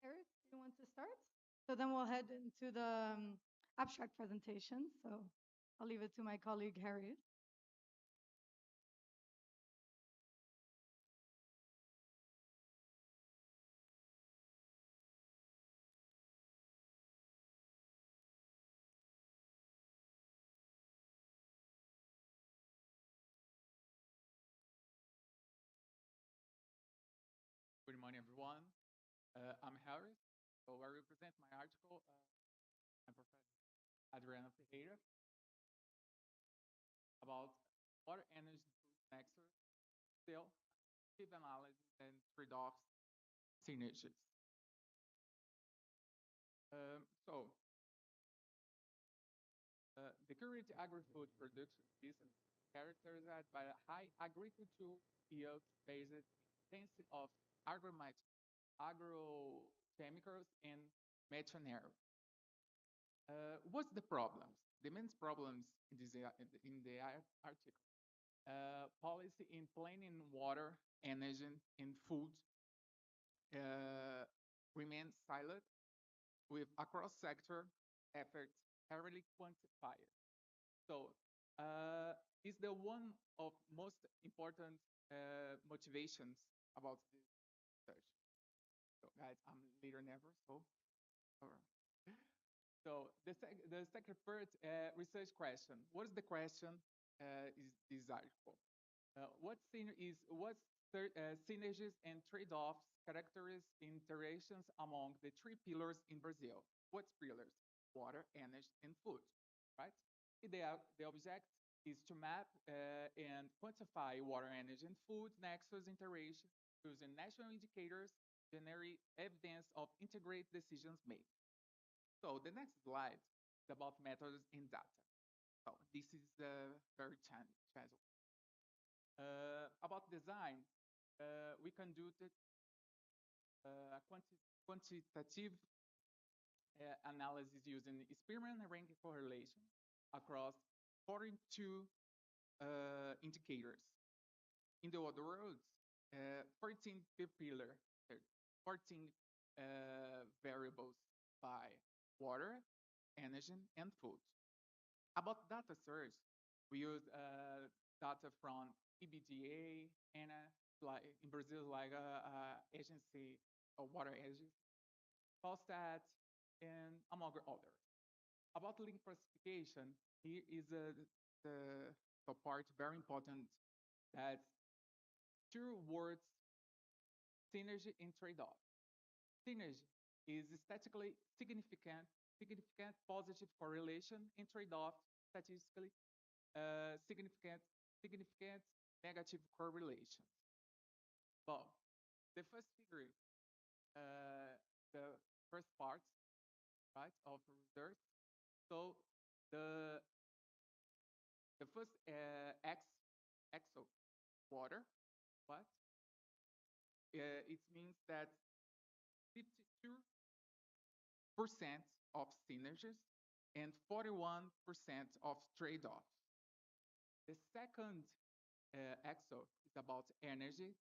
Eric, do you want to start? So then we'll head into the abstract presentation. So I'll leave it to my colleague, Harriet. Good morning, everyone. I'm Harris. So I represent my article. I'm Professor Adriana Ferreira about water energy food nexus, still, active analysis and trade-offs synergies. So the current agri-food production business characterized by a high agricultural yield based intensive of agrochemicals and machinery. What's the problems? The main problems in the article. Policy in planning water, energy, and food remains silent with across sector efforts heavily quantified. So is the one of most important motivations about this research. So guys, I'm leader never, so all right. So the second first research question. What is the question? Is this article? What synergies and trade-offs characterize interactions among the three pillars in Brazil? What's pillars? Water, energy, and food, right? The object is to map and quantify water, energy, and food nexus interactions using national indicators, generate evidence of integrate decisions made. So the next slide is about methods and data. So this is very challenging. About design, we conducted a quantitative analysis using experiment ranking correlation across 42 indicators. In the other words, 14 per pillar, 14 variables by water, energy, and food. About data source, we use data from EBDA and like in Brazil, like agency of water agency, Polstat, and among others. About link classification, here is the part very important that two words, synergy and trade-off. Synergy is statistically significant positive correlation, and trade-off statistically significant negative correlations. But the first figure, the first part, right, of research. So the first exo water, what? It means that 52% of synergies and 41% of trade-offs. The second exo is about energy.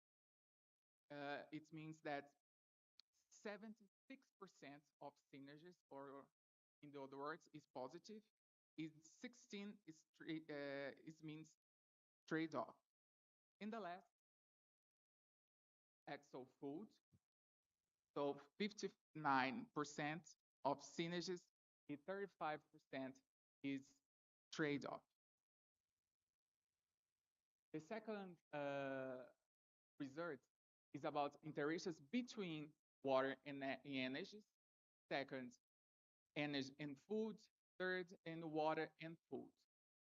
It means that 76% of synergies, or in the other words, is positive. Is 16 is means trade-off. In the last exo food, so 59% of synergies and 35% is trade-off. The second result is about interactions between water and energy. Second, energy and food. Third, and water and food.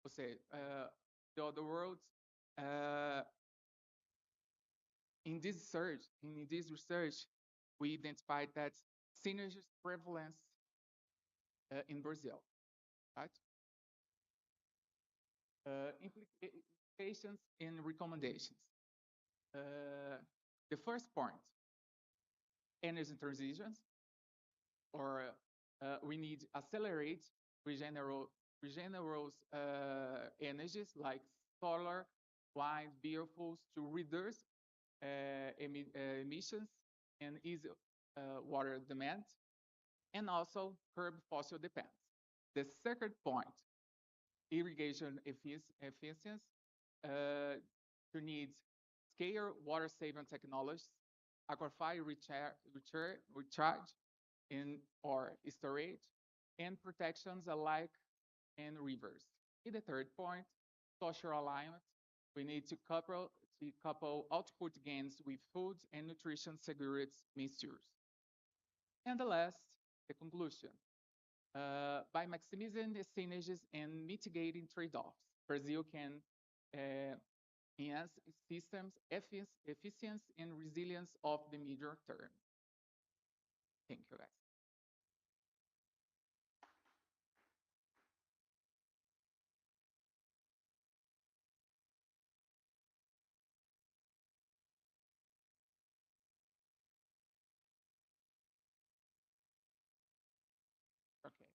Ou seja, the other words, in this research, we identified that synergies prevalence in Brazil, right? Implications and recommendations. The first point, energy transitions, or we need accelerate regenerable energies like solar, wind, biofuels to reduce emissions and ease water demand, and also curb fossil dependence. The second point, irrigation efficiency, to need scale water-saving technologies, aquifer recharge in or storage, and protections alike in rivers. In the third point, social alignment. We need to couple output gains with food and nutrition security measures. And the last, the conclusion. By maximizing the synergies and mitigating trade-offs, Brazil can enhance systems efficiency and resilience of the medium term. Thank you, guys. Okay.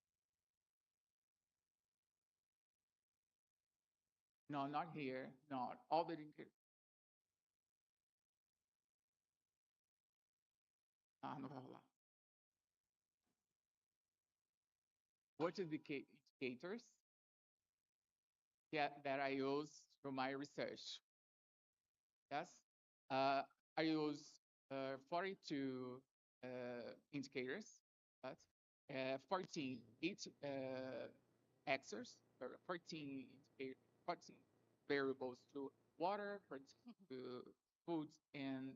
No, not here. Not all the Ah, não vai rolar. What indicators that I use for my research? Yes, I use 42 indicators, but 14 each axis, 14 variables to water, to food and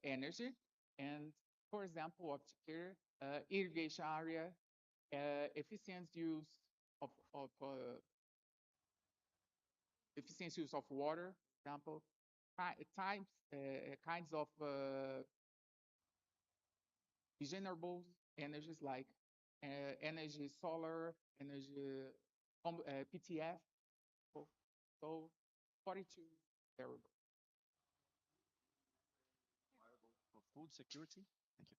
energy. And for example, up here, irrigation area, efficient use of efficient use of water, for example, kinds of regenerable energies like energy solar, energy PTF. So 42 variables. For food security? Thank you.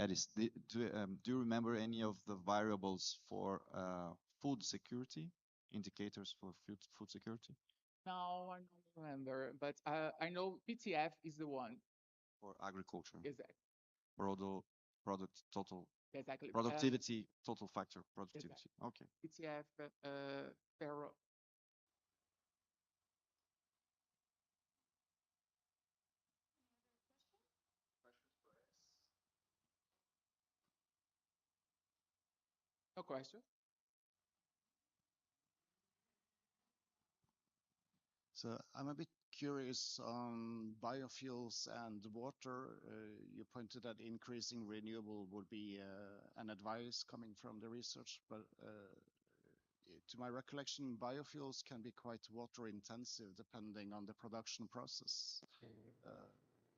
Edis, do you remember any of the variables for food security, indicators for food security? No, I don't remember, but I know PTF is the one. For agriculture? Exactly. Product total. Exactly. Productivity, total factor, productivity. Exactly. Okay. PTF, Pharaoh. No question. So I'm a bit curious on biofuels and water. You pointed that increasing renewable would be an advice coming from the research, but to my recollection, biofuels can be quite water intensive depending on the production process.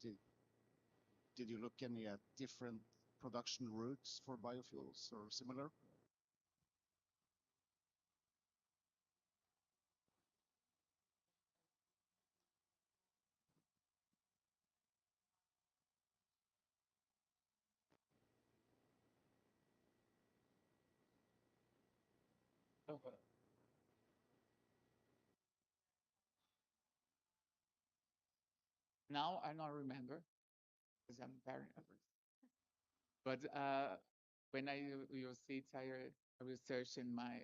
Did you look any at different production routes for biofuels or similar? Okay. Now I don't remember because I'm very nervous. But when you see it, I will search in my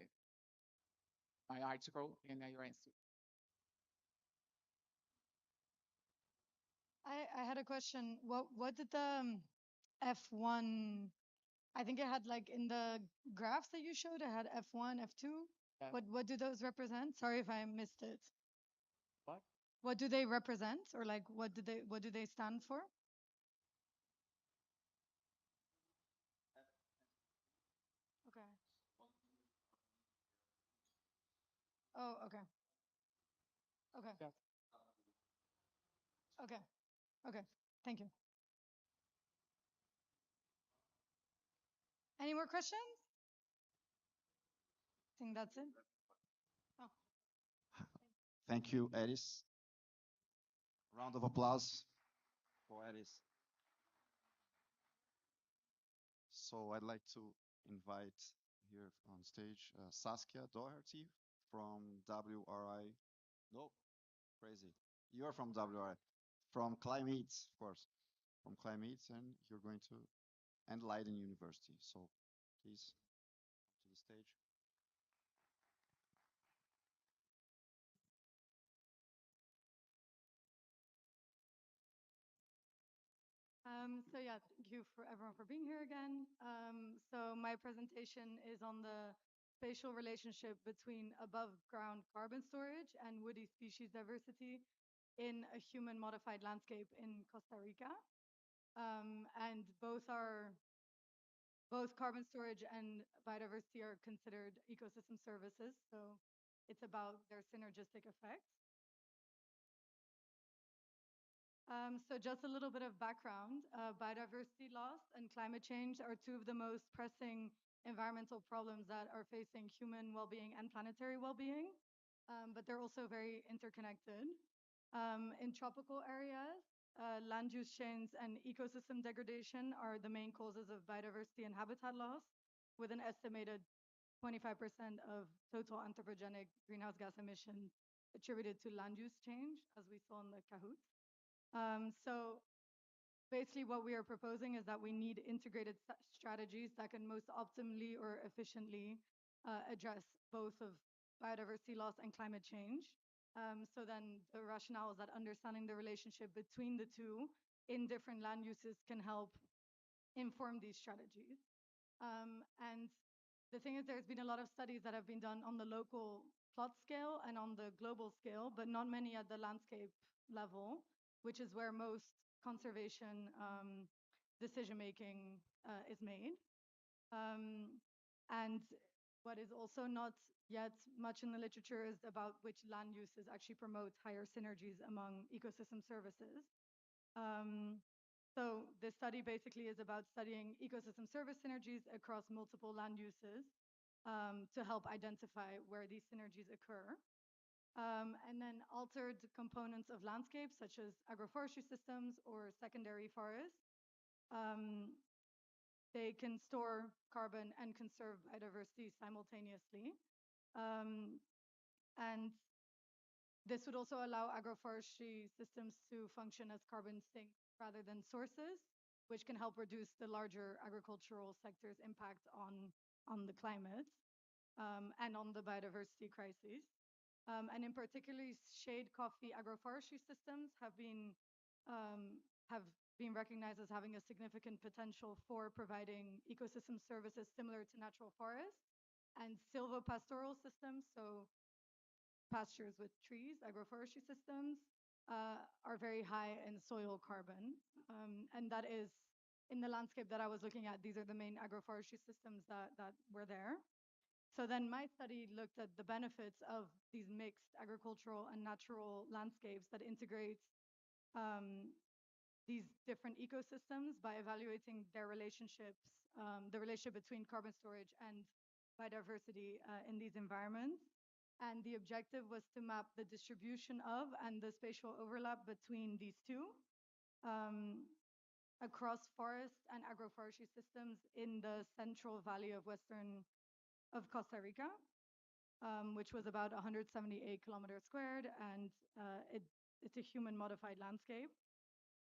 article and I answer. I had a question. What did the F1? I think it had like in the graphs that you showed, it had F1, F2. Yeah. What do those represent? Sorry if I missed it. What? What do they represent, or like what do they stand for? Okay. Oh, okay. Okay. Yeah. Okay. Okay. Thank you. Any more questions? I think that's it. Oh. Thank you, Eris. Round of applause for Eris. So I'd like to invite here on stage Saskia Doherty from WRI. No, crazy. You are from WRI. From Clim-Eat, of course. From Clim-Eat, and you're going to and Leiden University. So please come to the stage. So yeah, thank you for everyone for being here again. So my presentation is on the spatial relationship between above ground carbon storage and woody species diversity in a human modified landscape in Costa Rica. And both carbon storage and biodiversity are considered ecosystem services. So it's about their synergistic effects. So just a little bit of background. Biodiversity loss and climate change are two of the most pressing environmental problems that are facing human well-being and planetary well-being, but they're also very interconnected. In tropical areas, land use change and ecosystem degradation are the main causes of biodiversity and habitat loss, with an estimated 25% of total anthropogenic greenhouse gas emission attributed to land use change, as we saw in the Kahoot. So basically what we are proposing is that we need integrated strategies that can most optimally or efficiently address both of biodiversity loss and climate change. So then the rationale is that understanding the relationship between the two in different land uses can help inform these strategies. And the thing is, there's been a lot of studies that have been done on the local plot scale and on the global scale, but not many at the landscape level, which is where most conservation decision-making is made. And what is also not yet much in the literature is about which land uses actually promote higher synergies among ecosystem services. So this study basically is about studying ecosystem service synergies across multiple land uses to help identify where these synergies occur. And then altered components of landscapes, such as agroforestry systems or secondary forests, they can store carbon and conserve biodiversity simultaneously. And this would also allow agroforestry systems to function as carbon sinks rather than sources, which can help reduce the larger agricultural sector's impact on the climate and on the biodiversity crises. And in particularly, shade coffee agroforestry systems have been recognized as having a significant potential for providing ecosystem services similar to natural forests, and silvopastoral systems, so pastures with trees, agroforestry systems, are very high in soil carbon. And that is, in the landscape that I was looking at, these are the main agroforestry systems that were there. So then my study looked at the benefits of these mixed agricultural and natural landscapes that integrate these different ecosystems by evaluating their relationships, the relationship between carbon storage and biodiversity in these environments. And the objective was to map the distribution of and the spatial overlap between these two across forest and agroforestry systems in the Central Valley of Costa Rica, which was about 178 kilometers squared, and it's a human modified landscape.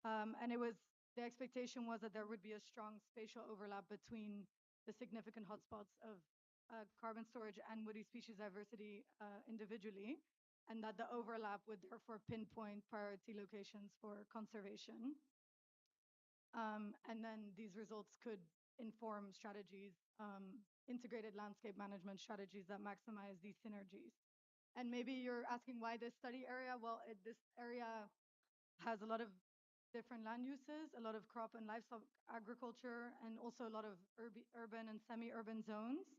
And the expectation was that there would be a strong spatial overlap between the significant hotspots of carbon storage and woody species diversity individually, and that the overlap would therefore pinpoint priority locations for conservation. And then these results could inform strategies, integrated landscape management strategies that maximize these synergies. And maybe you're asking why this study area? Well, this area has a lot of different land uses, a lot of crop and livestock agriculture, and also a lot of urban and semi-urban zones,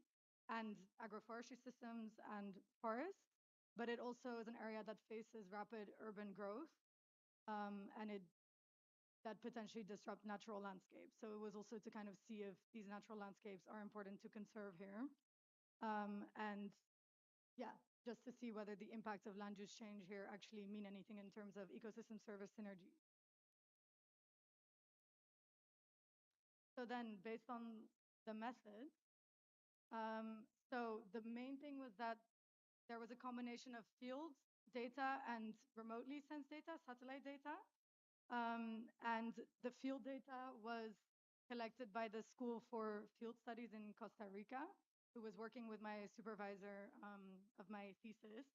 and agroforestry systems and forests. But it also is an area that faces rapid urban growth, and it that potentially disrupt natural landscapes. So it was also to kind of see if these natural landscapes are important to conserve here. And yeah, just to see whether the impacts of land use change here actually mean anything in terms of ecosystem service synergy. So then based on the method, so the main thing was that there was a combination of field data and remotely sensed data, satellite data. And the field data was collected by the School for Field Studies in Costa Rica, who was working with my supervisor of my thesis.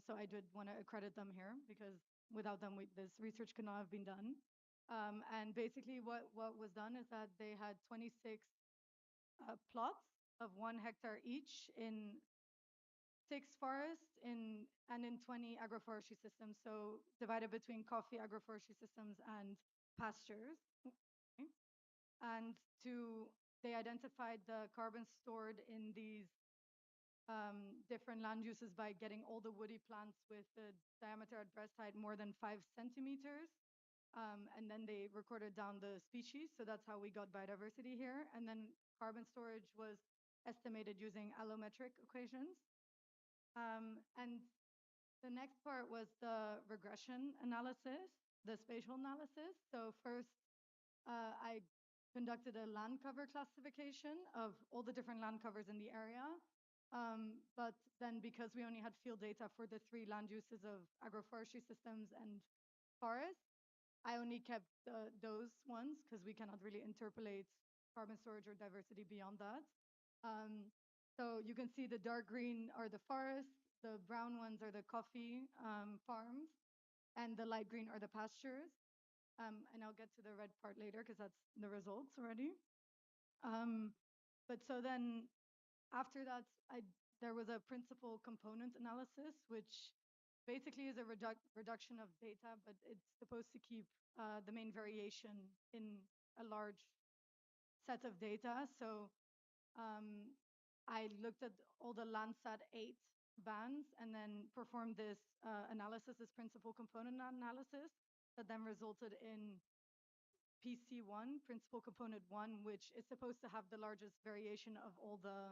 So I did want to accredit them here because without them, this research could not have been done. And basically what was done is that they had 26 plots of 1 hectare each in 6 forests and in 20 agroforestry systems, so divided between coffee agroforestry systems and pastures. Okay. And they identified the carbon stored in these different land uses by getting all the woody plants with the diameter at breast height more than 5 centimeters. And then they recorded down the species, so that's how we got biodiversity here. And then carbon storage was estimated using allometric equations. And the next part was the regression analysis, the spatial analysis. So first, I conducted a land cover classification of all the different land covers in the area. But then because we only had field data for the 3 land uses of agroforestry systems and forests, I only kept those ones because we cannot really interpolate carbon storage or diversity beyond that. So you can see the dark green are the forests, the brown ones are the coffee farms, and the light green are the pastures. And I'll get to the red part later because that's the results already. But so then after that, there was a principal component analysis, which basically is a reduction of data, but it's supposed to keep the main variation in a large set of data. So I looked at all the Landsat 8 bands and then performed this analysis, this principal component analysis, that then resulted in PC1, principal component 1, which is supposed to have the largest variation of all the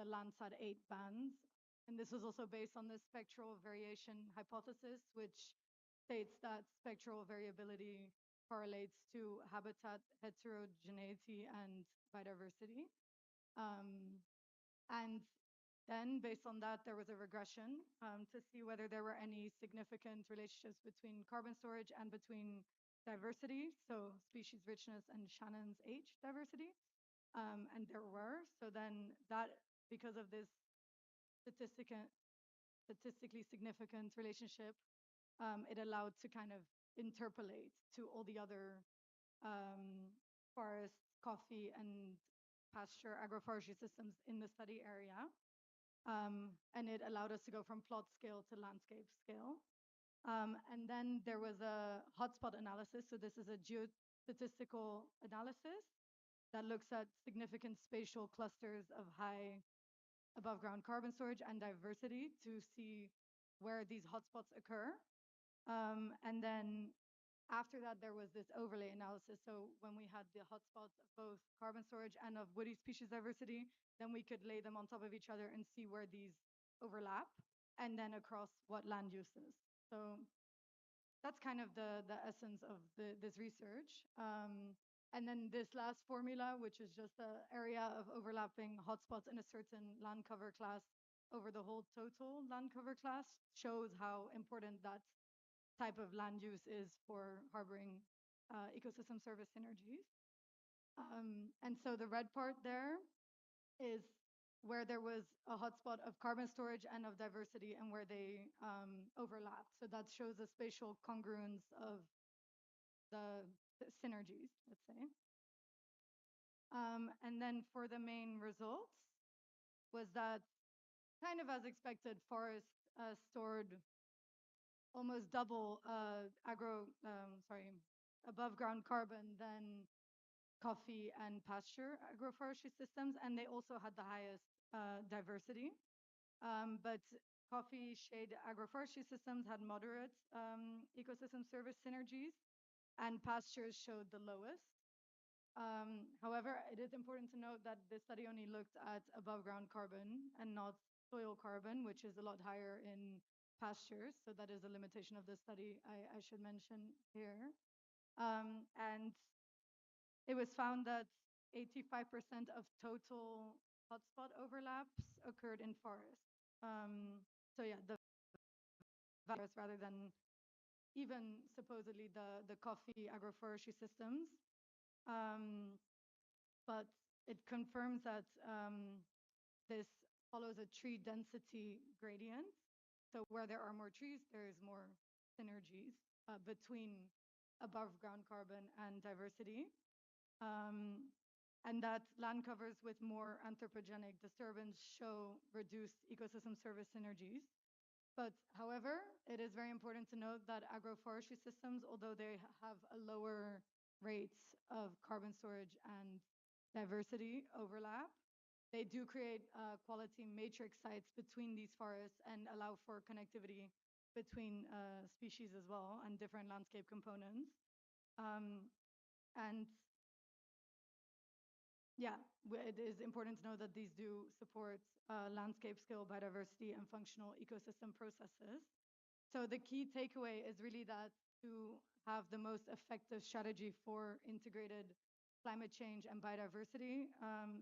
Landsat 8 bands. And this was also based on the spectral variation hypothesis, which states that spectral variability correlates to habitat heterogeneity and biodiversity. And then based on that, there was a regression to see whether there were any significant relationships between carbon storage and between diversity, so species richness and Shannon's H diversity. And there were. So then that, because of this statistically significant relationship, it allowed to kind of interpolate to all the other forest, coffee, and pasture agroforestry systems in the study area. And it allowed us to go from plot scale to landscape scale. And then there was a hotspot analysis. So this is a geostatistical analysis that looks at significant spatial clusters of high above ground carbon storage and diversity to see where these hotspots occur. And then after that, there was this overlay analysis. So when we had the hotspots of both carbon storage and of woody species diversity, then we could lay them on top of each other and see where these overlap, and then across what land uses. So that's kind of the essence of this research. And then this last formula, which is just the area of overlapping hotspots in a certain land cover class over the whole total land cover class, shows how important that type of land use is for harboring ecosystem service synergies. And so the red part there is where there was a hotspot of carbon storage and of diversity and where they overlap. So that shows the spatial congruence of the synergies, let's say. And then for the main results was that kind of as expected, forest stored almost double above ground carbon than coffee and pasture agroforestry systems, and they also had the highest diversity. But coffee shade agroforestry systems had moderate ecosystem service synergies, and pastures showed the lowest. However, it is important to note that this study only looked at above ground carbon and not soil carbon, which is a lot higher in pastures. So that is a limitation of this study I should mention here. And it was found that 85% of total hotspot overlaps occurred in forests. So yeah, the virus rather than even supposedly the coffee agroforestry systems. But it confirms that this follows a tree density gradient. So where there are more trees, there is more synergies between above ground carbon and diversity. And that land covers with more anthropogenic disturbance show reduced ecosystem service synergies. But however, it is very important to note that agroforestry systems, although they have a lower rate of carbon storage and diversity overlap, they do create quality matrix sites between these forests and allow for connectivity between species as well and different landscape components. And yeah, it is important to know that these do support landscape scale biodiversity and functional ecosystem processes. So the key takeaway is really that to have the most effective strategy for integrated climate change and biodiversity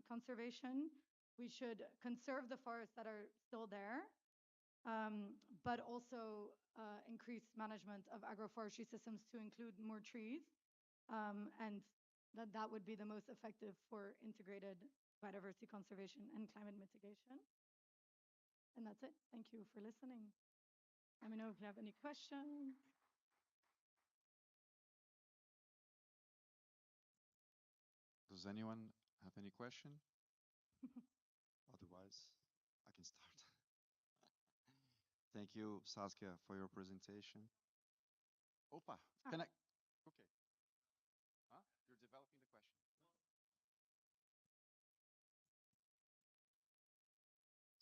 conservation, we should conserve the forests that are still there, but also increase management of agroforestry systems to include more trees, and that would be the most effective for integrated biodiversity conservation and climate mitigation. And that's it. Thank you for listening. Let me know if you have any questions. Does anyone have any question? Otherwise, I can start. Thank you, Saskia, for your presentation. Opa, can I? Okay. Huh? You're developing the question.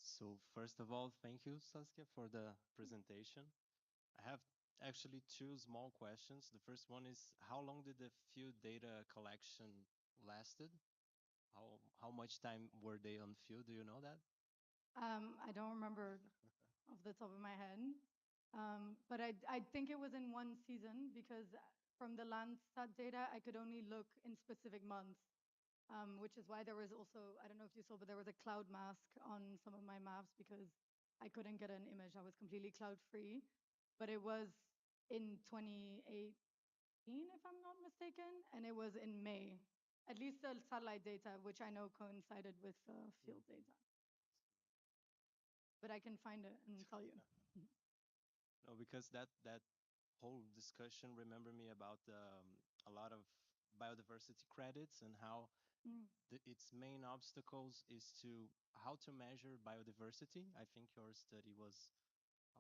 So first of all, thank you, Saskia, for the presentation. I have actually two small questions. The first one is, how long did the field data collection lasted? How much time were they on field? Do you know that? I don't remember off the top of my head, but I think it was in one season because from the Landsat data, I could only look in specific months, which is why there was also, I don't know if you saw, but there was a cloud mask on some of my maps because I couldn't get an image. I was completely cloud free, but it was in 2018, if I'm not mistaken, and it was in May, at least the satellite data, which I know coincided with field data. But I can find it and tell you. No, because that whole discussion remember me about a lot of biodiversity credits and how its main obstacles is to how to measure biodiversity. I think your study was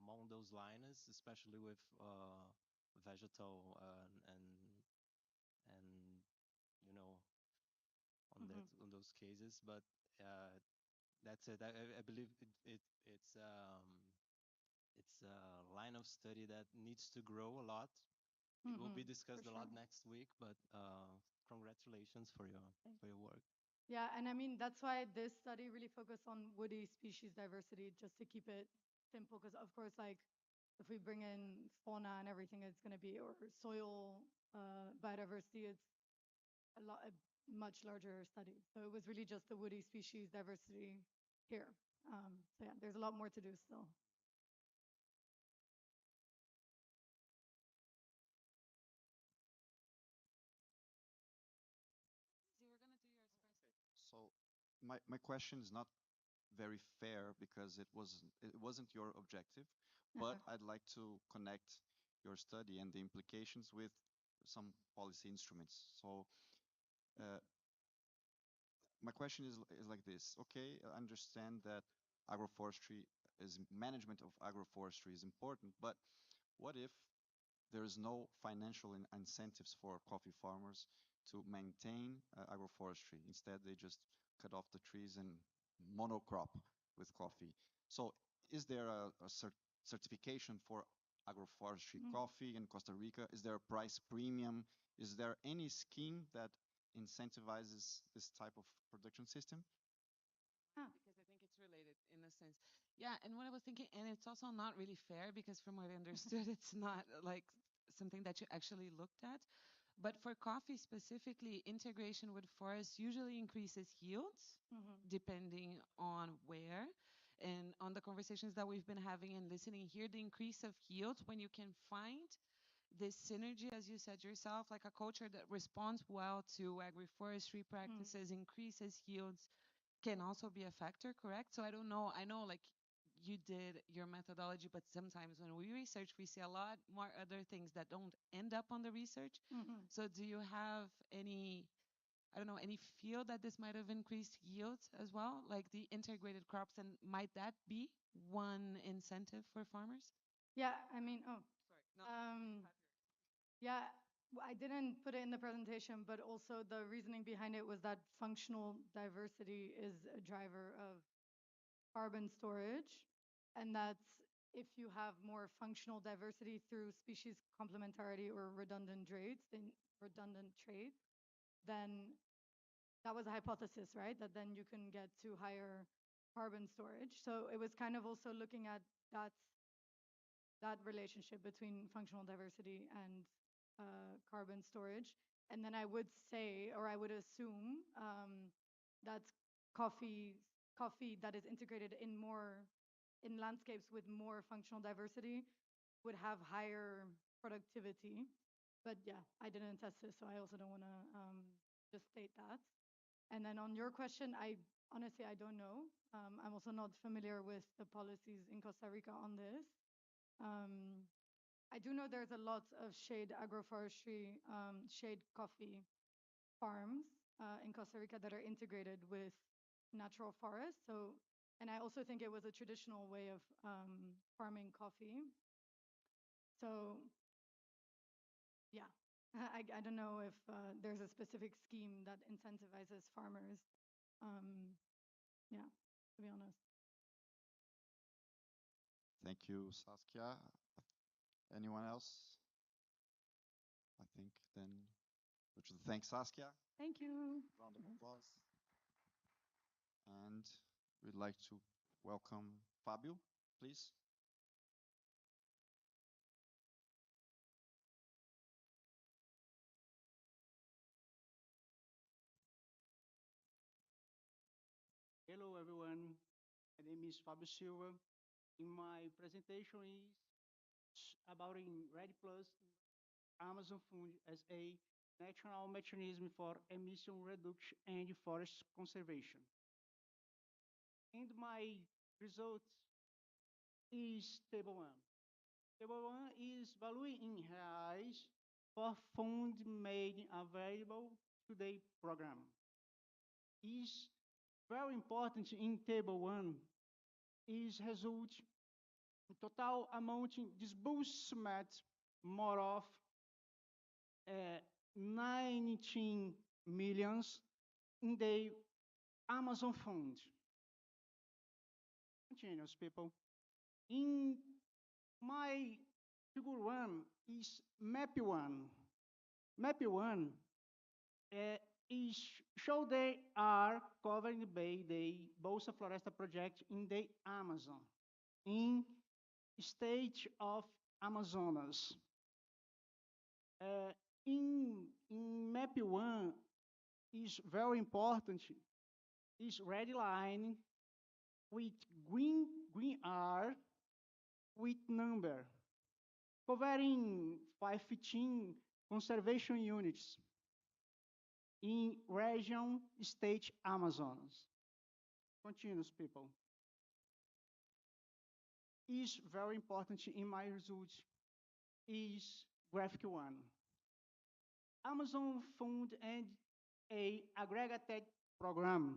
among those lines, especially with vegetal and you know on those cases. But that's it. I believe it's a line of study that needs to grow a lot. It will be discussed a lot next week, but congratulations for your work. Yeah, and I mean, that's why this study really focused on woody species diversity, just to keep it simple, because of course, like, if we bring in fauna and everything, it's going to be, or soil biodiversity, it's a much larger study. So it was really just the woody species diversity here. So yeah, there's a lot more to do still. So my question is not very fair because it wasn't your objective, but I'd like to connect your study and the implications with some policy instruments. So my question is like this. Okay, I understand that management of agroforestry is important, but what if there is no financial incentives for coffee farmers to maintain agroforestry? Instead, they just cut off the trees and monocrop with coffee. So is there a certification for agroforestry coffee in Costa Rica? Is there a price premium? Is there any scheme that incentivizes this type of production system? Because I think it's related in a sense. Yeah, and what I was thinking, and it's also not really fair because from what I understood, it's not like something that you actually looked at. But for coffee specifically, integration with forests usually increases yields depending on where. And on the conversations that we've been having and listening here, the increase of yields when you can find this synergy, as you said yourself, like a culture that responds well to agroforestry practices, increases yields, can also be a factor, correct? So I don't know. I know like you did your methodology, but sometimes when we research, we see a lot more other things that don't end up on the research. So do you have any, I don't know, any feel that this might have increased yields as well, like the integrated crops, and might that be one incentive for farmers? Yeah, I mean, yeah, I didn't put it in the presentation, but also the reasoning behind it was that functional diversity is a driver of carbon storage, and that's if you have more functional diversity through species complementarity or redundant traits, then that was a hypothesis, right? That then you can get to higher carbon storage. So it was kind of also looking at that relationship between functional diversity and carbon storage. And then I would say, or I would assume, that coffee that is integrated in landscapes with more functional diversity would have higher productivity. But yeah, I didn't test this, so I also don't want to just state that. And then on your question, I honestly I don't know. I'm also not familiar with the policies in Costa Rica on this. I do know there's a lot of shade agroforestry, shade coffee farms in Costa Rica that are integrated with natural forests. So, and I also think it was a traditional way of farming coffee. So, yeah, I don't know if there's a specific scheme that incentivizes farmers. Yeah, to be honest. Thank you, Saskia. Anyone else? I think then we should thank Saskia. Thank you. Round of applause. And we'd like to welcome Fabio, please. Hello, everyone. My name is Fabio Silva. In my presentation is about in RED Plus Amazon Fund as a national mechanism for emission reduction and forest conservation. And my result is table one. Table one is value in reais for fund made available to the program. Is very important in table one is result total amount in disbursement more of 19 millions in the Amazon fund. Continuous people. In my figure one is map one. Map one is show they are covered by the Bolsa Floresta project in the Amazon, in state of Amazonas. In map one is very important, is red line with green R with number, covering 15 conservation units in region state Amazonas. Continuous people. Is very important in my results is graphic one. Amazon Fund and a aggregated program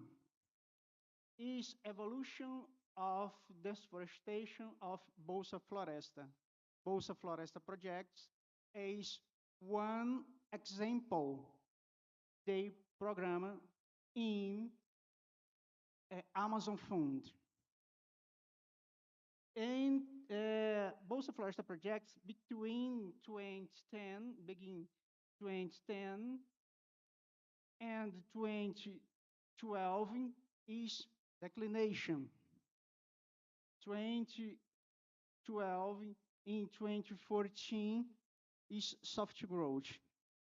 is evolution of deforestation of Bolsa Floresta. Bolsa Floresta projects is one example the program in Amazon Fund. And Bolsa Floresta projects between 2010, begin 2010 and 2012 is declination. 2012 in 2014 is soft growth.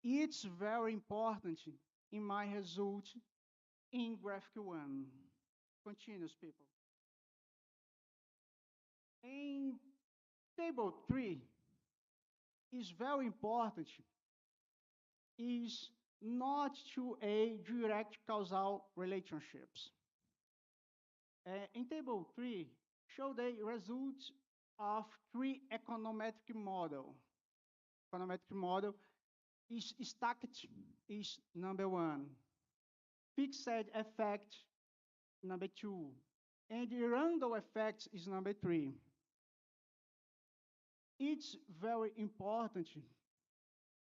It's very important in my result in graphic 1. Continuous, people. In table 3 is very important, is not to a direct causal relationships. In table 3, show the results of 3 econometric model. Econometric model is stacked is number 1. Fixed effect, number 2. And the random effect is number 3. It's very important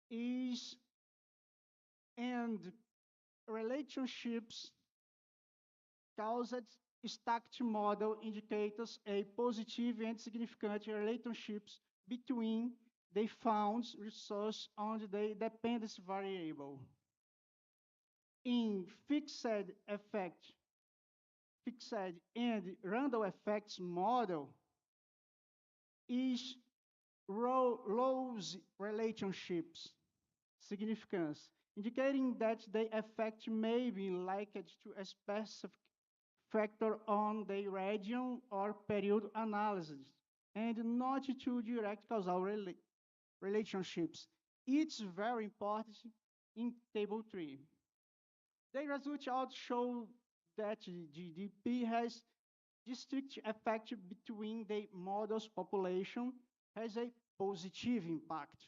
is and relationships caused stacked model indicators a positive and significant relationships between the found resource and the dependency variable. In fixed and random effects model is Rose relationships significance, indicating that the effect may be linked to a specific factor on the region or period analysis, and not to direct causal relationships. It's very important in table 3. The results also show that GDP has distinct effect between the model's population has a positive impact.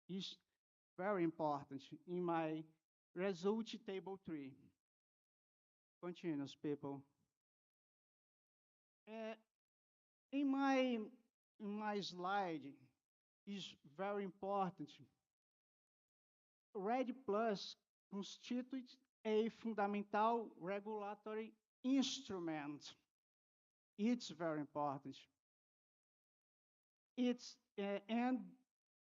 Is very important in my result table 3. Continuous, people. In my slide is very important. RED Plus constitutes a fundamental regulatory instrument. It's very important. It's and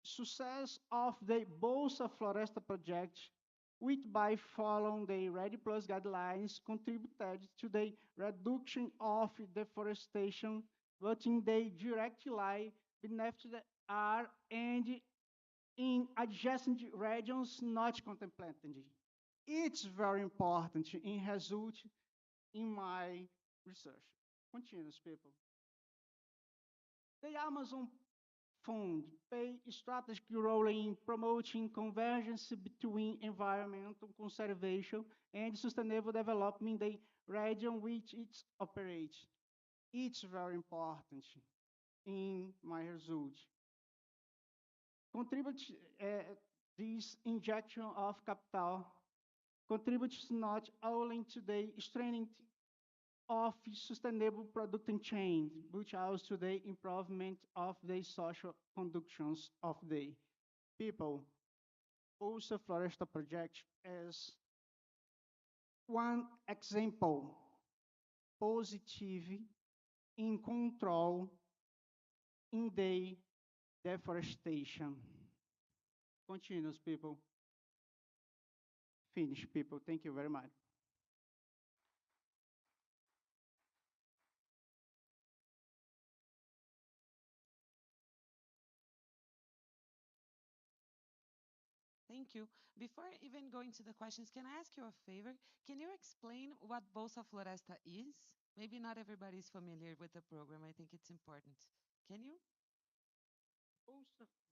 success of the Bolsa Floresta project, which by following the RED Plus guidelines contributed to the reduction of deforestation, but in the direct line benefits are and in adjacent regions not contemplated. It's very important in result in my research. Continuous, people. The Amazon Fund play a strategic role in promoting convergence between environmental conservation and sustainable development in the region which it operates. It's very important in my result. Contribute this injection of capital contributes not only to the strengthening of sustainable production chain, which also the improvement of the social conditions of the people. Also, Floresta project as one example, positive in control in the deforestation. Continuous, people. Finish, people. Thank you very much. Thank you. Before even going to the questions, can I ask you a favor? Can you explain what Bolsa Floresta is? Maybe not everybody is familiar with the program. I think it's important. Can you?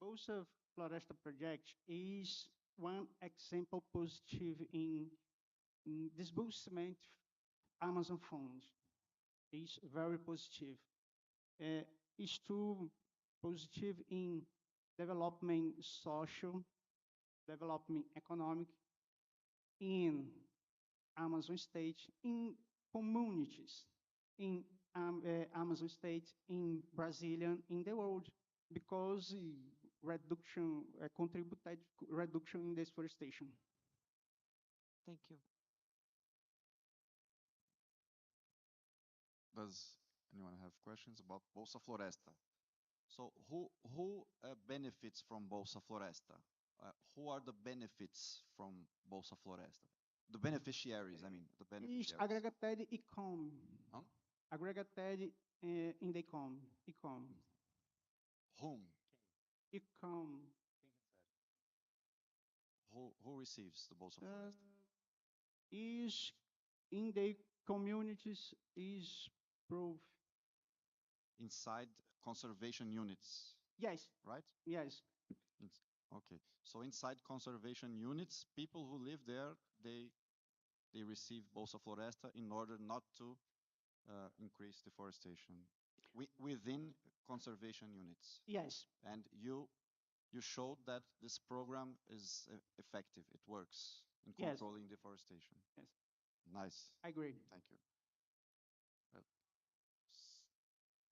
Bolsa Floresta project is one example positive in disbursement Amazon funds. It's very positive. It's too positive in development social, development economic in Amazon state, in communities, in Amazon state, in Brazilian, in the world, because reduction contributed reduction in deforestation. Thank you. Does Anyone have questions about Bolsa Floresta? So who benefits from Bolsa Floresta? Who are the benefits from Bolsa Floresta? The beneficiaries, I mean, the Is beneficiaries. aggregated e-com. Huh? Aggregated in the e-com. E-com. Whom? E-com. Who receives the Bolsa Uh, Floresta? is in the communities is proof. Inside conservation units. Yes. Right? Yes. Okay. So inside conservation units, people who live there, they receive Bolsa Floresta in order not to increase deforestation within conservation units. Yes. And you showed that this program is effective. It works in Yes. controlling deforestation. Yes. Nice. I agree. Thank you.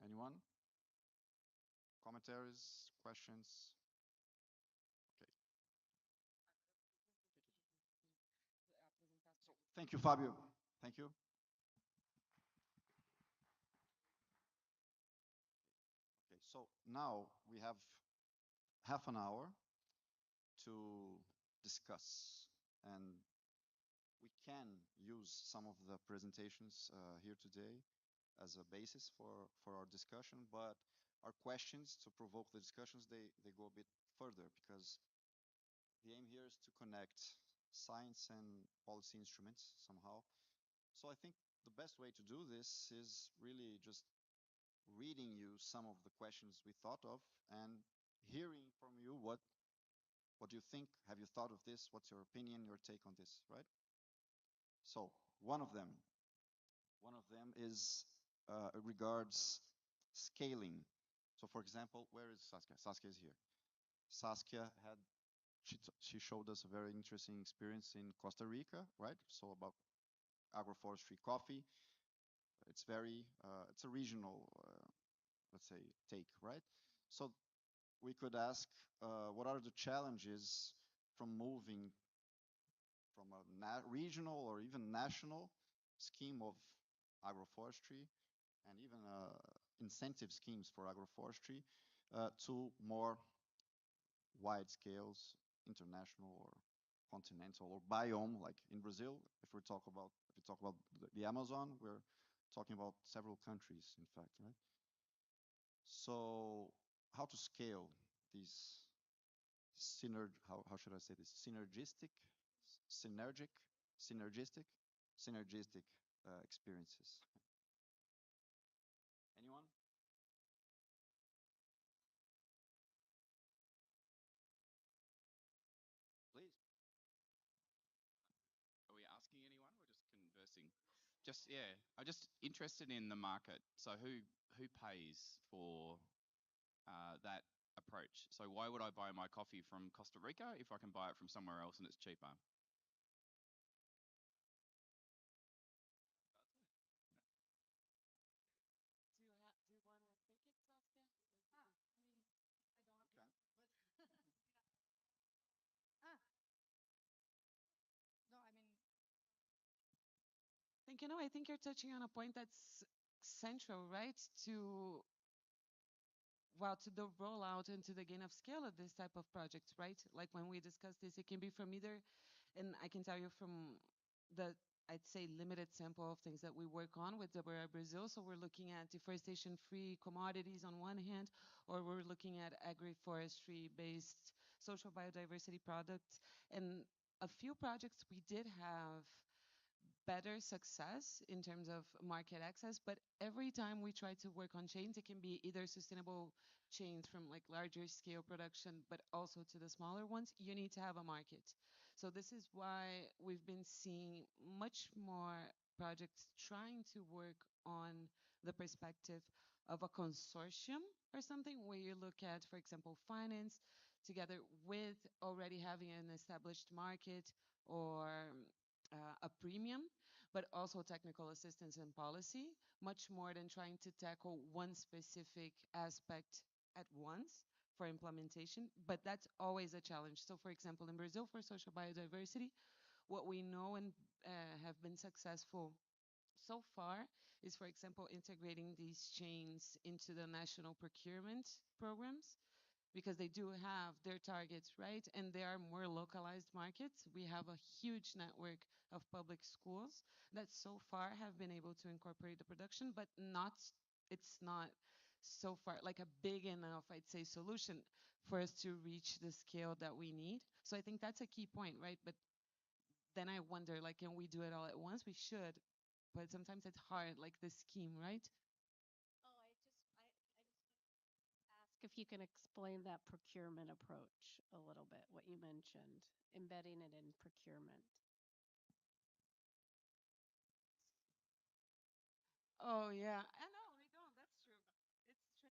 Anyone? Commentaries, questions? Okay. So, thank you, Fabio. Thank you. Okay, so now we have half an hour to discuss, and we can use some of the presentations here today as a basis for our discussion, but our questions to provoke the discussions, they go a bit further because the aim here is to connect science and policy instruments somehow. So I think the best way to do this is really just reading you some of the questions we thought of and hearing from you what do you think? Have you thought of this? What's your opinion, your take on this, right? So one of them is regards scaling. So for example, where is Saskia? Saskia is here. Saskia had she showed us a very interesting experience in Costa Rica, right? So about agroforestry coffee. It's very it's a regional let's say take, right? So we could ask what are the challenges from moving from a regional or even national scheme of agroforestry and even incentive schemes for agroforestry to more wide scales, international or continental or biome, like in Brazil. If we talk about the Amazon, we're talking about several countries, in fact, right? So how to scale these how should I say this? Synergistic experiences. Anyone? Please. Are we asking anyone or just conversing? Just yeah, I'm just interested in the market. So who pays for that approach? So why would I buy my coffee from Costa Rica if I can buy it from somewhere else and it's cheaper? No, I mean, I think you're touching on a point that's central, right? To the rollout and to the gain of scale of this type of projects, right? Like when we discuss this, it can be from either, and I can tell you from the, I'd say, limited sample of things that we work on with Deborah Brazil. So we're looking at deforestation-free commodities on one hand, or we're looking at agroforestry-based social biodiversity products. And a few projects we did have better success in terms of market access, but every time we try to work on chains, it can be either sustainable chains from like larger scale production, but also to the smaller ones, you need to have a market. So this is why we've been seeing much more projects trying to work on the perspective of a consortium or something where you look at, for example, finance together with already having an established market or a premium, but also technical assistance and policy, much more than trying to tackle one specific aspect at once for implementation. But that's always a challenge. So, for example, in Brazil for social biodiversity, what we know and have been successful so far is, for example, integrating these chains into the national procurement programs because they do have their targets, right? And they are more localized markets. We have a huge network of public schools that so far have been able to incorporate the production, but it's not so far like a big enough, I'd say, solution for us to reach the scale that we need. So I think that's a key point, right? But then I wonder, like, can we do it all at once? We should, but sometimes it's hard, like the scheme, right? Ask if you can explain that procurement approach a little bit, what you mentioned, embedding it in procurement. Oh yeah, I know, I don't. That's true. It's true.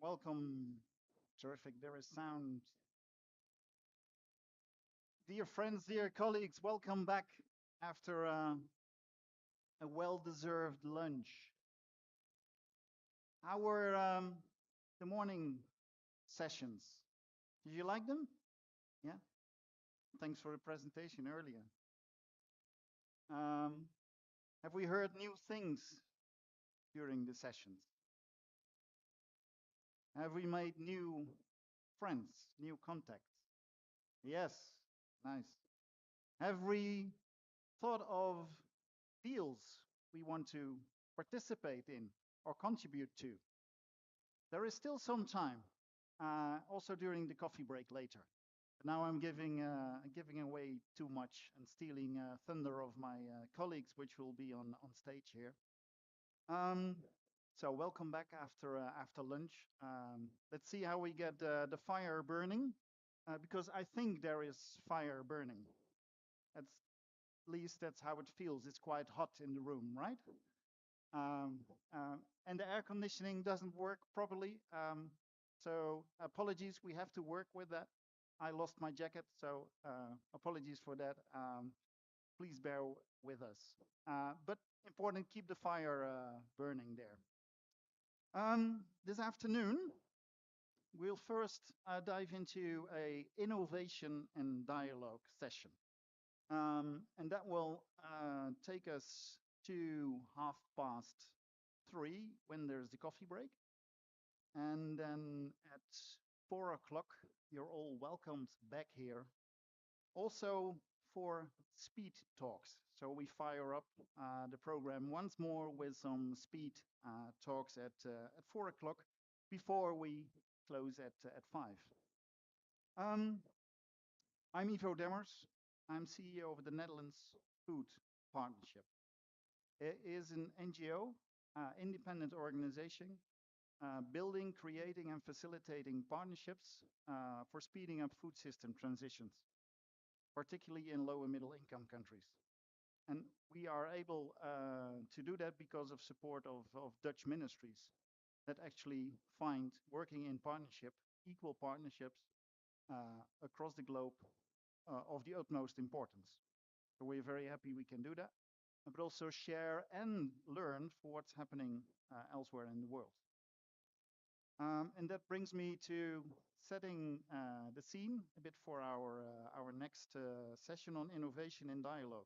Welcome. Terrific. There is sound. Dear friends, dear colleagues, welcome back after a well-deserved lunch. How were the morning sessions? Did you like them? Yeah. Thanks for the presentation earlier. Have we heard new things during the sessions? Have we made new friends, new contacts? Yes, nice. Have we thought of deals we want to participate in or contribute to? There is still some time, also during the coffee break later. But now I'm giving away too much and stealing thunder of my colleagues, which will be on stage here. So welcome back after lunch. Let's see how we get the fire burning, because I think there is fire burning. At least that's how it feels. It's quite hot in the room, right? And the air conditioning doesn't work properly. So apologies, we have to work with that. I lost my jacket, so apologies for that. Please bear with us. But important, keep the fire burning there. This afternoon, we'll first dive into a innovation and dialogue session. And that will take us to 3:30 when there's the coffee break. And then at 4 o'clock, you're all welcomed back here. Also for speed talks. So we fire up the program once more with some speed talks at 4 o'clock before we close at 5. I'm Ivo Demmers. I'm CEO of the Netherlands Food Partnership. It is an NGO, independent organization, building, creating, and facilitating partnerships for speeding up food system transitions, particularly in low and middle income countries. And we are able to do that because of support of Dutch ministries that actually find working in partnership, equal partnerships across the globe of the utmost importance. So we're very happy we can do that, but also share and learn for what's happening elsewhere in the world. And that brings me to setting the scene a bit for our next session on innovation and dialogue.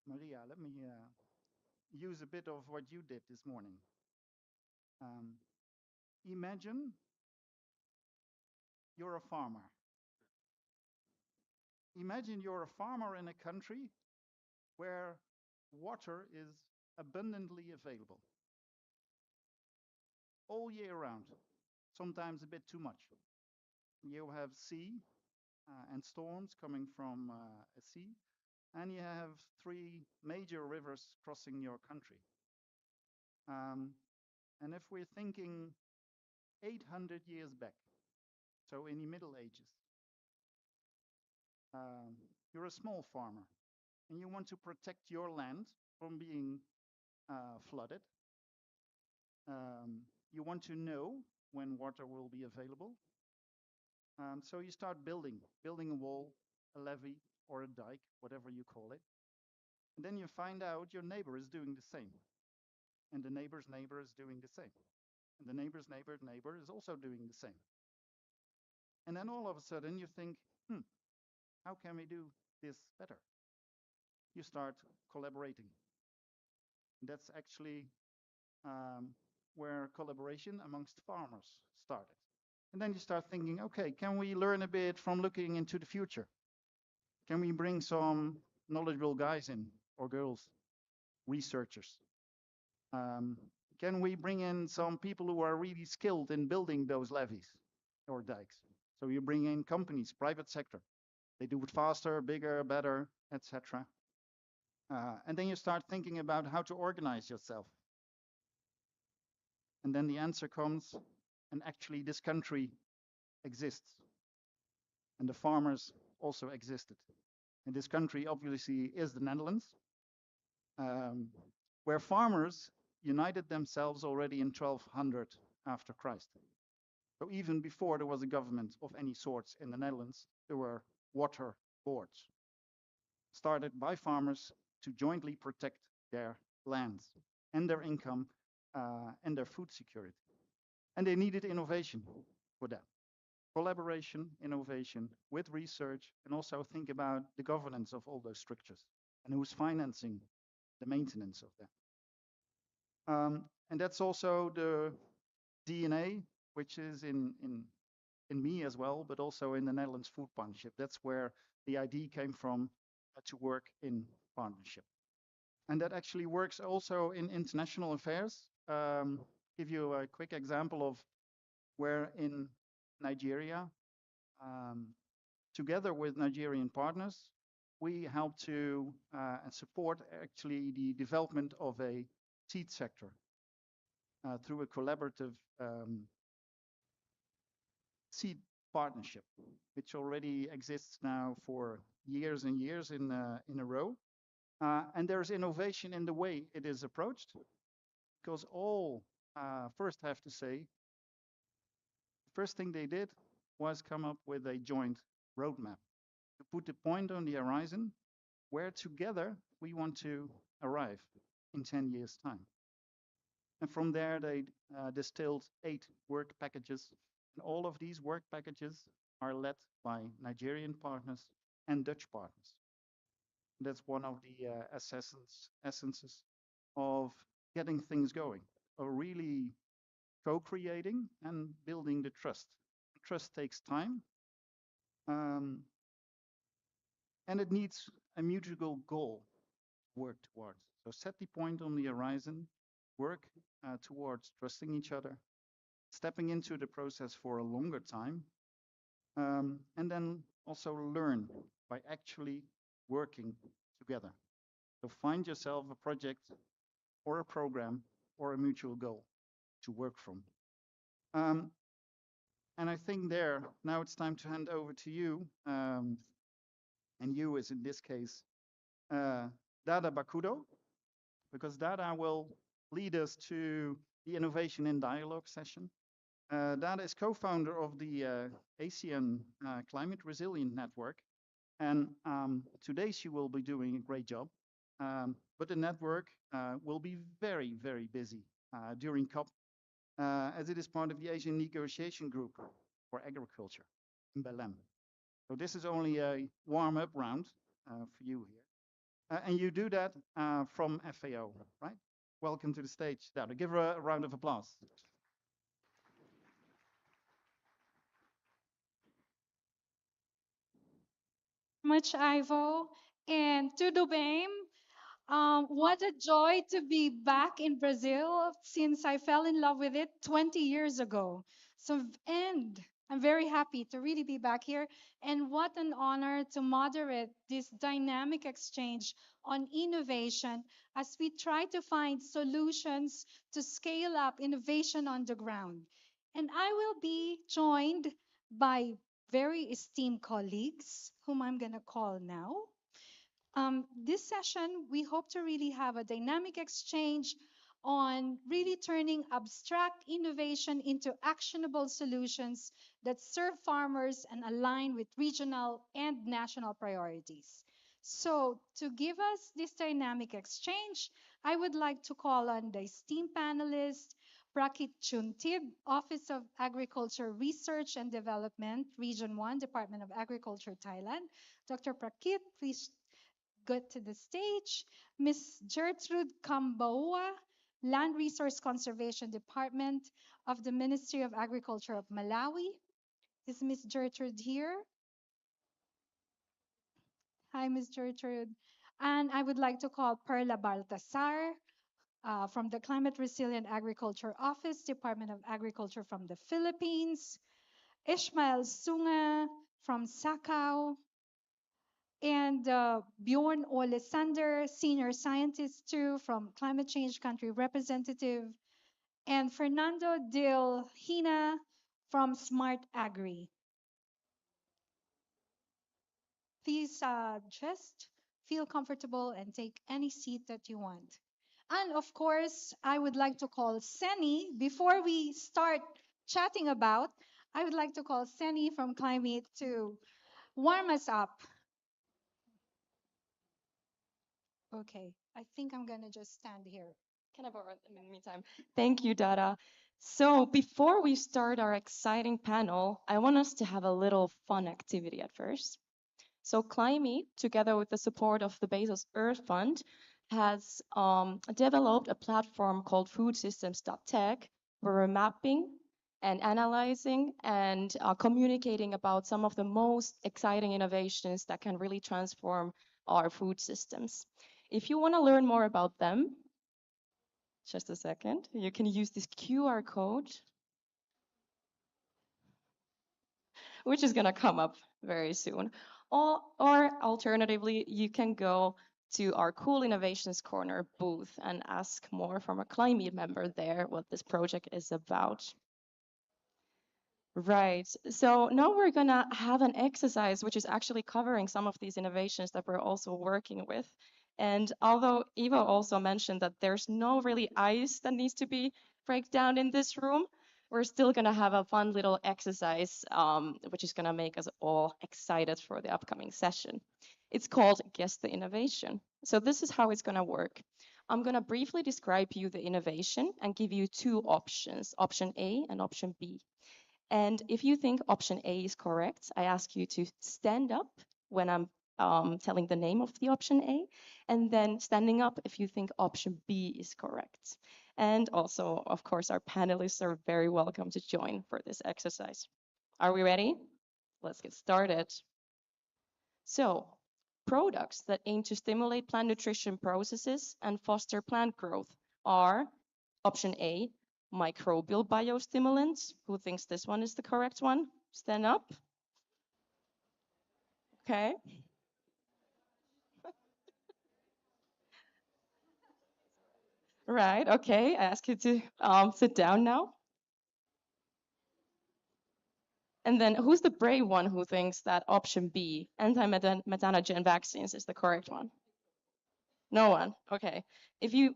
Maria, let me use a bit of what you did this morning. Imagine you're a farmer. Imagine you're a farmer in a country where water is abundantly available all year round, sometimes a bit too much. You have sea and storms coming from a sea, and you have 3 major rivers crossing your country. And if we're thinking 800 years back, so in the Middle Ages, you're a small farmer and you want to protect your land from being flooded. You want to know when water will be available. So you start building a wall, a levee, or a dike, whatever you call it. And then you find out your neighbor is doing the same. And the neighbor's neighbor is doing the same. And the neighbor's neighbor's neighbor is also doing the same. And then all of a sudden you think, how can we do this better? You start collaborating. That's actually where collaboration amongst farmers started. And then you start thinking, okay, can we learn a bit from looking into the future? Can we bring some knowledgeable guys in, or girls, researchers? Can we bring in some people who are really skilled in building those levees or dikes? So you bring in companies, private sector. They do it faster, bigger, better, etc. And then you start thinking about how to organize yourself. And then the answer comes, and actually this country exists. And the farmers also existed. And this country obviously is the Netherlands, where farmers united themselves already in 1200 after Christ. So even before there was a government of any sorts in the Netherlands, there were water boards started by farmers to jointly protect their lands and their income and their food security. And they needed innovation for that. Collaboration, innovation with research, and also think about the governance of all those structures and who's financing the maintenance of that. And that's also the DNA, which is in me as well, but also in the Netherlands Food Partnership. That's where the idea came from to work in partnership. And that actually works also in international affairs. Give you a quick example of where in Nigeria, together with Nigerian partners, we help to and support actually the development of a seed sector through a collaborative seed partnership, which already exists now for years and years in a row. And there's innovation in the way it is approached, because all first have to say, the first thing they did was come up with a joint roadmap to put the point on the horizon where together we want to arrive in 10 years' time. And from there, they distilled 8 work packages. And all of these work packages are led by Nigerian partners and Dutch partners. That's one of the essences of getting things going, of really co-creating and building the trust. Trust takes time, and it needs a mutual goal to work towards. So set the point on the horizon, work towards trusting each other, stepping into the process for a longer time, and then also learn by actually working together. So find yourself a project or a program or a mutual goal to work from. And I think there, now it's time to hand over to you. And you is in this case, Dada Bakudo, because Dada will lead us to the Innovation in Dialogue session. Dada is co-founder of the ASEAN Climate Resilient Network. And today she will be doing a great job. But the network will be very, very busy during COP, as it is part of the Asian Negotiation Group for Agriculture in Belém. So this is only a warm-up round for you here. And you do that from FAO, right? Welcome to the stage, Dada. Give her a round of applause. Much, Ivo, and tudo bem. What a joy to be back in Brazil since I fell in love with it 20 years ago. And I'm very happy to really be back here. And what an honor to moderate this dynamic exchange on innovation as we try to find solutions to scale up innovation on the ground. And I will be joined by very esteemed colleagues, whom I'm going to call now. This session, we hope to really have a dynamic exchange on really turning abstract innovation into actionable solutions that serve farmers and align with regional and national priorities. So, to give us this dynamic exchange, I would like to call on the esteemed panelists, Prakit Chuntib, Office of Agriculture Research and Development, Region 1, Department of Agriculture, Thailand. Dr. Prakit, please go to the stage. Ms. Gertrude Kambaua, Land Resource Conservation Department of the Ministry of Agriculture of Malawi. Is Ms. Gertrude here? Hi, Ms. Gertrude. And I would like to call Perla Baltasar from the Climate Resilient Agriculture Office, Department of Agriculture from the Philippines. Ishmael Sunga from Sakau, and Bjorn Olesander, senior scientist too from Climate Change Country Representative, and Fernando Dil Hina from Smart Agri. Please just feel comfortable and take any seat that you want. And of course, I would like to call Seni. Before we start chatting about, I would like to call Seni from Clim-Eat to warm us up. Okay, I think I'm gonna just stand here. Can I borrow it in the meantime? Thank you, Dada. So before we start our exciting panel, I want us to have a little fun activity at first. So Clim-Eat, together with the support of the Bezos Earth Fund, has developed a platform called foodsystems.tech where we're mapping and analyzing and communicating about some of the most exciting innovations that can really transform our food systems. If you want to learn more about them, just a second, you can use this QR code, which is going to come up very soon. Or alternatively, you can go to our Cool Innovations Corner booth and ask more from a Clim-Eat member there what this project is about. Right. So now we're going to have an exercise which is actually covering some of these innovations that we're also working with. And although Eva also mentioned that there's no really ice that needs to be break down in this room, we're still going to have a fun little exercise, which is going to make us all excited for the upcoming session. It's called Guess the Innovation. So this is how it's going to work. I'm going to briefly describe you the innovation and give you two options, option A and option B. And if you think option A is correct, I ask you to stand up when I'm telling the name of the option A, and then standing up if you think option B is correct. And also, of course, our panelists are very welcome to join for this exercise. Are we ready? Let's get started. So, products that aim to stimulate plant nutrition processes and foster plant growth are option A, microbial biostimulants. Who thinks this one is the correct one? Stand up. Okay. Right, okay. I ask you to sit down now. And then who's the brave one who thinks that option B, anti-metanogen vaccines, is the correct one? No one. Okay. If you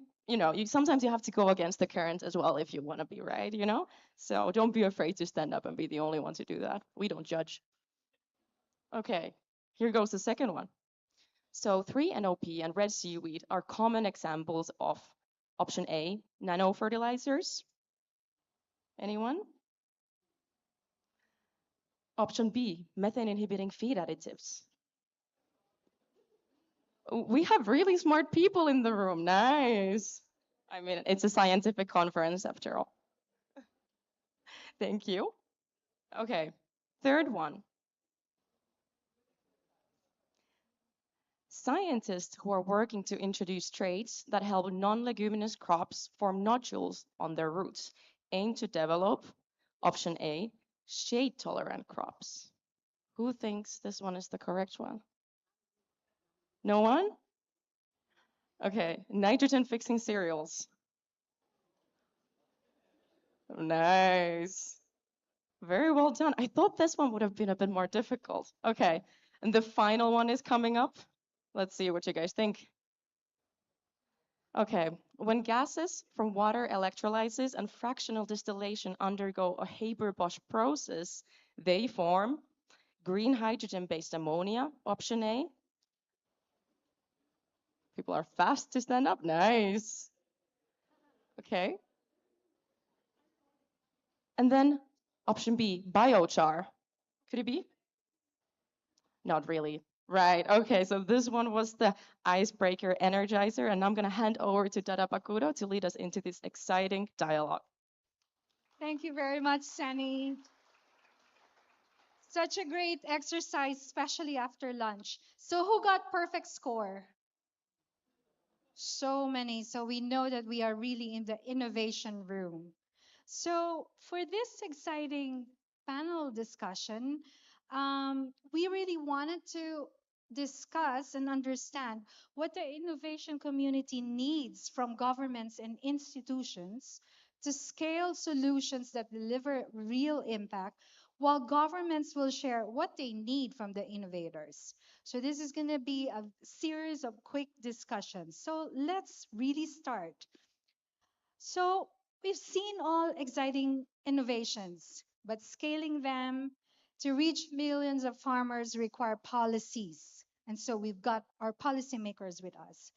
sometimes you have to go against the current as well if you want to be right, you know? So don't be afraid to stand up and be the only one to do that. We don't judge. Okay. Here goes the second one. So 3-NOP and red seaweed are common examples of option A, nanofertilizers. Anyone? Option B, methane inhibiting feed additives. We have really smart people in the room. Nice. I mean, it's a scientific conference after all. Thank you. Okay, third one. Scientists who are working to introduce traits that help non-leguminous crops form nodules on their roots aim to develop, option A, shade-tolerant crops. Who thinks this one is the correct one? No one? Okay, nitrogen-fixing cereals. Nice. Very well done. I thought this one would have been a bit more difficult. Okay, and the final one is coming up. Let's see what you guys think. Okay, when gases from water electrolysis and fractional distillation undergo a Haber-Bosch process, they form green hydrogen-based ammonia, option A. People are fast to stand up. Nice. Okay. And then option B, biochar. Could it be? Not really. Right. Okay. So this one was the icebreaker energizer, and I'm going to hand over to Dada Bakuro to lead us into this exciting dialogue. Thank you very much, Sani. Such a great exercise, especially after lunch. So who got perfect score? So many. So we know that we are really in the innovation room. So for this exciting panel discussion, we really wanted to discuss and understand what the innovation community needs from governments and institutions to scale solutions that deliver real impact while governments will share what they need from the innovators. So this is going to be a series of quick discussions. So let's really start. So we've seen all exciting innovations, but scaling them to reach millions of farmers require policies. And so we've got our policymakers with us,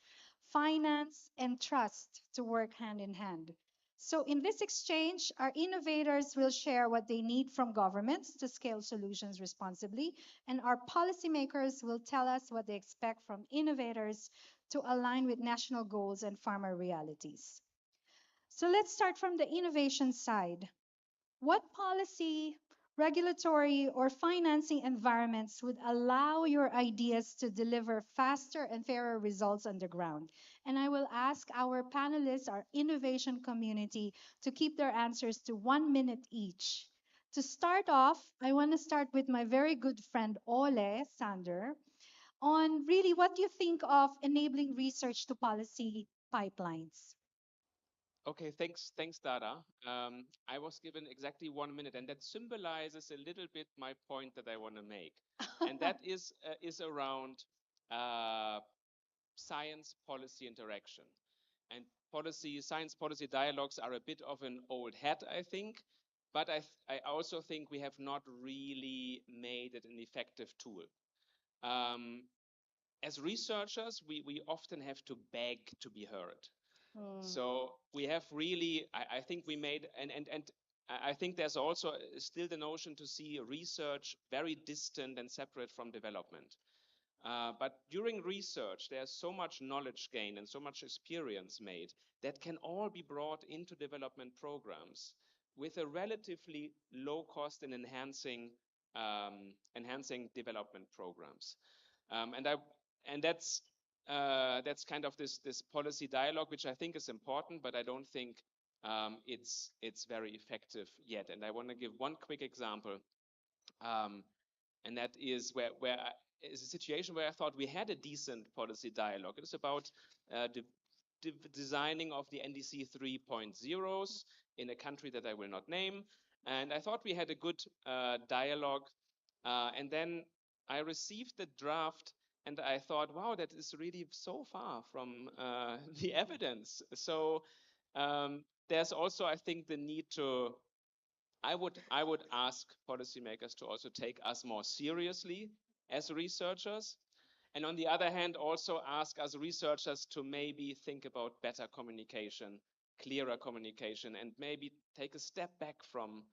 finance and trust to work hand in hand. So in this exchange, our innovators will share what they need from governments to scale solutions responsibly, and our policymakers will tell us what they expect from innovators to align with national goals and farmer realities. So let's start from the innovation side. What policy, regulatory, or financing environments would allow your ideas to deliver faster and fairer results on the ground? And I will ask our panelists, our innovation community, to keep their answers to 1 minute each. To start off, I want to start with my very good friend Ole Sander on really what do you think of enabling research to policy pipelines? Okay, thanks, Dada. I was given exactly 1 minute, and that symbolizes a little bit my point that I want to make, and that is around science policy interaction. And science policy dialogues are a bit of an old hat, I think, but I also think we have not really made it an effective tool. As researchers, we often have to beg to be heard. So we have really, I think we made, and I think there's also still the notion to see research very distant and separate from development. But during research, there's so much knowledge gained and so much experience made that can all be brought into development programs with a relatively low cost in enhancing development programs. And that's kind of this policy dialogue, which I think is important, but I don't think it's very effective yet. And I want to give one quick example, and that is where is a situation where I thought we had a decent policy dialogue. It was about the designing of the NDC 3.0s in a country that I will not name, and I thought we had a good dialogue. And then I received the draft, and I thought, wow, that is really so far from the evidence. So there's also, I think, the need to. I would ask policymakers to also take us more seriously as researchers, and on the other hand, also ask us researchers to maybe think about better communication, clearer communication, and maybe take a step back from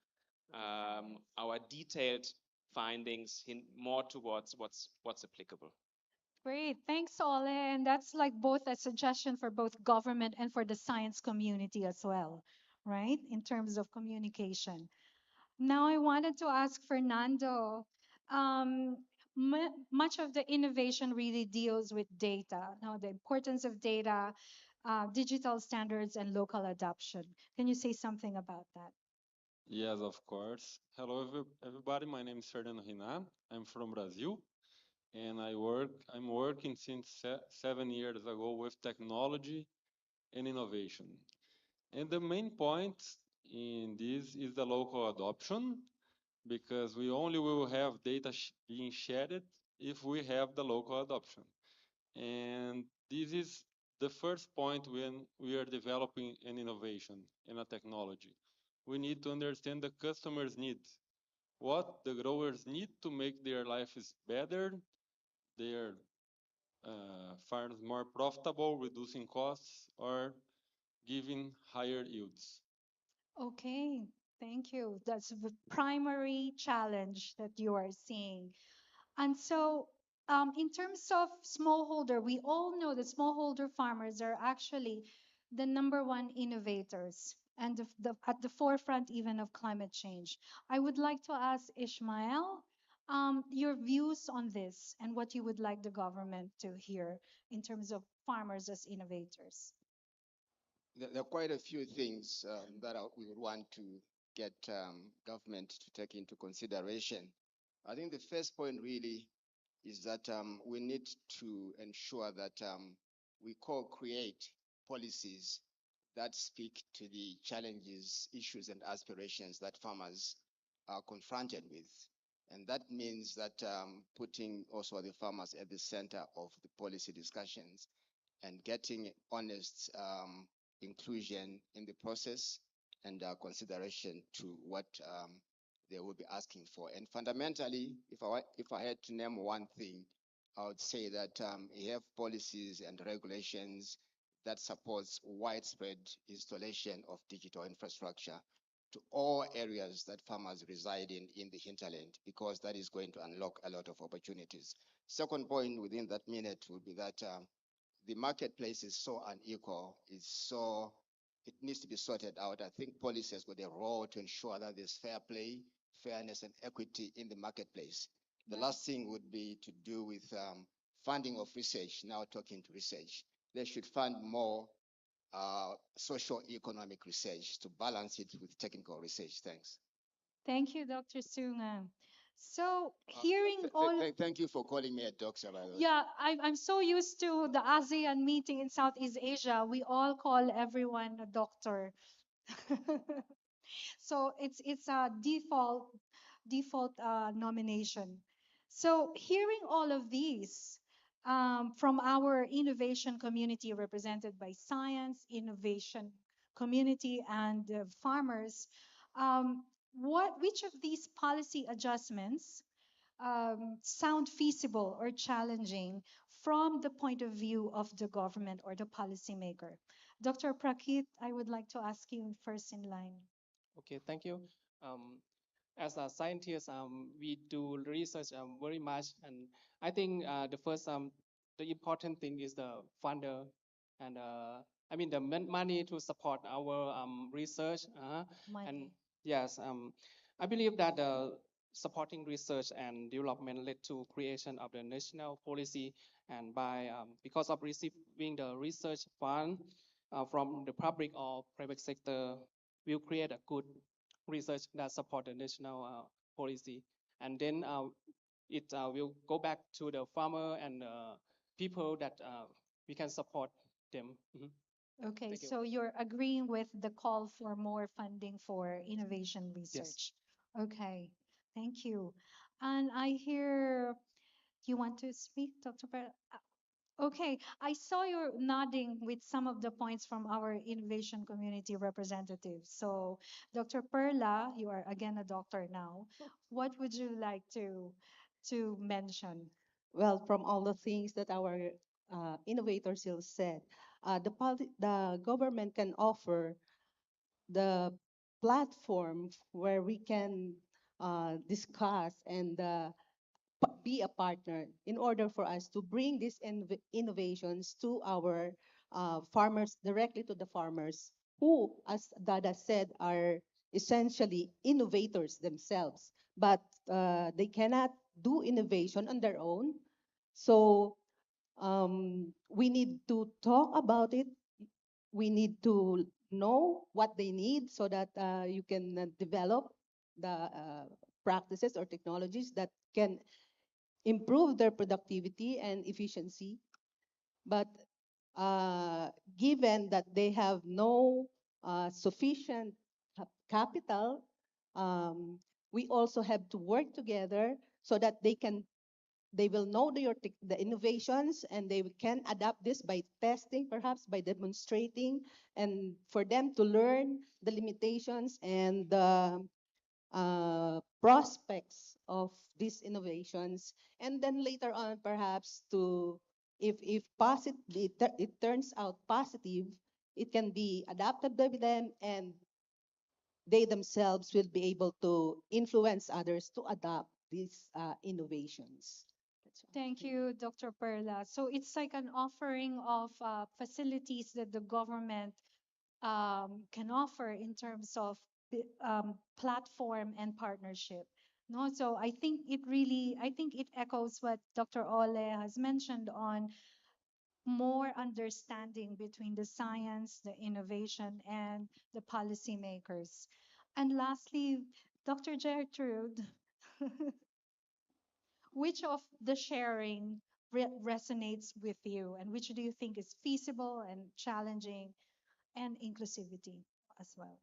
our detailed findings in more towards what's applicable. Great, thanks, Ole. And that's like both a suggestion for both government and for the science community as well, right? In terms of communication. Now, I wanted to ask Fernando. Um, Much of the innovation really deals with data. Now, the importance of data, digital standards, and local adoption. Can you say something about that? Yes, of course. Hello, everybody. My name is Fernando Rinan. I'm from Brazil, and I'm working since 7 years ago with technology and innovation. And the main point in this is the local adoption, because we only will have data being shared if we have the local adoption. And this is the first point when we are developing an innovation in a technology. We need to understand the customer's needs, what the growers need to make their lives better, their farms more profitable, reducing costs, or giving higher yields. Okay, thank you. That's the primary challenge that you are seeing. And so, in terms of smallholder, we all know that smallholder farmers are actually the number one innovators and at the forefront even of climate change. I would like to ask Ishmael your views on this and what you would like the government to hear in terms of farmers as innovators. There are quite a few things that we would want to get government to take into consideration. I think the first point really is that we need to ensure that we co-create policies that speak to the challenges, issues, and aspirations that farmers are confronted with. And that means that putting also the farmers at the center of the policy discussions and getting honest inclusion in the process and consideration to what they will be asking for. And fundamentally, if I had to name one thing, I would say that you have policies and regulations that supports widespread installation of digital infrastructure to all areas that farmers reside in the hinterland, because that is going to unlock a lot of opportunities. Second point within that minute would be that the marketplace is so unequal, it needs to be sorted out. I think policy has got a role to ensure that there's fair play, fairness, and equity in the marketplace. The last thing would be to do with funding of research. Now talking to research, they should fund more social economic research to balance it with technical research. Thanks. Thank you, Dr. Sunga. So hearing all Thank you for calling me a doctor, by the way. yeah, I'm so used to the ASEAN meeting in Southeast Asia. We all call everyone a doctor. So it's a default nomination. So hearing all of these from our innovation community represented by science, innovation community, and farmers, which of these policy adjustments sound feasible or challenging from the point of view of the government or the policymaker? Dr. Prakit, I would like to ask you first in line. Okay, thank you. As a scientist, we do research very much, and I think the important thing is the funder, and I mean the money to support our research. And yes, I believe that supporting research and development led to creation of the national policy, and by because of receiving the research fund from the public or private sector, will create a good research that support the national policy, and then it will go back to the farmer and people that we can support them. Okay, Thank you. so you're agreeing with the call for more funding for innovation research. Okay, thank you. And I hear you want to speak, Dr. Okay, I saw you nodding with some of the points from our innovation community representatives. So, Dr. Perla, you are again a doctor now. What would you like to mention? Well, from all the things that our innovators here said, the government can offer the platform where we can discuss and be a partner in order for us to bring these innovations to our farmers, directly to the farmers, who, as Dada said, are essentially innovators themselves, but they cannot do innovation on their own. So we need to talk about it. We need to know what they need so that you can develop the practices or technologies that can improve their productivity and efficiency. But given that they have no sufficient capital, we also have to work together so that they will know the innovations, and they can adapt this by testing, perhaps by demonstrating, and for them to learn the limitations and the prospects of these innovations, and then later on perhaps to, if positive, it turns out positive, it can be adapted by them, and they themselves will be able to influence others to adopt these innovations. Thank you, Dr. Perla. So it's like an offering of facilities that the government can offer in terms of platform and partnership. No, so I think it echoes what Dr. Ole has mentioned on more understanding between the science, the innovation, and the policymakers. And lastly, Dr. Gertrude, which of the sharing resonates with you, and which do you think is feasible and challenging, and inclusivity as well?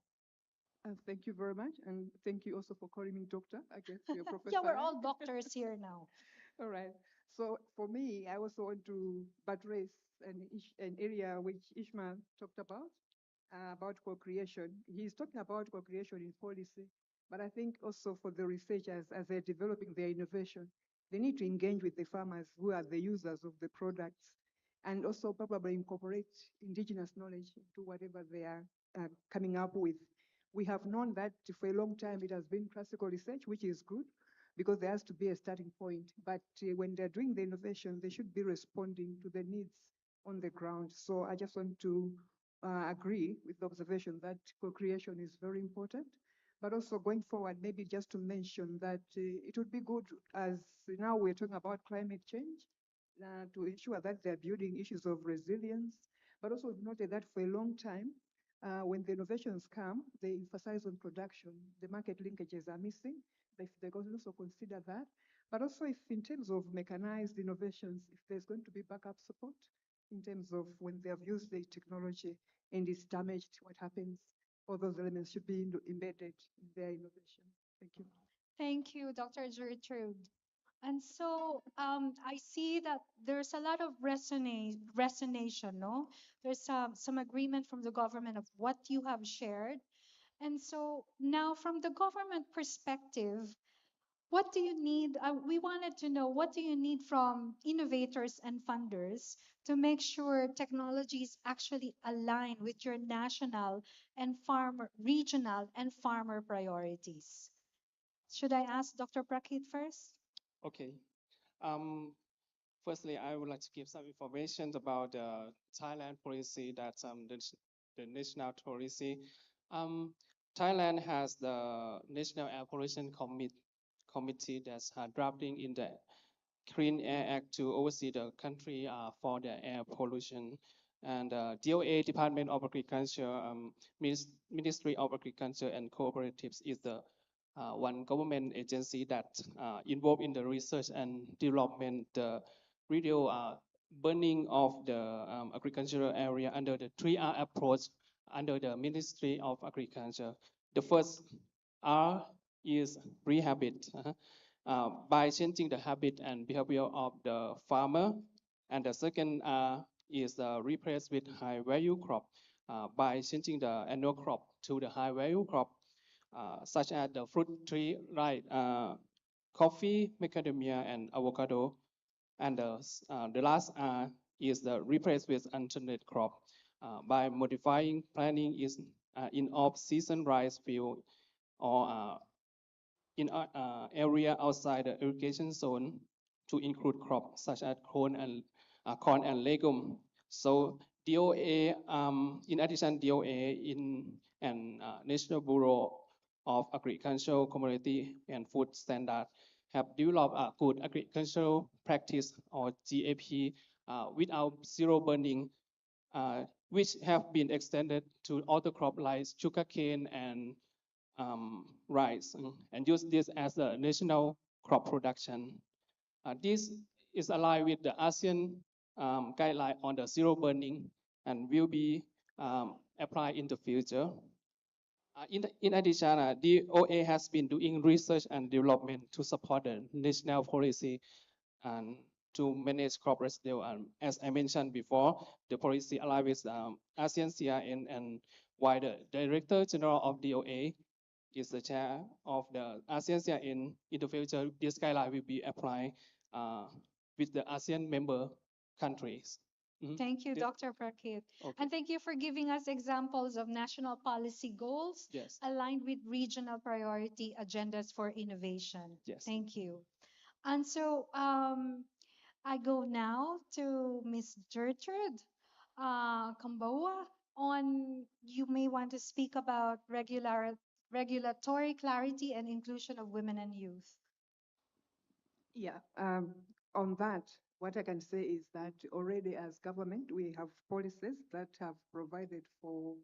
Thank you very much, and thank you also for calling me doctor. I guess you're a professor. Yeah, we're right? all doctors here now. All right. So for me, I also want to buttress an area which Ishmael talked about co-creation. He's talking about co-creation in policy, but I think also for the researchers as they're developing their innovation, they need to engage with the farmers who are the users of the products, and also probably incorporate indigenous knowledge into whatever they are coming up with. We have known that for a long time it has been classical research, which is good because there has to be a starting point. But when they're doing the innovation, they should be responding to the needs on the ground. So I just want to agree with the observation that co-creation is very important. But also going forward, maybe just to mention that it would be good, as now we're talking about climate change, to ensure that they're building issues of resilience. But also we've noted that for a long time, when the innovations come, they emphasize on production. The market linkages are missing. They can also consider that. But also if in terms of mechanized innovations, if there's going to be backup support in terms of when they have used the technology and it's damaged, what happens? All those elements should be embedded in their innovation. Thank you. Thank you, Dr. Gertrude. And so I see that there's a lot of resonation, no? There's some agreement from the government of what you have shared. And so now from the government perspective, what do you need? We wanted to know what do you need from innovators and funders to make sure technologies actually align with your national and regional and farmer priorities? Should I ask Dr. Prakrit first? Okay. Um, Firstly, I would like to give some information about the Thailand policy, that's the national policy. Um, Thailand has the National Air Pollution Committee that's drafting in the Clean Air Act to oversee the country for the air pollution. And DOA, Department of Agriculture, Ministry of Agriculture and Cooperatives is the one government agency that involved in the research and development, the radio burning of the agricultural area under the 3R approach under the Ministry of Agriculture. The first R is rehabit. By changing the habit and behavior of the farmer. And the second is replace with high value crop by changing the annual crop to the high value crop, such as the fruit tree like coffee, macadamia, and avocado. And the last is the replace with alternate crop by modifying planting is in off-season rice field or in area outside the irrigation zone to include crops such as corn and legume. So DOA, in addition, DOA and National Bureau of Agricultural Commodity and Food Standard have developed a good agricultural practice or GAP without zero burning, which have been extended to other crops like sugarcane and rice, and use this as a national crop production. This is aligned with the ASEAN guideline on the zero burning and will be applied in the future. In addition, DOA has been doing research and development to support the national policy and to manage crop residue. As I mentioned before, the policy aligns with ASEAN CRN, and while the Director General of DOA is the chair of the ASEAN CRN, in the future, this guideline will be applied with the ASEAN member countries. Thank you, Dr. Prakrit. Okay. And thank you for giving us examples of national policy goals Yes. aligned with regional priority agendas for innovation. Yes. Thank you. And so I go now to Ms. Gertrude Kamboa on you may want to speak about regulatory clarity and inclusion of women and youth. Yeah, on that, what I can say is that already as government, we have policies that have provided for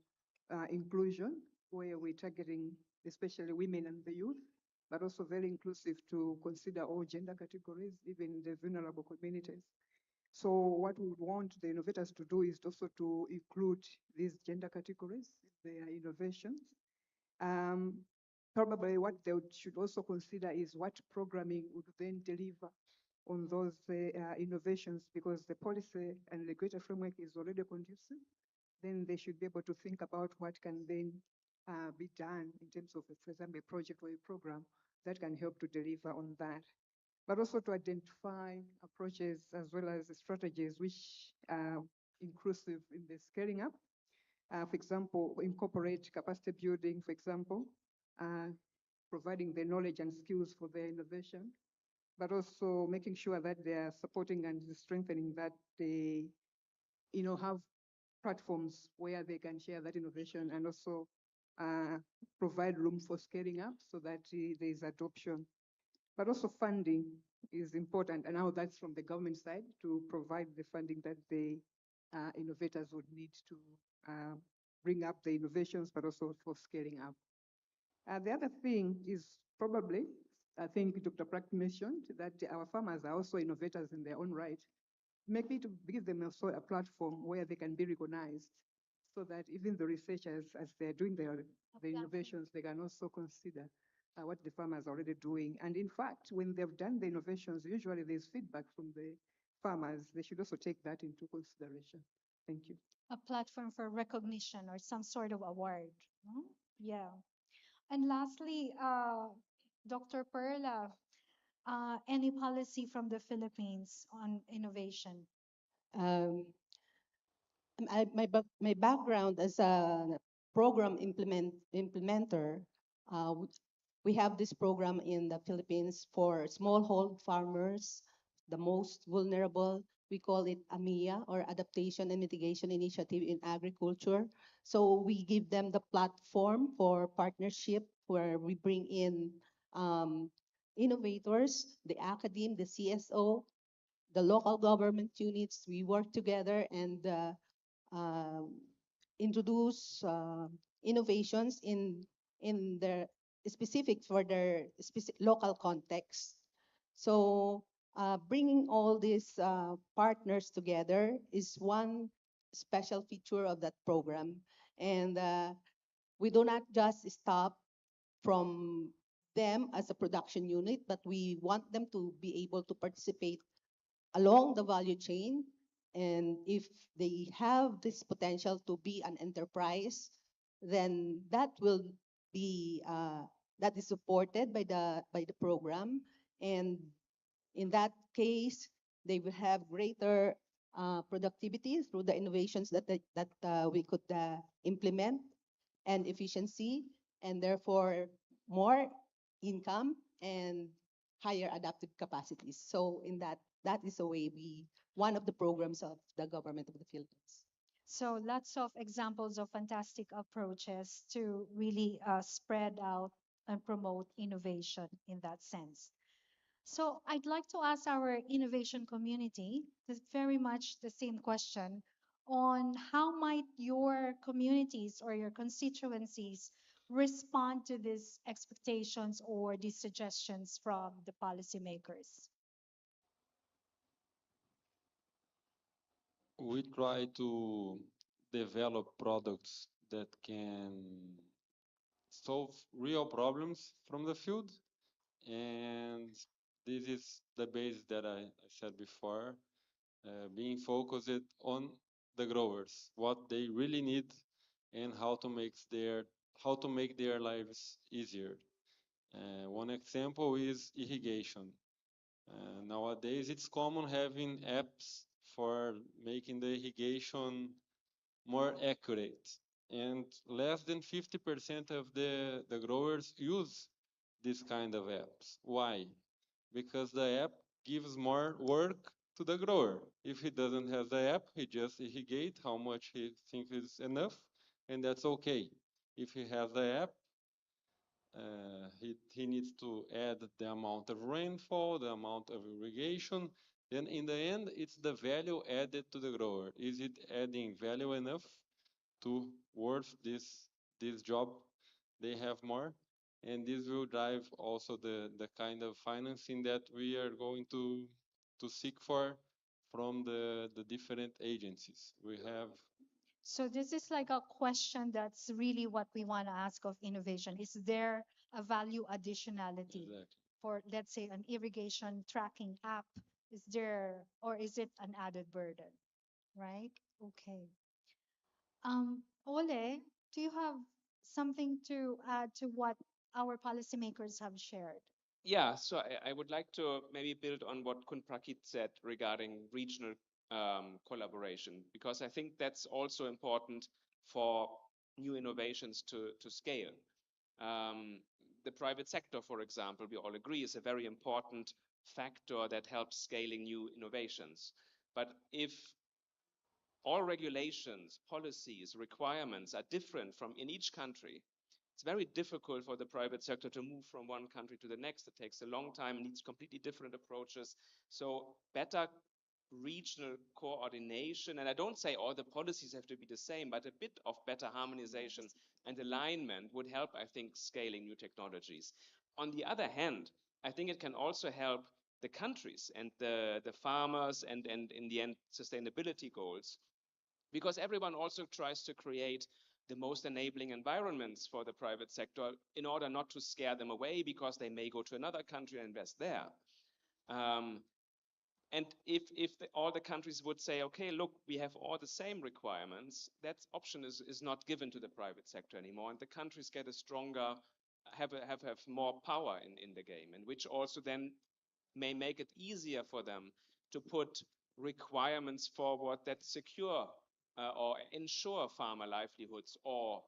inclusion, where we're targeting especially women and the youth, but also very inclusive to consider all gender categories, even the vulnerable communities. So what we would want the innovators to do is also to include these gender categories in their innovations. Um, Probably what they should also consider is what programming would then deliver on those innovations, because the policy and regulatory framework is already conducive. Then they should be able to think about what can then be done in terms of, for example, a project or a program that can help to deliver on that. But also to identify approaches as well as strategies which are inclusive in the scaling up. For example, incorporate capacity building, for example, uh, providing the knowledge and skills for their innovation, but also making sure that they are supporting and strengthening that they, have platforms where they can share that innovation, and also provide room for scaling up so that there is adoption. But also funding is important, and now that's from the government side to provide the funding that the innovators would need to uh, bring up the innovations, but also for scaling up. The other thing is probably, I think Dr. Pratt mentioned that our farmers are also innovators in their own right. Maybe to give them also a platform where they can be recognized, so that even the researchers, as they're doing the innovations, they can also consider what the farmers are already doing. And in fact, when they've done the innovations, usually there's feedback from the farmers. They should also take that into consideration. Thank you. A platform for recognition or some sort of award. No? Yeah. And lastly, Dr. Perla, any policy from the Philippines on innovation? Um, my background as a program implementer, uh, w- we have this program in the Philippines for smallhold farmers, the most vulnerable. We call it AMIA, or Adaptation and Mitigation Initiative in Agriculture. So we give them the platform for partnership where we bring in um, innovators, the academe, the CSO, the local government units. We work together and uh, introduce innovations in their specific for their specific local context. So bringing all these partners together is one special feature of that program, and we do not just stop from them as a production unit, but we want them to be able to participate along the value chain. And if they have this potential to be an enterprise, then that will be that is supported by the program. And in that case, they will have greater productivity through the innovations that we could implement, and efficiency, and therefore more income and higher adaptive capacities. So in that is a way one of the programs of the government of the Philippines. So lots of examples of fantastic approaches to really spread out and promote innovation in that sense. So I'd like to ask our innovation community this very much the same question on how might your communities or your constituencies respond to these expectations or these suggestions from the policymakers. We try to develop products that can solve real problems from the field, and this is the base that I said before, being focused on the growers, what they really need, and how to make their lives easier. One example is irrigation. Nowadays, it's common having apps for making the irrigation more accurate. And less than 50% of the growers use this kind of apps. Why? Because the app gives more work to the grower. If he doesn't have the app, he just irrigate how much he thinks is enough, and that's okay. If he has the app, he needs to add the amount of rainfall, the amount of irrigation. Then in the end, it's the value added to the grower. Is it adding value enough to worth this job they have more? And this will drive also the kind of financing that we are going to seek for from the different agencies. We have So this is like a question that's really what we want to ask of innovation. Is there a value additionality for, let's say, an irrigation tracking app? Is there, or is it an added burden? Right? Okay. Ole, do you have something to add to what our policymakers have shared? Yeah, so I would like to maybe build on what Kun Prakit said regarding regional collaboration, because I think that's also important for new innovations to scale. The private sector, for example, we all agree is a very important factor that helps scaling new innovations. But if all regulations, policies, requirements are different from in each country, it's very difficult for the private sector to move from one country to the next. It takes a long time, needs completely different approaches. So better regional coordination, and I don't say all the policies have to be the same, but a bit of better harmonization and alignment would help, I think, scaling new technologies. On the other hand, I think it can also help the countries and the farmers and in the end, sustainability goals, because everyone also tries to create the most enabling environments for the private sector in order not to scare them away because they may go to another country and invest there. And if all the countries would say, okay, look, we have all the same requirements, that option is not given to the private sector anymore, and the countries get a stronger, have more power in the game, and which also then may make it easier for them to put requirements forward that secure or ensure farmer livelihoods or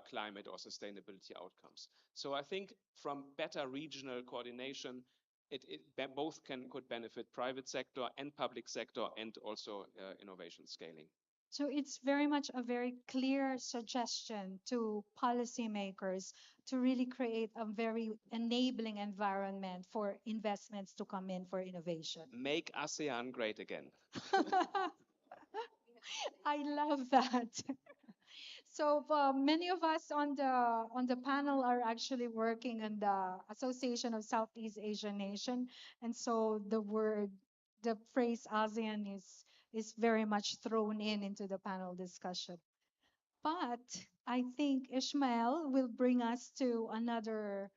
climate or sustainability outcomes. So I think from better regional coordination, both could benefit private sector and public sector and also innovation scaling. So it's very much a very clear suggestion to policymakers to really create a very enabling environment for investments to come in for innovation. Make ASEAN great again. I love that. So many of us on the panel are actually working in the Association of Southeast Asian Nation, and so the phrase ASEAN is very much thrown into the panel discussion. But I think Ishmael will bring us to another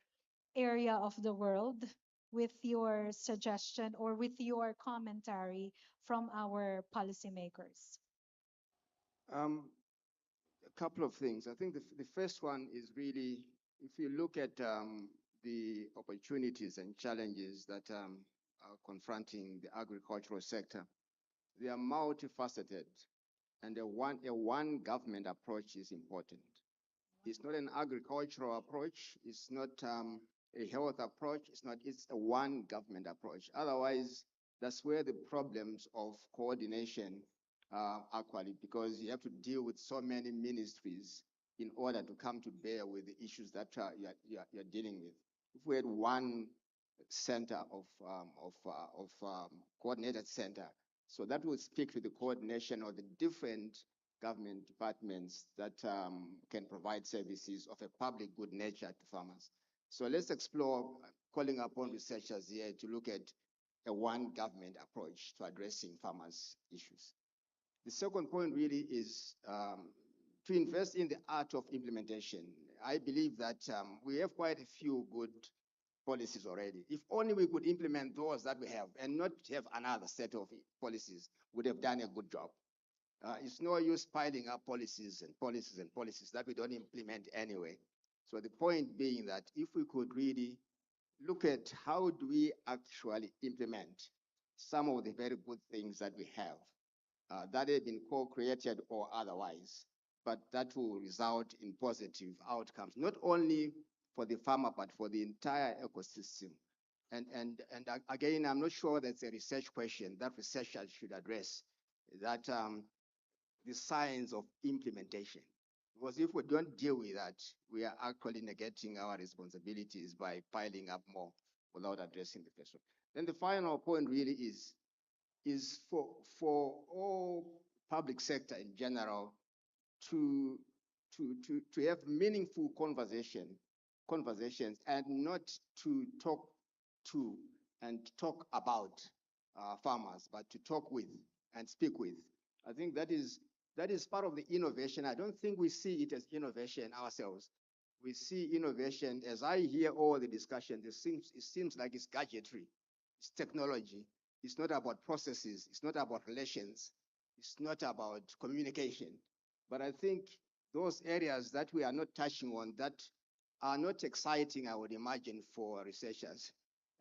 area of the world with your suggestion or with your commentary from our policymakers. A couple of things. I think the first one is really, if you look at the opportunities and challenges that are confronting the agricultural sector, they are multifaceted, and a one government approach is important. It's not an agricultural approach. It's not a health approach. It's a one government approach. Otherwise, that's where the problems of coordination are quality, because you have to deal with so many ministries in order to come to bear with the issues that you're dealing with. If we had one center of coordinated center, so that would speak to the coordination of the different government departments that can provide services of a public good nature to farmers. So let's explore calling upon researchers here to look at a one government approach to addressing farmers' issues. The second point really is to invest in the art of implementation. I believe that we have quite a few good policies already. If only we could implement those that we have and not have another set of policies, would have done a good job. It's no use piling up policies and policies and policies that we don't implement anyway. So the point being that if we could really look at how do we actually implement some of the very good things that we have that have been co-created or otherwise, but that will result in positive outcomes, not only for the farmer, but for the entire ecosystem. And again, I'm not sure that's a research question that researchers should address, that the science of implementation. Because if we don't deal with that, we are actually negating our responsibilities by piling up more without addressing the first one. Then the final point really is for all public sector in general to have meaningful conversations and not to talk to and talk about farmers, but to talk with and speak with. I think that is That is part of the innovation. I don't think we see it as innovation ourselves. We see innovation, as I hear all the discussion, it seems like it's gadgetry, it's technology. It's not about processes, it's not about relations, it's not about communication. But I think those areas that we are not touching on that are not exciting, I would imagine, for researchers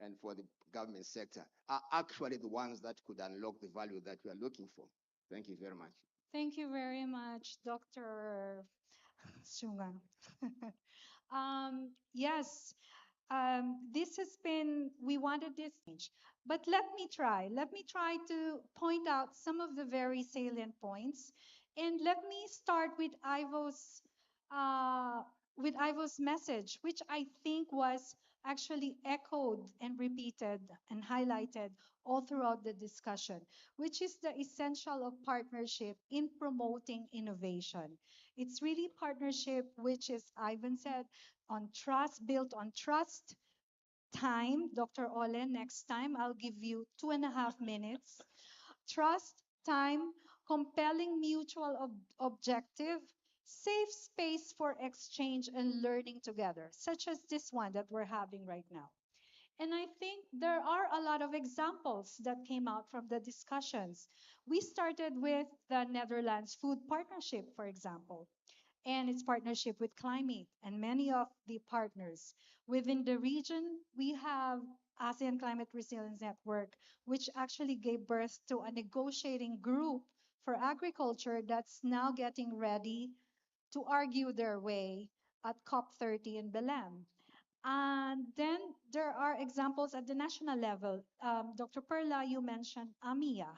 and for the government sector, are actually the ones that could unlock the value that we are looking for. Thank you very much. Thank you very much, Dr. Sungan. Yes, this has been, we wanted this change. But let me try to point out some of the very salient points. And let me start uh, with Ivo's message, which I think was actually echoed and repeated and highlighted all throughout the discussion, which is the essential of partnership in promoting innovation. It's really partnership, which is, Ivan said, on trust, built on trust, time. Dr. Ole, next time I'll give you 2.5 minutes. Trust, time, compelling mutual objective, safe space for exchange and learning together, such as this one that we're having right now. And I think there are a lot of examples that came out from the discussions. We started with the Netherlands Food Partnership, for example, and its partnership with Clim-Eat and many of the partners. Within the region, we have ASEAN Climate Resilience Network, which actually gave birth to a negotiating group for agriculture that's now getting ready to argue their way at COP30 in Belém. And then there are examples at the national level. Dr. Perla, you mentioned AMIA,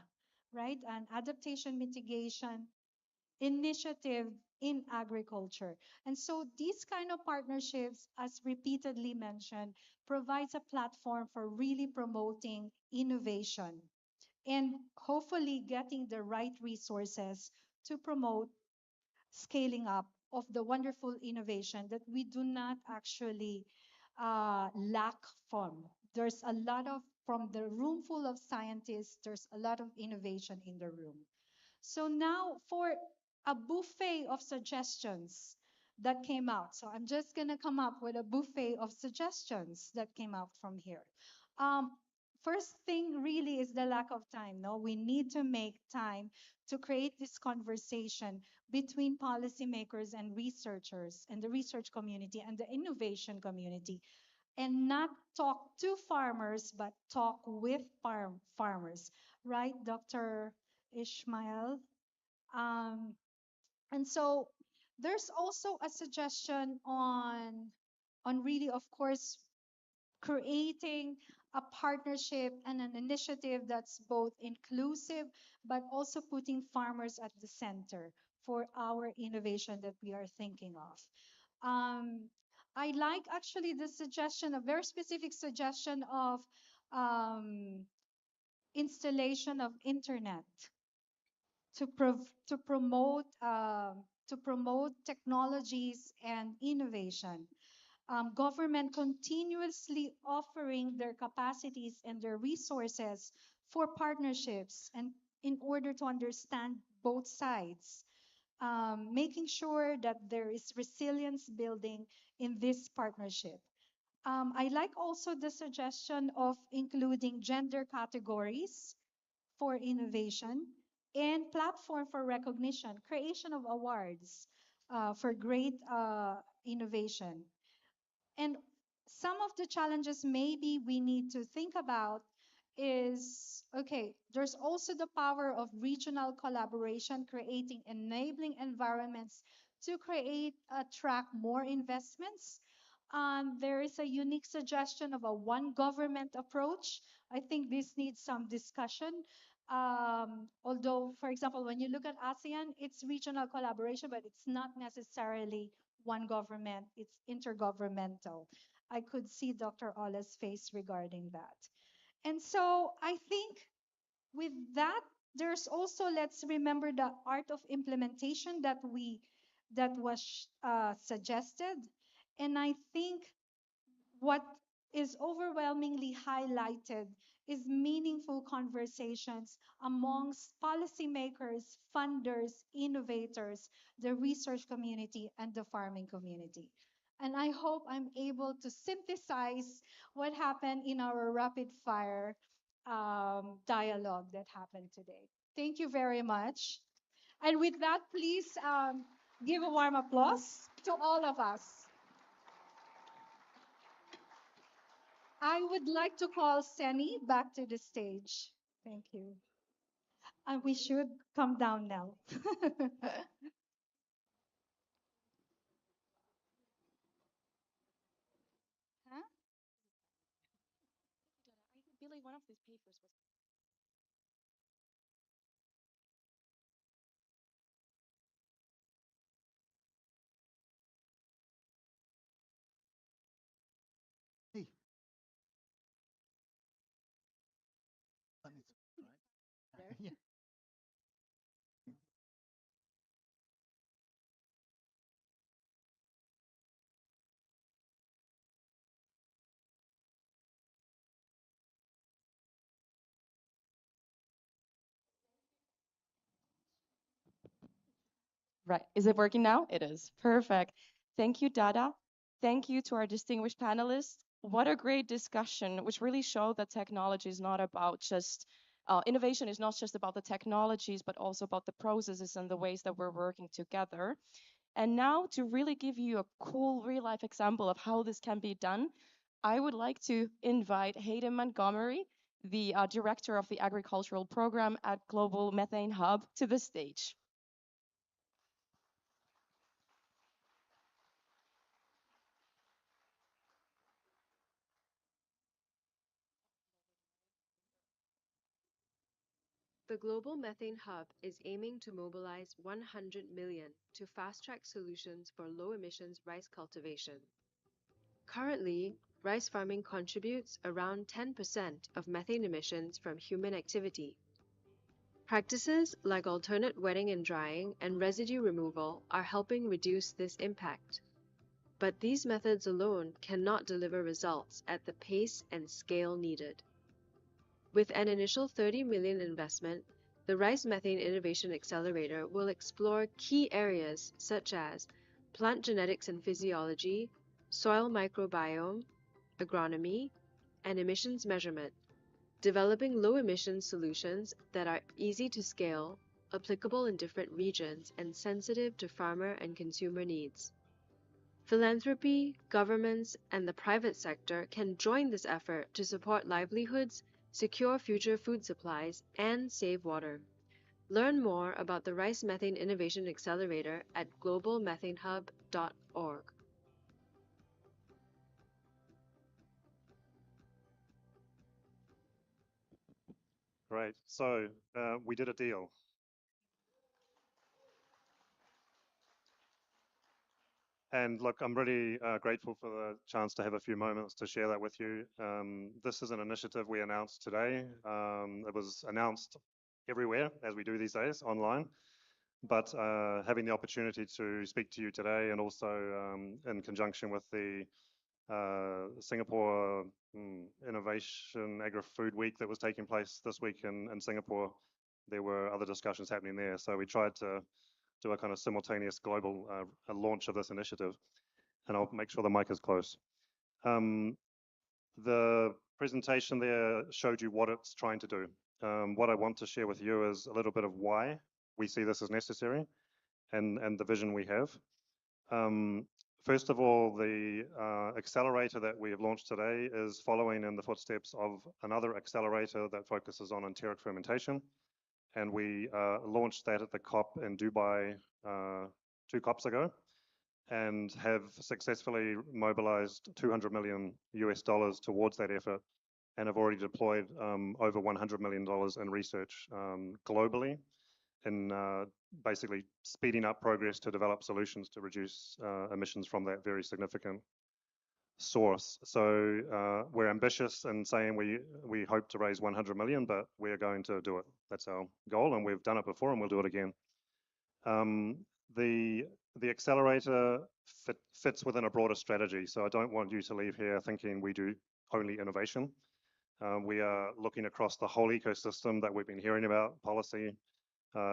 right? An adaptation mitigation initiative in agriculture. And so these kind of partnerships, as repeatedly mentioned, provides a platform for really promoting innovation and hopefully getting the right resources to promote scaling up of the wonderful innovation that we do not actually lack from. There's a lot of, from the room full of scientists, there's a lot of innovation in the room. So now for a buffet of suggestions that came out. So I'm just going to come up with a buffet of suggestions that came out from here. Um, First thing really is the lack of time. No, we need to make time to create this conversation between policymakers and researchers and the research community and the innovation community, and not talk to farmers, but talk with farmers, right, Dr. Ishmael? Um, and so there's also a suggestion on really, of course, creating a partnership and an initiative that's both inclusive but also putting farmers at the center for our innovation that we are thinking of. Um, I like actually the suggestion, a very specific suggestion of um, installation of internet to promote technologies and innovation. Government continuously offering their capacities and their resources for partnerships and in order to understand both sides, making sure that there is resilience building in this partnership. I like also the suggestion of including gender categories for innovation and platform for recognition, creation of awards for great innovation. And some of the challenges maybe we need to think about is okay, there's also the power of regional collaboration, creating enabling environments to create, attract more investments. There is a unique suggestion of a one government approach. I think this needs some discussion. Although, for example, when you look at ASEAN, it's regional collaboration, but it's not necessarily one government, it's intergovernmental. I could see Dr. Ola's face regarding that. And so I think with that, there's also, let's remember the art of implementation that was suggested. And I think what is overwhelmingly highlighted is meaningful conversations amongst policymakers, funders, innovators, the research community, and the farming community. And I hope I'm able to synthesize what happened in our rapid fire dialogue that happened today. Thank you very much. And with that, please give a warm applause to all of us. I would like to call Seni back to the stage. Thank you. And we should come down now. Huh? Billy, one of these papers was. Hey. Right? Yeah. Right. Is it working now? It is. Perfect. Thank you, Dada. Thank you to our distinguished panelists. What a great discussion, which really showed that technology is not about just innovation is not just about the technologies, but also about the processes and the ways that we're working together. And now, to really give you a cool real life example of how this can be done, I would like to invite Hayden Montgomery, the director of the agricultural program at Global Methane Hub, to the stage. The Global Methane Hub is aiming to mobilize 100 million to fast-track solutions for low-emissions rice cultivation. Currently, rice farming contributes around 10% of methane emissions from human activity. Practices like alternate wetting and drying and residue removal are helping reduce this impact. But these methods alone cannot deliver results at the pace and scale needed. With an initial 30 million investment, the Rice Methane Innovation Accelerator will explore key areas such as plant genetics and physiology, soil microbiome, agronomy, and emissions measurement, developing low-emission solutions that are easy to scale, applicable in different regions, and sensitive to farmer and consumer needs. Philanthropy, governments, and the private sector can join this effort to support livelihoods, secure future food supplies, and save water. Learn more about the Rice Methane Innovation Accelerator at globalmethanehub.org. Great. So we did a deal. And look, I'm really grateful for the chance to have a few moments to share that with you. This is an initiative we announced today. It was announced everywhere, as we do these days, online. But having the opportunity to speak to you today, and also in conjunction with the Singapore Innovation Agri-Food Week that was taking place this week in Singapore, there were other discussions happening there. So we tried to do a kind of simultaneous global launch of this initiative. And I'll make sure the mic is close. The presentation there showed you what it's trying to do. What I want to share with you is a little bit of why we see this as necessary and the vision we have. First of all, the accelerator that we have launched today is following in the footsteps of another accelerator that focuses on enteric fermentation. And we launched that at the COP in Dubai 2 COPs ago, and have successfully mobilized $200 million towards that effort, and have already deployed over $100 million in research globally, in basically speeding up progress to develop solutions to reduce emissions from that very significant source. So we're ambitious in saying we hope to raise 100 million, but we're going to do it. That's our goal, and we've done it before, and we'll do it again. The accelerator fits within a broader strategy. So I don't want you to leave here thinking we do only innovation. We are looking across the whole ecosystem that we've been hearing about: policy,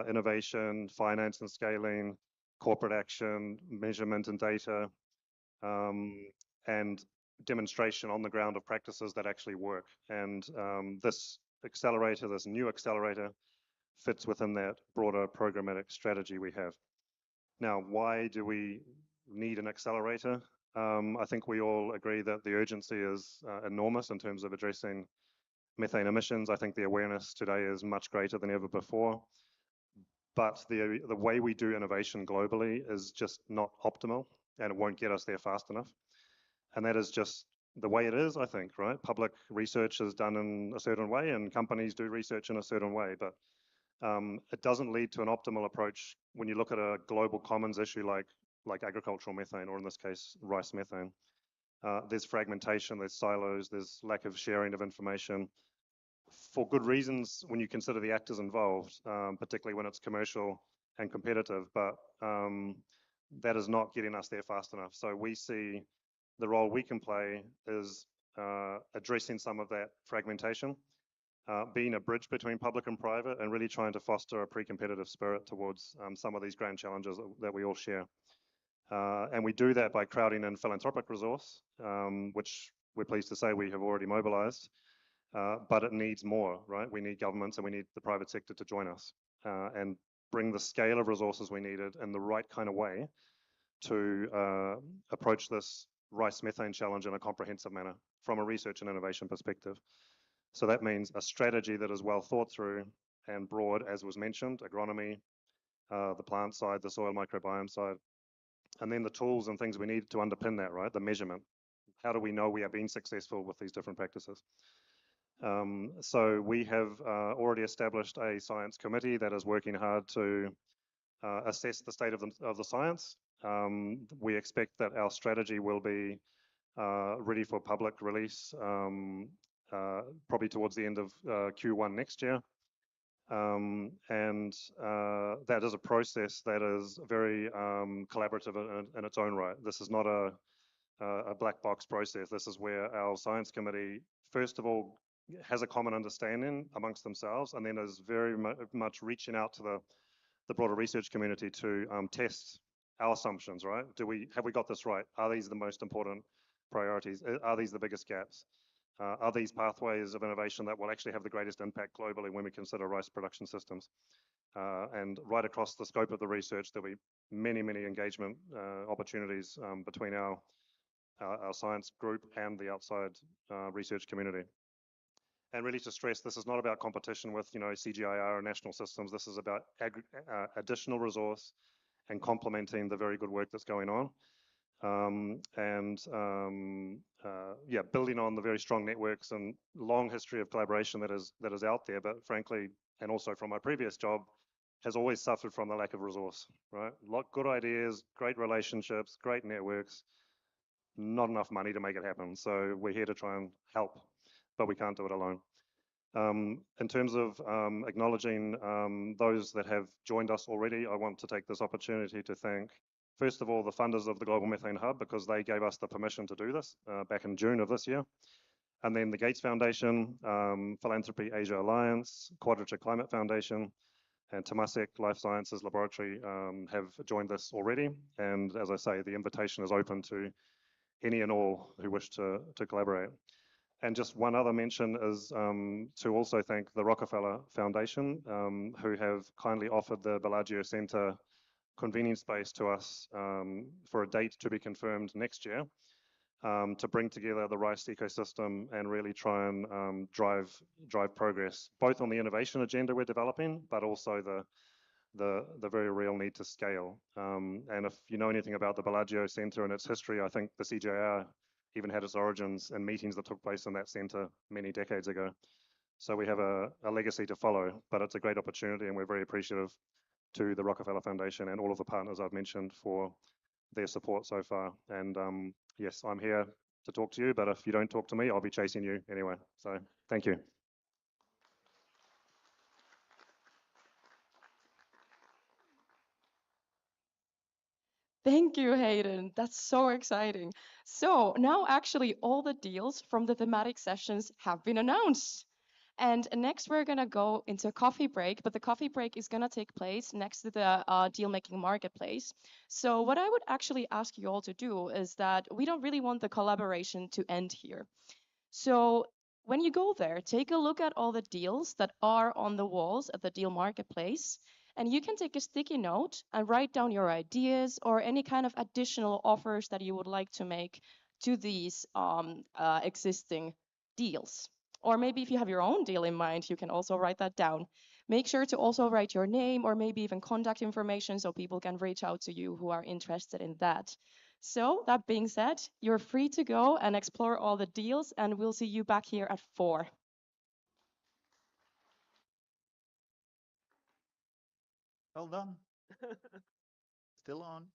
innovation, finance and scaling, corporate action, measurement and data, and demonstration on the ground of practices that actually work. And this accelerator, this new accelerator, fits within that broader programmatic strategy we have. Now, why do we need an accelerator? I think we all agree that the urgency is enormous in terms of addressing methane emissions. I think the awareness today is much greater than ever before. But the way we do innovation globally is just not optimal, and it won't get us there fast enough. And that is just the way it is, I think, right? Public research is done in a certain way, and companies do research in a certain way, but it doesn't lead to an optimal approach when you look at a global commons issue like agricultural methane, or in this case, rice methane. There's fragmentation, there's silos, there's lack of sharing of information, for good reasons when you consider the actors involved, particularly when it's commercial and competitive, but that is not getting us there fast enough. So we see the role we can play is addressing some of that fragmentation, being a bridge between public and private, and really trying to foster a pre-competitive spirit towards some of these grand challenges that we all share. And we do that by crowding in philanthropic resource, which we're pleased to say we have already mobilized. But it needs more, right? We need governments and we need the private sector to join us and bring the scale of resources we needed in the right kind of way to approach this rice methane challenge in a comprehensive manner from a research and innovation perspective. So that means a strategy that is well thought through and broad, as was mentioned: agronomy, the plant side, the soil microbiome side, and then the tools and things we need to underpin that, right? The measurement. How do we know we are being successful with these different practices? So we have already established a science committee that is working hard to assess the state of the science. We expect that our strategy will be ready for public release probably towards the end of Q1 next year. And that is a process that is very collaborative in its own right. This is not a black box process. This is where our science committee, first of all, has a common understanding amongst themselves, and then is very much reaching out to the broader research community to test our assumptions, right? Have we got this right? Are these the most important priorities? Are these the biggest gaps? Are these pathways of innovation that will actually have the greatest impact globally when we consider rice production systems? And right across the scope of the research, there'll be many engagement opportunities between our science group and the outside research community. And really to stress, this is not about competition with, CGIAR or national systems. This is about additional resource and complementing the very good work that's going on. Building on the very strong networks and long history of collaboration that is out there, but frankly, and also from my previous job, has always suffered from the lack of resource, right? Good ideas, great relationships, great networks, not enough money to make it happen. So we're here to try and help, but we can't do it alone. In terms of acknowledging those that have joined us already, I want to take this opportunity to thank, first of all, the funders of the Global Methane Hub, because they gave us the permission to do this back in June of this year. And then the Gates Foundation, Philanthropy Asia Alliance, Quadrature Climate Foundation, and Temasek Life Sciences Laboratory have joined us already. And as I say, the invitation is open to any and all who wish to collaborate. And just one other mention is to also thank the Rockefeller Foundation, who have kindly offered the Bellagio Center convening space to us for a date to be confirmed next year, to bring together the rice ecosystem and really try and drive progress, both on the innovation agenda we're developing, but also the very real need to scale. And if you know anything about the Bellagio Center and its history, I think the CJR even had its origins in meetings that took place in that center many decades ago. So we have a legacy to follow, but it's a great opportunity, and we're very appreciative to the Rockefeller Foundation and all of the partners I've mentioned for their support so far. And yes, I'm here to talk to you, but if you don't talk to me, I'll be chasing you anyway. So thank you. Thank you, Hayden. That's so exciting. So now actually all the deals from the thematic sessions have been announced. And next we're gonna go into a coffee break, but the coffee break is gonna take place next to the deal making marketplace. So what I would actually ask you all to do is that we don't really want the collaboration to end here. So when you go there, take a look at all the deals that are on the walls at the deal marketplace. And you can take a sticky note and write down your ideas or any kind of additional offers that you would like to make to these existing deals. Or maybe if you have your own deal in mind, you can also write that down. Make sure to also write your name or maybe even contact information so people can reach out to you who are interested in that. So, that being said, you're free to go and explore all the deals, and we'll see you back here at 4. Well done. Still on.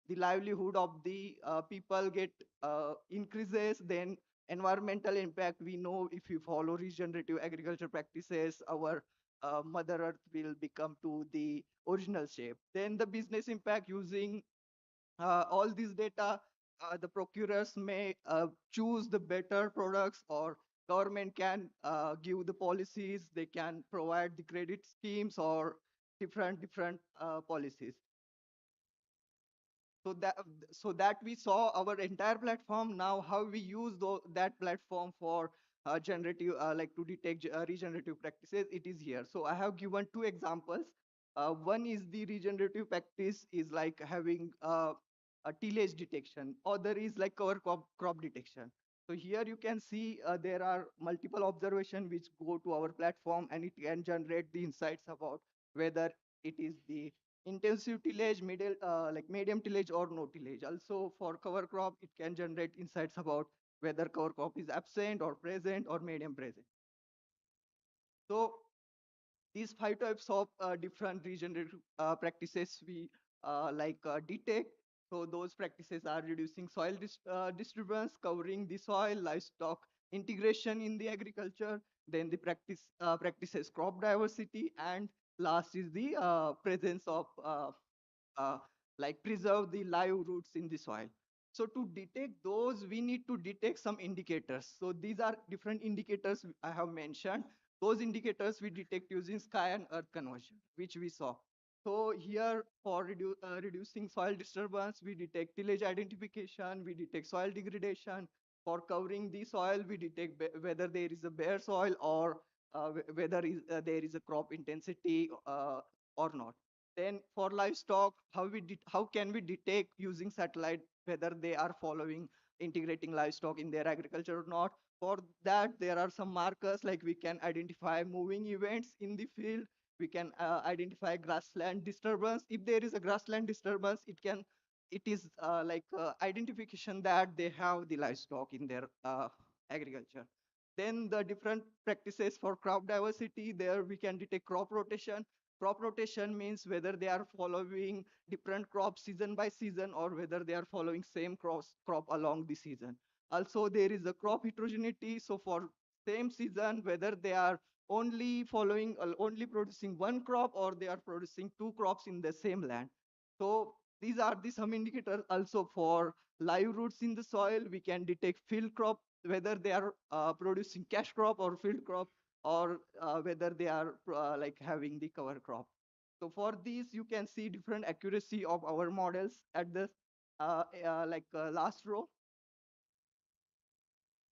the livelihood of the people get increases, then environmental impact, we know if we follow regenerative agriculture practices, our Mother Earth will become to the original shape. Then the business impact, using all this data, the procurers may choose the better products, or government can give the policies, they can provide the credit schemes or different policies. So that we saw our entire platform. Now how we use that platform for generative, like to detect regenerative practices, it is here. So I have given two examples. One is the regenerative practice is like having a tillage detection. Other is like cover crop detection. So here you can see there are multiple observations which go to our platform, and it can generate the insights about whether it is the intensive tillage, like medium tillage or no tillage. Also for cover crop, it can generate insights about whether cover crop is absent or present or medium present. So these 5 types of different regenerative practices we detect. So those practices are reducing soil disturbance, covering the soil, livestock integration in the agriculture, then the practices crop diversity, and last is the presence of uh, like preserve the live roots in the soil. So to detect those, we need to detect some indicators. So these are different indicators I have mentioned. Those indicators we detect using sky and earth conversion, which we saw. So here for reducing soil disturbance, we detect tillage identification, we detect soil degradation. For covering the soil, we detect whether there is a bare soil, or whether there is a crop intensity or not. Then for livestock, how can we detect using satellite whether they are following integrating livestock in their agriculture or not? For that, there are some markers, like we can identify moving events in the field. We can identify grassland disturbance. If there is a grassland disturbance, it is identification that they have the livestock in their agriculture. Then the different practices for crop diversity, there we can detect crop rotation. Crop rotation means whether they are following different crops season by season, or whether they are following same crop along the season. Also, there is a crop heterogeneity. So for same season, whether they are only producing one crop, or they are producing two crops in the same land. So these are the some indicators. Also for live roots in the soil, we can detect field crop, whether they are producing cash crop or field crop, or whether they are like having the cover crop. So for these, you can see different accuracy of our models at the last row.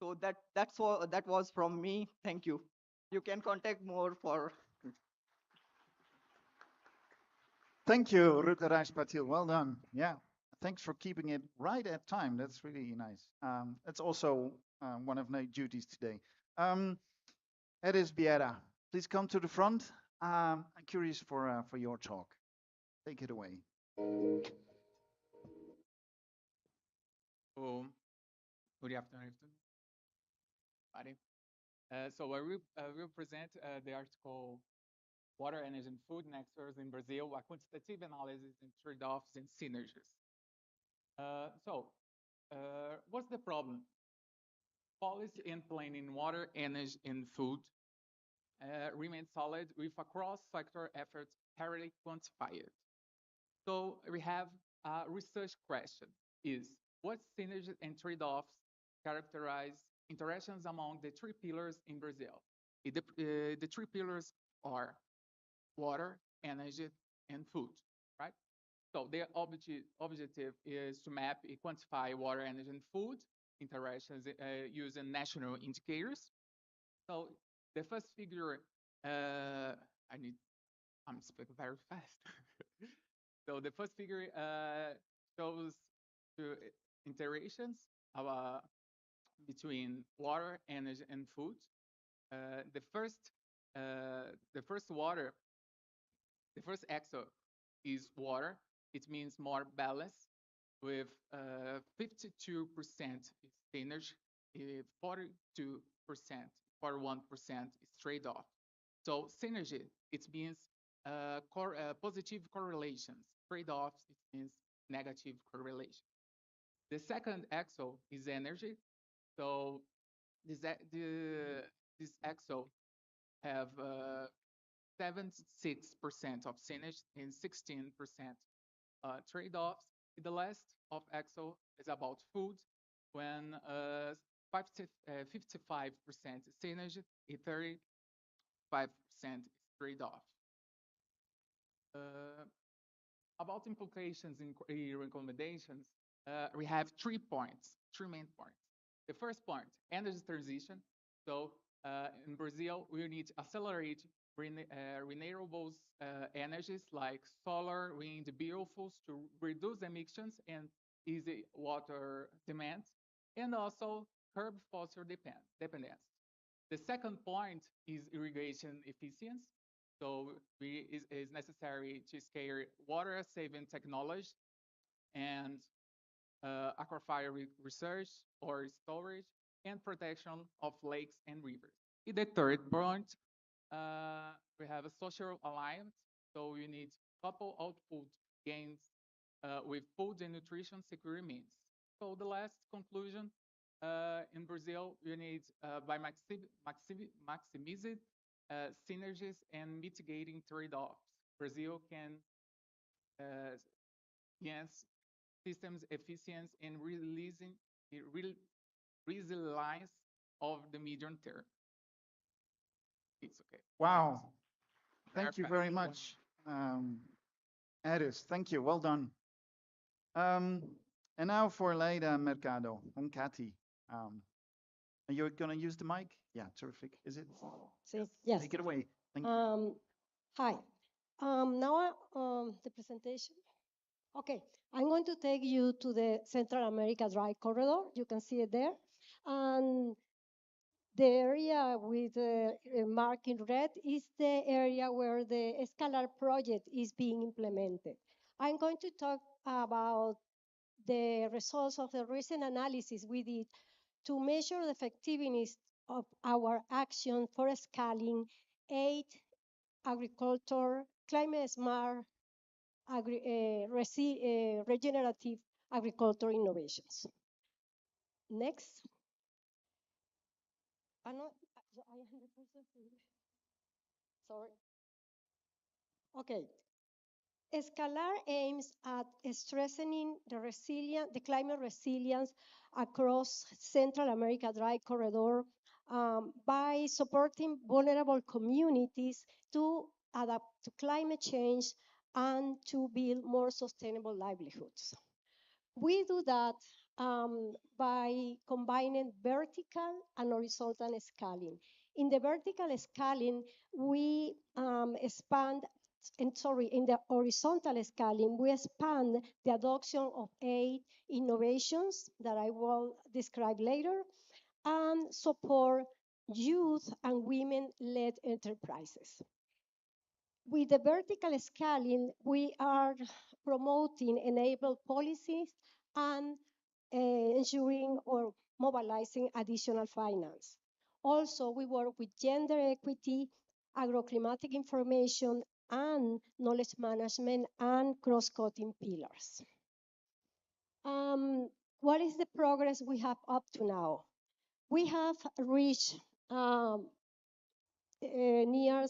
So that's all. That was from me. Thank you. You can contact more for. Thank you, Rutaraj Patil. Well done. Yeah. Thanks for keeping it right at time. That's really nice. That's also one of my duties today. Eris Biera, please come to the front. I'm curious for your talk. Take it away. So, good afternoon, everybody. So I will present the article Water, Energy, and Food Nexus in Brazil, a quantitative analysis and trade-offs and synergies. What's the problem? Policy and planning water, energy, and food remain solid with a cross-sector effort thoroughly quantified. So we have a research question is, what synergies and trade-offs characterize interactions among the three pillars in Brazil? The three pillars are water, energy, and food, right? So the objective is to map and quantify water, energy, and food interactions using national indicators. So the first figure, I'm speaking very fast. So the first figure shows the interactions between water, energy, and food. The first axis is water. It means more balance, with 52% is energy, 42%, 41% is trade-off. So synergy, it means positive correlations. Trade-offs, it means negative correlation. The second axle is energy. So this axle have 76% of synergy and 16% trade-offs. The last of axle is about food, when 55% synergy and 35% is trade-off. About implications in recommendations, we have 3 points, 3 main points. The first point, energy transition. So in Brazil, we need to accelerate renewables energies like solar, wind, biofuels to reduce emissions and easy water demand, and also curb fossil dependence. The second point is irrigation efficiency. So it's necessary to scale water-saving technology and aquifer research or storage and protection of lakes and rivers. In the third point, we have a social alliance. So we need couple output gains with food and nutrition security means. So the last conclusion, in Brazil, you need by maximizing synergies and mitigating trade-offs. Brazil can enhance systems efficiency and resilience of the medium term. It's okay. Wow. Thank you Perfect. very much, Eris. Thank you. Well done. And now for Leida Mercado and Cathy. Are you going to use the mic? Yeah, terrific. Is it? Yes. Take it away. Thank you. Hi. Now the presentation. Okay, I'm going to take you to the Central America Dry Corridor. You can see it there. And the area with marked in red is the area where the Escalar project is being implemented. I'm going to talk about the results of the recent analysis we did to measure the effectiveness of our action for scaling 8 agriculture, climate smart, regenerative agriculture innovations. Next. Sorry. Okay. Escalar aims at strengthening the climate resilience across Central America Dry Corridor by supporting vulnerable communities to adapt to climate change and to build more sustainable livelihoods. We do that by combining vertical and horizontal scaling. In the vertical scaling, we in the horizontal scaling, we expand the adoption of 8 innovations that I will describe later and support youth and women-led enterprises. With the vertical scaling, we are promoting enabled policies and ensuring or mobilizing additional finance. Also, we work with gender equity, agroclimatic information, and knowledge management and cross-cutting pillars. What is the progress we have up to now? We have reached near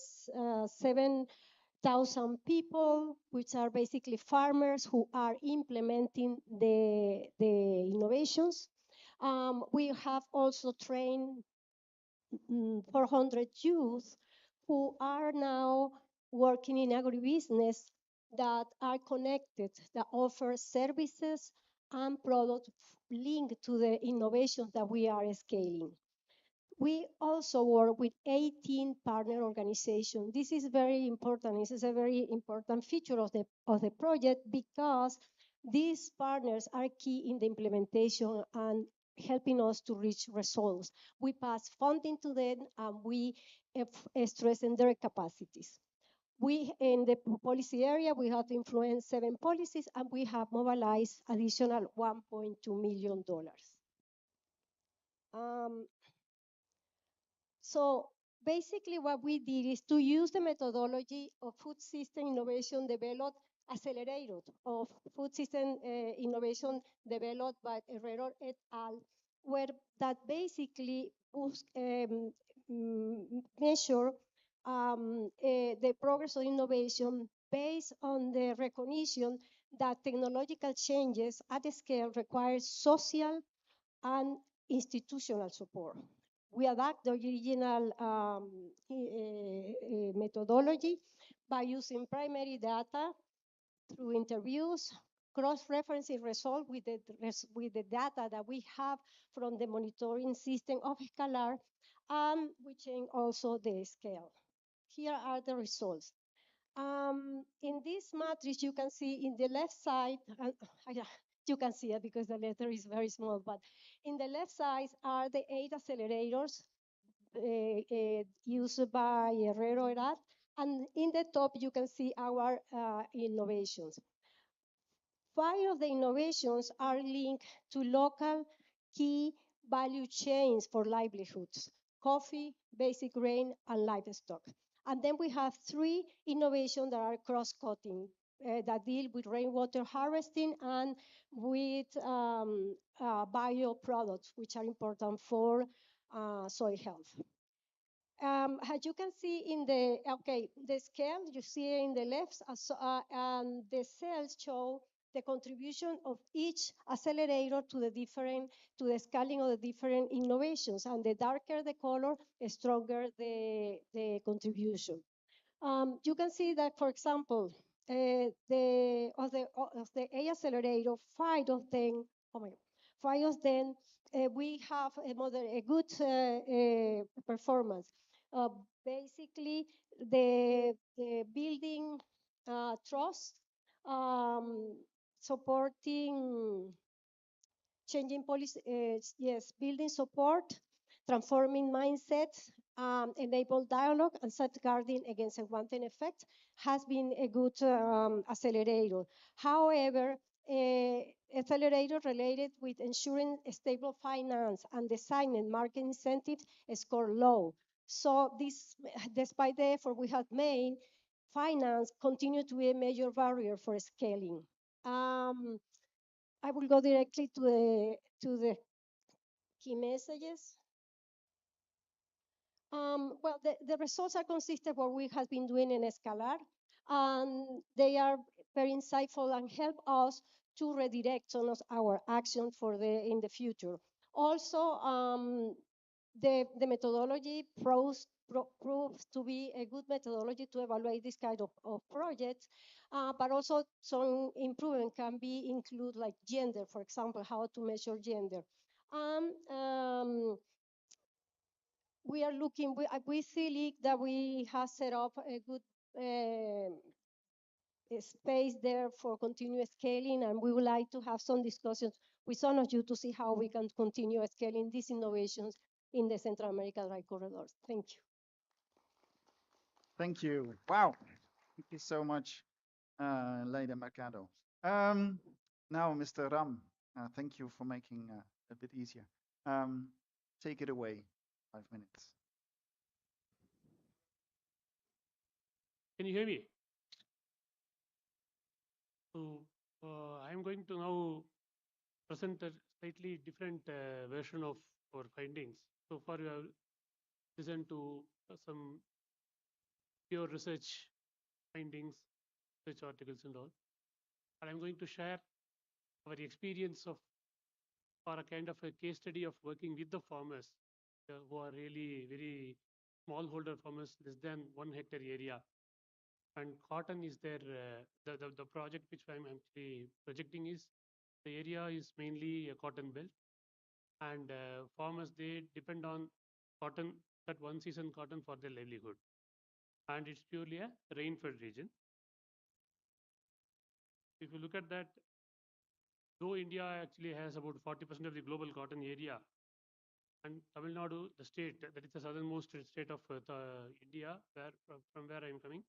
7,000 people, which are basically farmers who are implementing the innovations. We have also trained 400 youth who are now working in agribusiness that are connected, that offer services and products linked to the innovations that we are scaling. We also work with 18 partner organizations. This is very important. This is a very important feature of the project because these partners are key in the implementation and helping us to reach results. We pass funding to them and we strengthen their capacities. We, in the policy area, we have influenced 7 policies and we have mobilized additional $1.2 million. So basically what we did is to use the methodology of food system innovation developed accelerator of food system innovation developed by Herrero et al., where that basically measure the progress of innovation based on the recognition that technological changes at scale require social and institutional support. We adapt the original methodology by using primary data through interviews, cross-referencing results with the data that we have from the monitoring system of Scalar, and we change also the scale. Here are the results. In this matrix, you can see in the left side, you can see it because the letter is very small, but in the left side are the 8 accelerators used by Herrero et al. And in the top, you can see our innovations. 5 of the innovations are linked to local key value chains for livelihoods: coffee, basic grain, and livestock. And then we have 3 innovations that are cross-cutting, that deal with rainwater harvesting and with bioproducts, which are important for soil health. As you can see in the scale, you see in the left, and the cells show the contribution of each accelerator to the scaling of the different innovations. And the darker the color, the stronger the contribution. You can see that, for example, of the A accelerator, 5 of them, oh my God, 5 of them, we have a good performance. Basically, the building trust, supporting changing policy, yes, building support, transforming mindsets, enable dialogue, and safeguarding against unwanted effects has been a good accelerator. However, accelerator related with ensuring stable finance and designing market incentives score low. So this, despite the effort we have made, finance continues to be a major barrier for scaling. I will go directly to the key messages. Well, the results are consistent with what we have been doing in Escalar, and they are very insightful and help us to redirect some of our action in the future. Also, the methodology proves to be a good methodology to evaluate this kind of projects, but also some improvement can be include like gender, for example, how to measure gender. We are looking, we feel that we have set up a good space there for continuous scaling, and we would like to have some discussions with some of you to see how we can continue scaling these innovations in the Central America Dry Corridors. Thank you. Thank you. Wow. Thank you so much, Leida Mercado. Now, Mr. Ram, thank you for making a bit easier. Take it away, 5 minutes. Can you hear me? So I'm going to now present a slightly different version of our findings. So far, you have listened to some pure research findings, research articles and all. And I'm going to share our experience of, or a kind of a case study of working with the farmers who are really very smallholder farmers, less than 1 hectare area. And cotton is their, the project which I'm actually projecting is, the area is mainly a cotton belt. And farmers, they depend on cotton, that one season cotton for their livelihood. And it's purely a rainfed region. If you look at that, though India actually has about 40% of the global cotton area, and Tamil Nadu, the state, that is the southernmost state of India, from where I'm coming,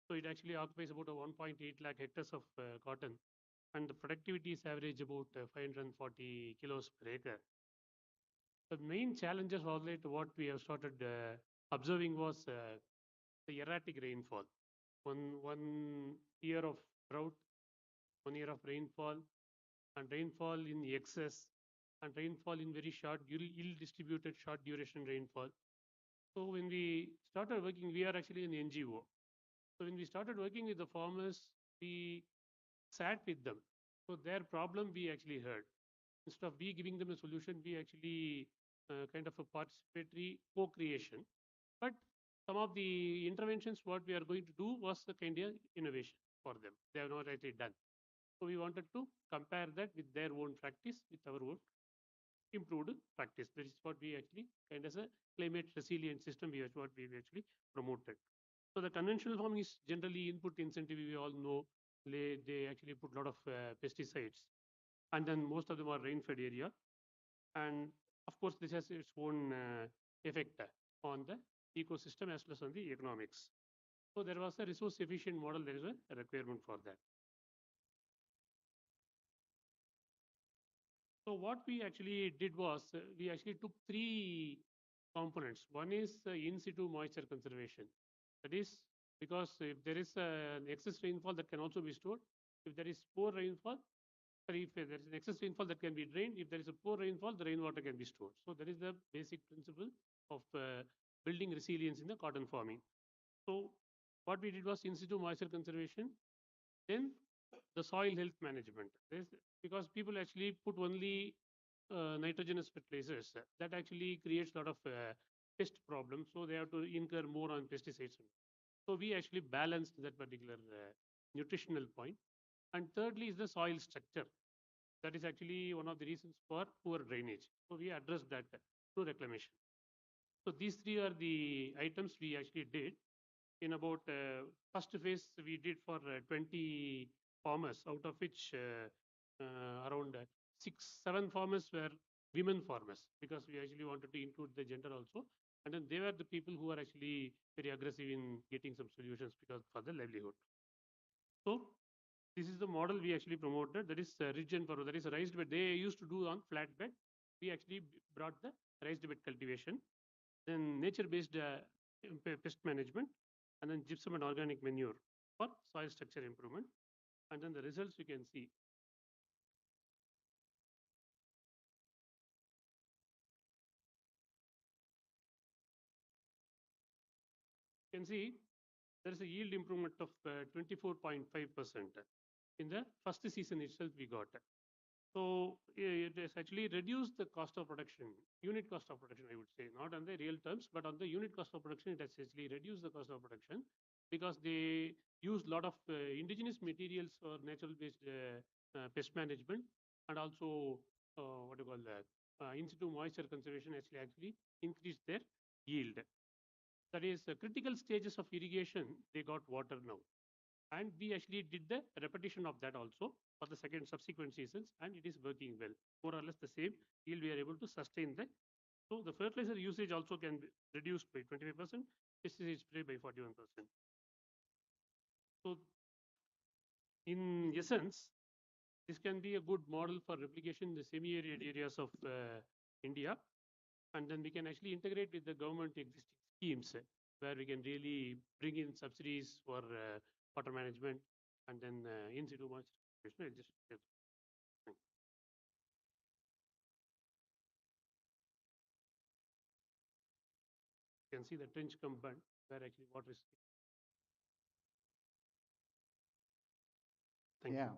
so it actually occupies about 1.8 lakh hectares of cotton, and the productivity is average about 540 kilos per acre. The main challenges what we have started observing was the erratic rainfall. One year of drought, 1 year of rainfall, and rainfall in excess, and rainfall in very short, ill-distributed short duration rainfall. So when we started working, we are actually an NGO. So when we started working with the farmers, we sat with them. So their problem we actually heard. Instead of we giving them a solution, we actually kind of a participatory co-creation. But some of the interventions what we are going to do was the kind of innovation for them. They have not actually done. So we wanted to compare that with their own practice, with our own improved practice. That is what we actually kind of a climate resilient system. What we actually promoted. So the conventional farming is generally input incentive. We all know they actually put a lot of pesticides, and then most of them are rain-fed area, and of course this has its own effect on the ecosystem as well as on the economics. So there was a resource efficient model. There is a requirement for that. So what we actually did was we actually took three components. One is in situ moisture conservation. That is because if there is an excess rainfall, that can also be stored. If there is poor rainfall, sorry, if there is an excess rainfall, that can be drained. If there is a poor rainfall, the rainwater can be stored. So that is the basic principle of building resilience in the cotton farming. So what we did was in situ moisture conservation, then the soil health management. Because people actually put only nitrogenous fertilizers. That actually creates a lot of pest problems. So they have to incur more on pesticides. So we actually balanced that particular nutritional point. And thirdly is the soil structure. That is actually one of the reasons for poor drainage. So we addressed that through reclamation. So these three are the items we actually did. In about first phase, we did for 20 farmers, out of which around 7 farmers were women farmers, because we actually wanted to include the gender also. And then they were the people who are actually very aggressive in getting some solutions because for the livelihood. So this is the model we actually promoted. That is ridge and furrow. That is raised bed. They used to do on flat bed. We actually brought the raised bed cultivation. Then nature-based pest management, and then gypsum and organic manure for soil structure improvement. And then the results you can see. You can see there is a yield improvement of 24.5% in the first season itself we got. So it has actually reduced the cost of production, unit cost of production, I would say, not on the real terms, but on the unit cost of production, it has actually reduced the cost of production because they use a lot of indigenous materials for natural-based pest management, and also what do you call that? In situ moisture conservation actually increased their yield. That is critical stages of irrigation, they got water now. And we actually did the repetition of that also for the subsequent seasons, and it is working well. More or less the same yield we are able to sustain that. So the fertilizer usage also can be reduced by 25%, pesticide spray by 41%. So in essence, this can be a good model for replication in the semi-arid areas of India. And then we can actually integrate with the government existing schemes where we can really bring in subsidies for water management, and then in situ moisture. You can see the trench combined where actually water is. Thank you.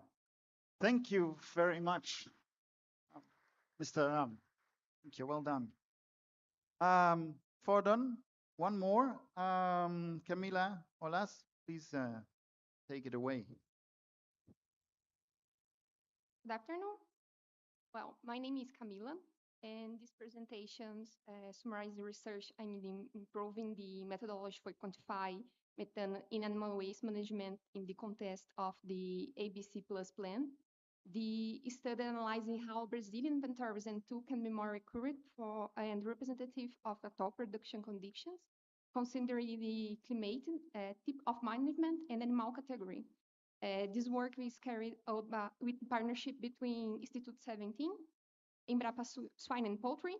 Thank you very much, Mr. Ram. Thank you. Well done. Fordon, one more. Camila Olas, please take it away. Good afternoon. Well, my name is Camila, and these presentations summarize the research aimed in improving the methodology for quantify methane in animal waste management in the context of the ABC Plus plan. The study analyzing how Brazilian inventories and tool can be more accurate for and representative of total production conditions, considering the climate, type of management, and animal category. This work is carried out with partnership between Institute 17, Embrapa Swine and Poultry,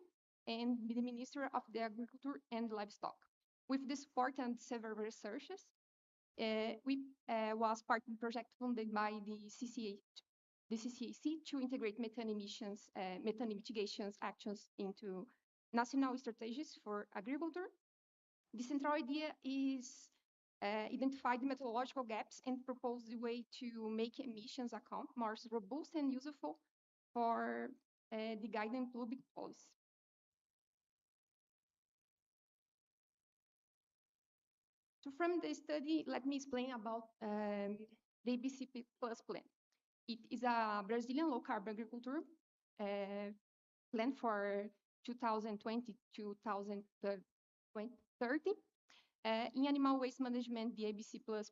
and the Minister of the Agriculture and Livestock. With the support and several researchers, We was part of the project funded by the CCAC to integrate methane mitigations actions into national strategies for agriculture. The central idea is identify the methodological gaps and propose the way to make emissions account more robust and useful for the guiding public policy. To frame the study, let me explain about the ABCP Plus plan. It is a Brazilian low carbon agriculture plan for 2020 to 2030. In animal waste management, the ABC Plus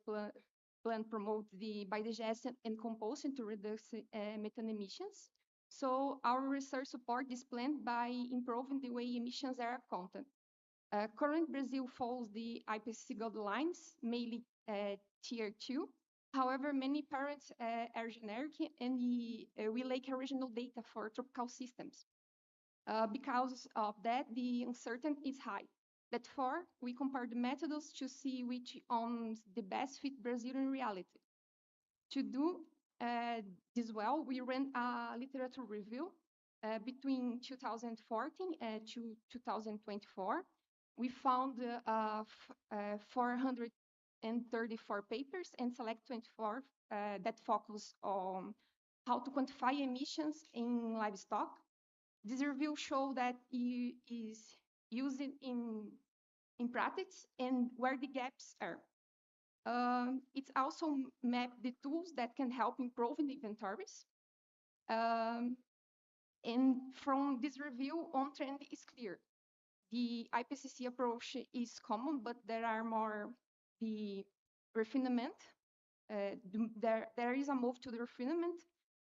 plan promotes the biodigestion and composting to reduce methane emissions. So our research support this plan by improving the way emissions are accounted. Current Brazil follows the IPCC guidelines, mainly tier 2. However, many parents are generic and we lack original data for tropical systems. Because of that, the uncertainty is high. Therefore, we compare the methods to see which owns the best fit Brazilian reality. To do this well, we ran a literature review between 2014 to 2024. We found 434 papers and select 24 that focus on how to quantify emissions in livestock. This review showed that it is used in practice and where the gaps are. It's also mapped the tools that can help improving the inventories. And from this review, one trend is clear. The IPCC approach is common, but there are more the refinement. There is a move to the refinement.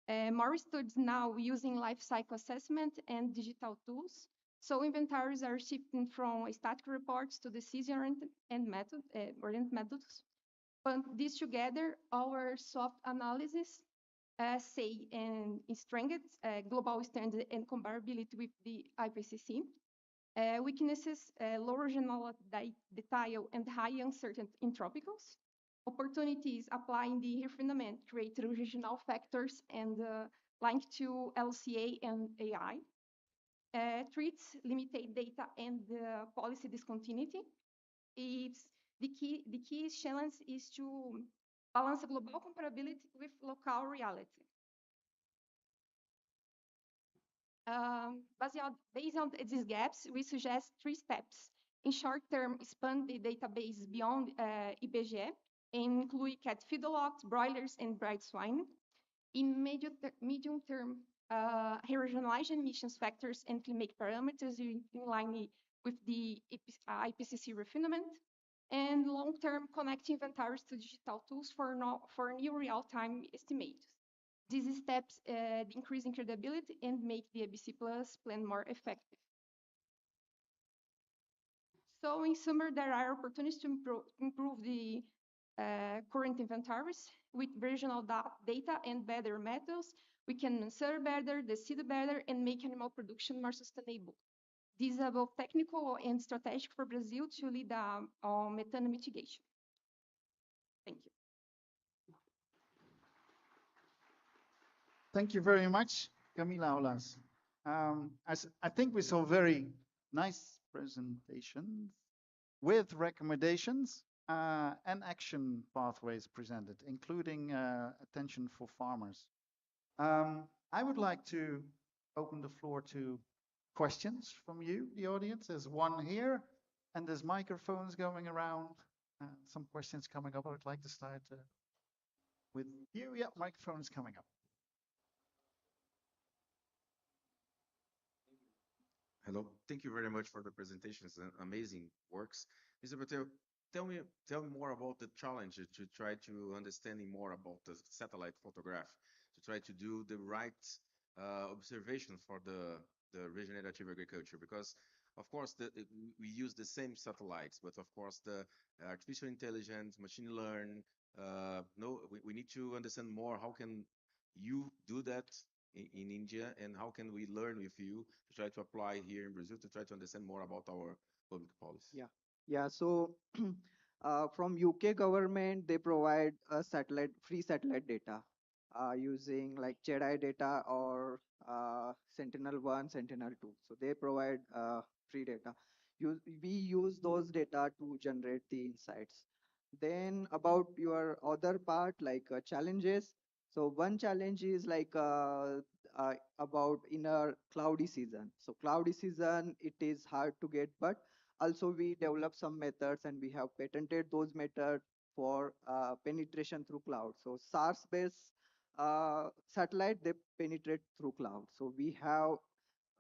More studies now using life cycle assessment and digital tools. So inventories are shifting from static reports to decision-oriented methods. But these together, our soft analysis say and strengthens global standard and comparability with the IPCC. Weaknesses, low regional detail and high uncertainty in tropicals. Opportunities applying the refinement create regional factors and linked to LCA and AI. Treats limited data and policy discontinuity. It's the key challenge is to balance global comparability with local reality. Based on these gaps, we suggest 3 steps. In short term, expand the database beyond IBGE and include cat feedlots, broilers, and bred swine. In medium term, regionalize emissions factors and climate parameters in line with the IPCC refinement. And long term, connect inventories to digital tools for new real-time estimates. These steps increase in credibility and make the ABC Plus plan more effective. So in summary, there are opportunities to improve the current inventories with regional data and better methods. We can serve better, decide better, and make animal production more sustainable. This is both technical and strategic for Brazil to lead on methane mitigation. Thank you. Thank you very much, Camila Olas. I think we saw very nice presentations with recommendations and action pathways presented, including attention for farmers. I would like to open the floor to questions from you, the audience. There's one here, and there's microphones going around. Some questions coming up. I would like to start with you. Yeah, microphone is coming up. Hello, thank you very much for the presentations and amazing works. Mr. Patel, tell me more about the challenge to try to understanding more about the satellite photograph, to try to do the right observations for the regenerative agriculture, because of course we use the same satellites, but of course the artificial intelligence, machine learn, no, we need to understand more how can you do that in India, and how can we learn with you to try to apply here in Brazil to try to understand more about our public policy? Yeah. So From UK government, they provide free satellite data using like JEDI data or Sentinel-1, Sentinel-2. So they provide free data. We use those data to generate the insights. Then about your other part, like challenges. So one challenge is like about in a cloudy season. So cloudy season, it is hard to get, but also we develop some methods and we have patented those methods for penetration through cloud. So SARS based satellite, they penetrate through cloud. So we have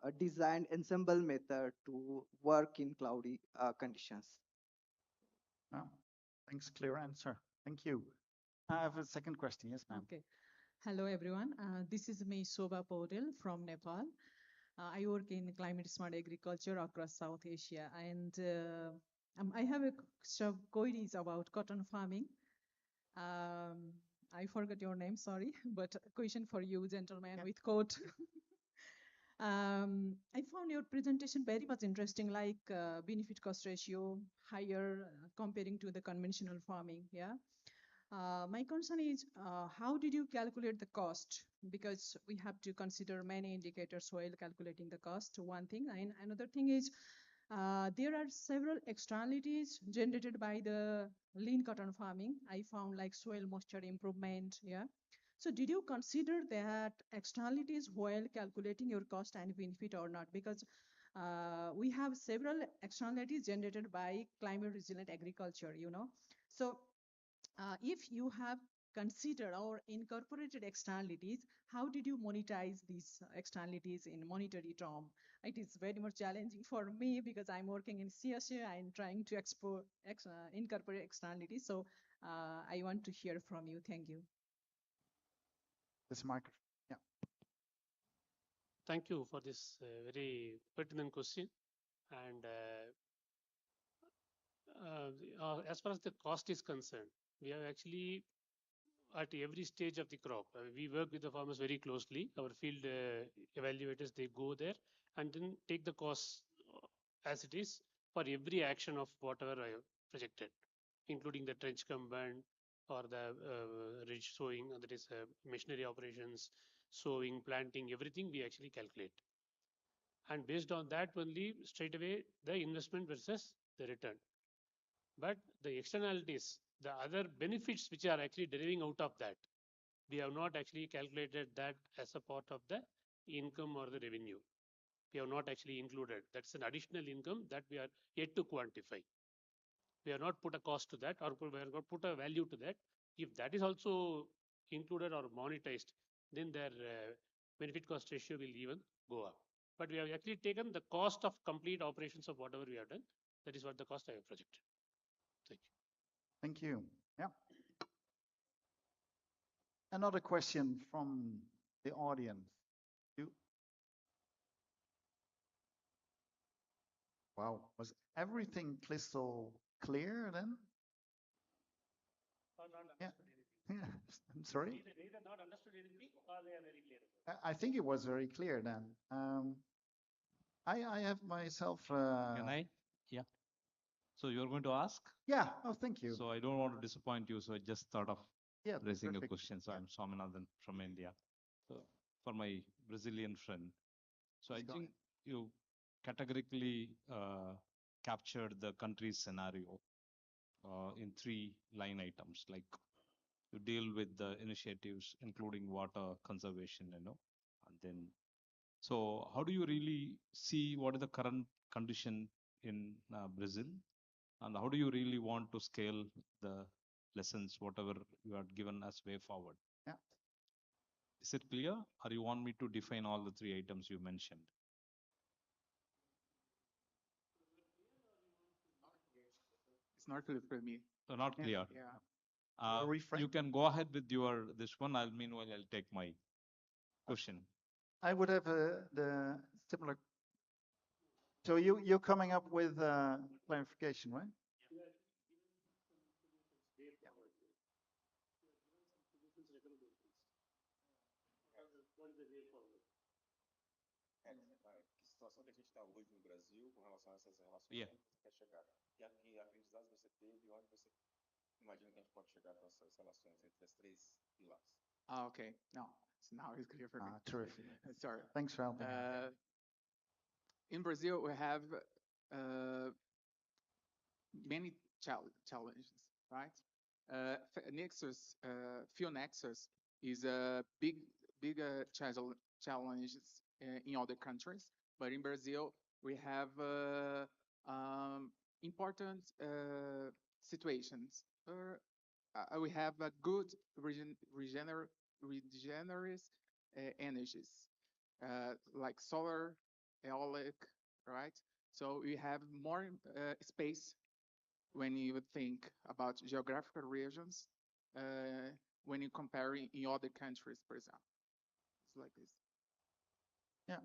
a designed ensemble method to work in cloudy conditions. Oh, thanks, clear answer. Thank you. I have a second question. Yes, ma'am. Okay. Hello, everyone. This is me, Shobha Paudel from Nepal. I work in climate smart agriculture across South Asia, and I have a some queries about cotton farming. I forgot your name, sorry, but a question for you, gentleman with coat. I found your presentation very much interesting, like benefit cost ratio higher comparing to the conventional farming. Yeah. My concern is how did you calculate the cost? Because we have to consider many indicators while calculating the cost, one thing. And another thing is there are several externalities generated by the lean cotton farming. I found like soil moisture improvement. Yeah. So did you consider that externalities while calculating your cost and benefit or not? Because we have several externalities generated by climate resilient agriculture, you know. So if you have considered or incorporated externalities, how did you monetize these externalities in monetary term? It is very much challenging for me because I'm working in CSA and trying to incorporate externalities. So I want to hear from you. Thank you. This microphone. Yeah. Thank you for this very pertinent question. And as far as the cost is concerned, we have actually at every stage of the crop, we work with the farmers very closely. Our field evaluators, they go there and then take the cost as it is for every action of whatever I have projected, including the trench combine or the ridge sowing, that is machinery operations, sowing, planting, everything we actually calculate. And based on that only straight away the investment versus the return. But the externalities, the other benefits which are actually deriving out of that, we have not actually calculated that as a part of the income or the revenue. We have not actually included. That's an additional income that we are yet to quantify. We have not put a cost to that, or we have not put a value to that. If that is also included or monetized, then their benefit cost ratio will even go up. But we have actually taken the cost of complete operations of whatever we have done. That is what the cost I have projected. Thank you. Thank you. Yeah. Another question from the audience. You. Wow, was everything crystal clear then? Yeah. Yeah. I'm sorry. Either not understood anything or they are very clear. I think it was very clear then. I have myself. Can I? Yeah. So you're going to ask? Yeah. Oh, thank you. So I don't want to disappoint you, so I just thought of raising perfect. a question. So I'm Swaminathan from India. So for my Brazilian friend. So I think you categorically captured the country's scenario in 3 line items, like you deal with the initiatives, including water conservation, and then so how do you really see what is the current condition in Brazil, and how do you really want to scale the lessons, whatever you are given as way forward? Yeah. Is it clear, or you want me to define all the 3 items you mentioned? It's not clear for me. Not clear. Yeah. You can go ahead with your this one. Meanwhile I'll take my question. I would have the similar. So you're coming up with clarification, right? Yeah. quer chegar. E aprendizados você teve, onde você imagina que a gente pode chegar com essas relações entre as três pilares. Okay, no, so now it's clear for me. Terrific. Sorry. Thanks for helping. In Brazil, we have many challenges, right? Nexus, fuel Nexus is a big challenges in other countries, but in Brazil we have important situations. We have a good regenerous energies like solar, eolic, right? So we have more space when you think about geographical regions when you compare in other countries, for example. It's like this. Yeah,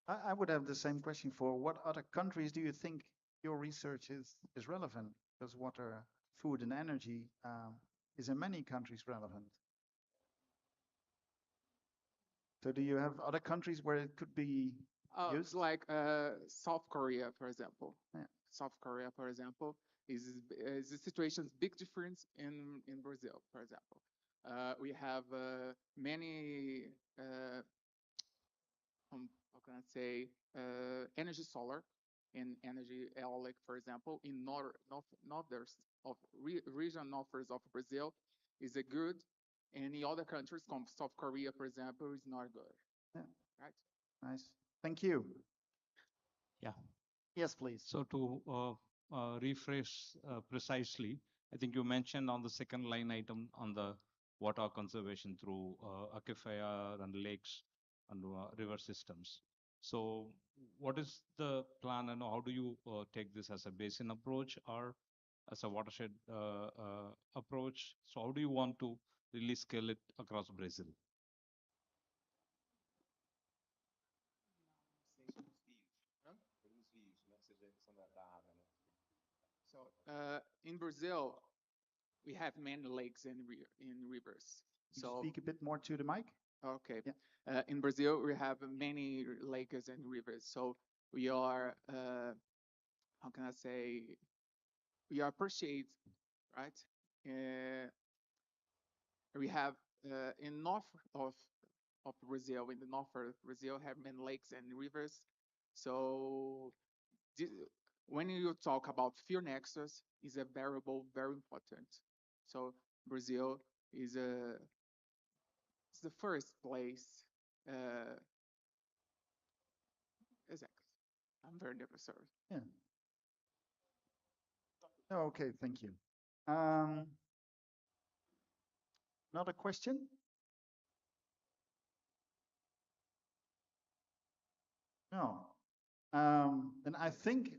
I would have the same question for what other countries do you think your research is relevant? Because water, food, and energy is in many countries relevant. So do you have other countries where it could be used? Like South Korea, for example. Yeah. South Korea, for example, is the situation's big difference in Brazil, for example. We have many, how can I say, energy solar and energy eolic, for example, in northern of region northern of Brazil is a good, and in other countries, como South Korea, for example, is not good. Yeah. Right? Nice. Thank you. Yeah. Yes, please. So to rephrase precisely, I think you mentioned on the second line item on the water conservation through aquifer and lakes and river systems. So what is the plan and how do you take this as a basin approach or as a watershed approach? So how do you want to really scale it across Brazil? So in Brazil, we have many lakes and rivers. You So speak a bit more to the mic. okay, Yeah. in Brazil we have many lakes and rivers. So we are, how can I say, we appreciate, right? We have in north of Brazil, in the north of Brazil, have many lakes and rivers. So when you talk about fuel nexus, is a variable very important. So Brazil is it's the first place. Exactly. I'm very nervous. Sorry. Yeah. Oh, okay, thank you. Another question? No. And I think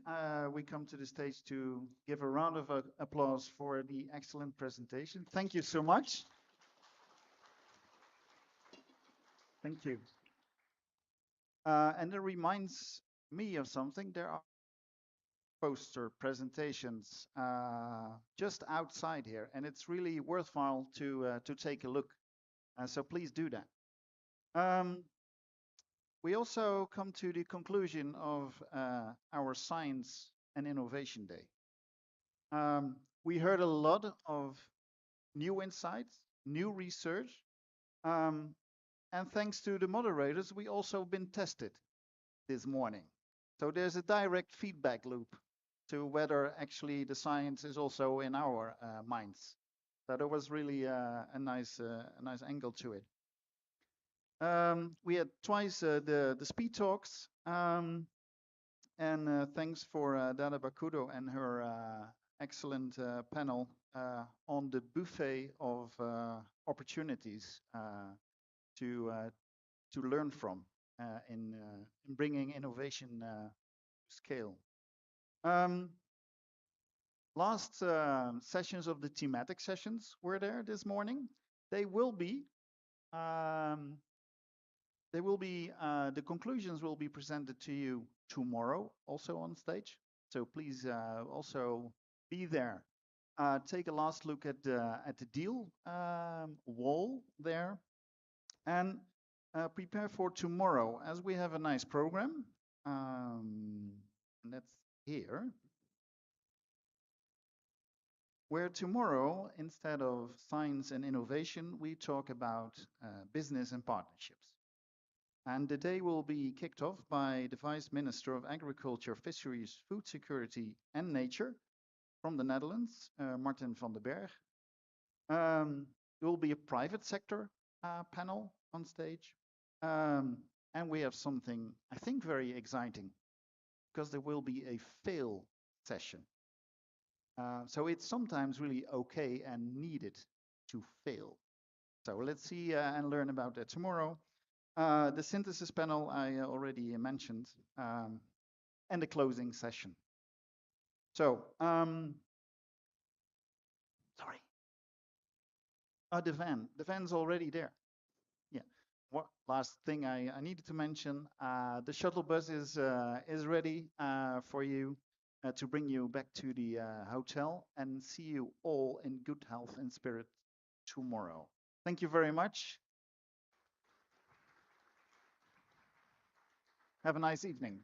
we come to the stage to give a round of applause for the excellent presentation. Thank you so much. Thank you. And it reminds me of something. There are poster presentations just outside here, and it's really worthwhile to take a look. So please do that. We also come to the conclusion of our Science and Innovation Day. We heard a lot of new insights, new research, and thanks to the moderators, we also been tested this morning. So there's a direct feedback loop to whether actually the science is also in our minds. So there was really a nice angle to it. We had twice the speed talks, and thanks for Dana Bakudo and her excellent panel on the buffet of opportunities to learn from in bringing innovation to scale. Last sessions of the thematic sessions were there this morning. They will be the conclusions will be presented to you tomorrow, also on stage. So please also be there. Take a last look at the deal wall there, and prepare for tomorrow as we have a nice program. And that's here. where tomorrow, instead of science and innovation, we talk about business and partnerships. And the day will be kicked off by the Vice Minister of Agriculture, Fisheries, Food Security and Nature from the Netherlands, Martin van den Berg. There will be a private sector panel on stage. And we have something, I think, very exciting, because there will be a fail session. So it's sometimes really okay and needed to fail. So let's see and learn about that tomorrow. The synthesis panel I already mentioned, and the closing session. So, sorry. The van's already there. Yeah. What last thing I needed to mention? The shuttle bus is ready for you to bring you back to the hotel, and see you all in good health and spirit tomorrow. Thank you very much. Have a nice evening.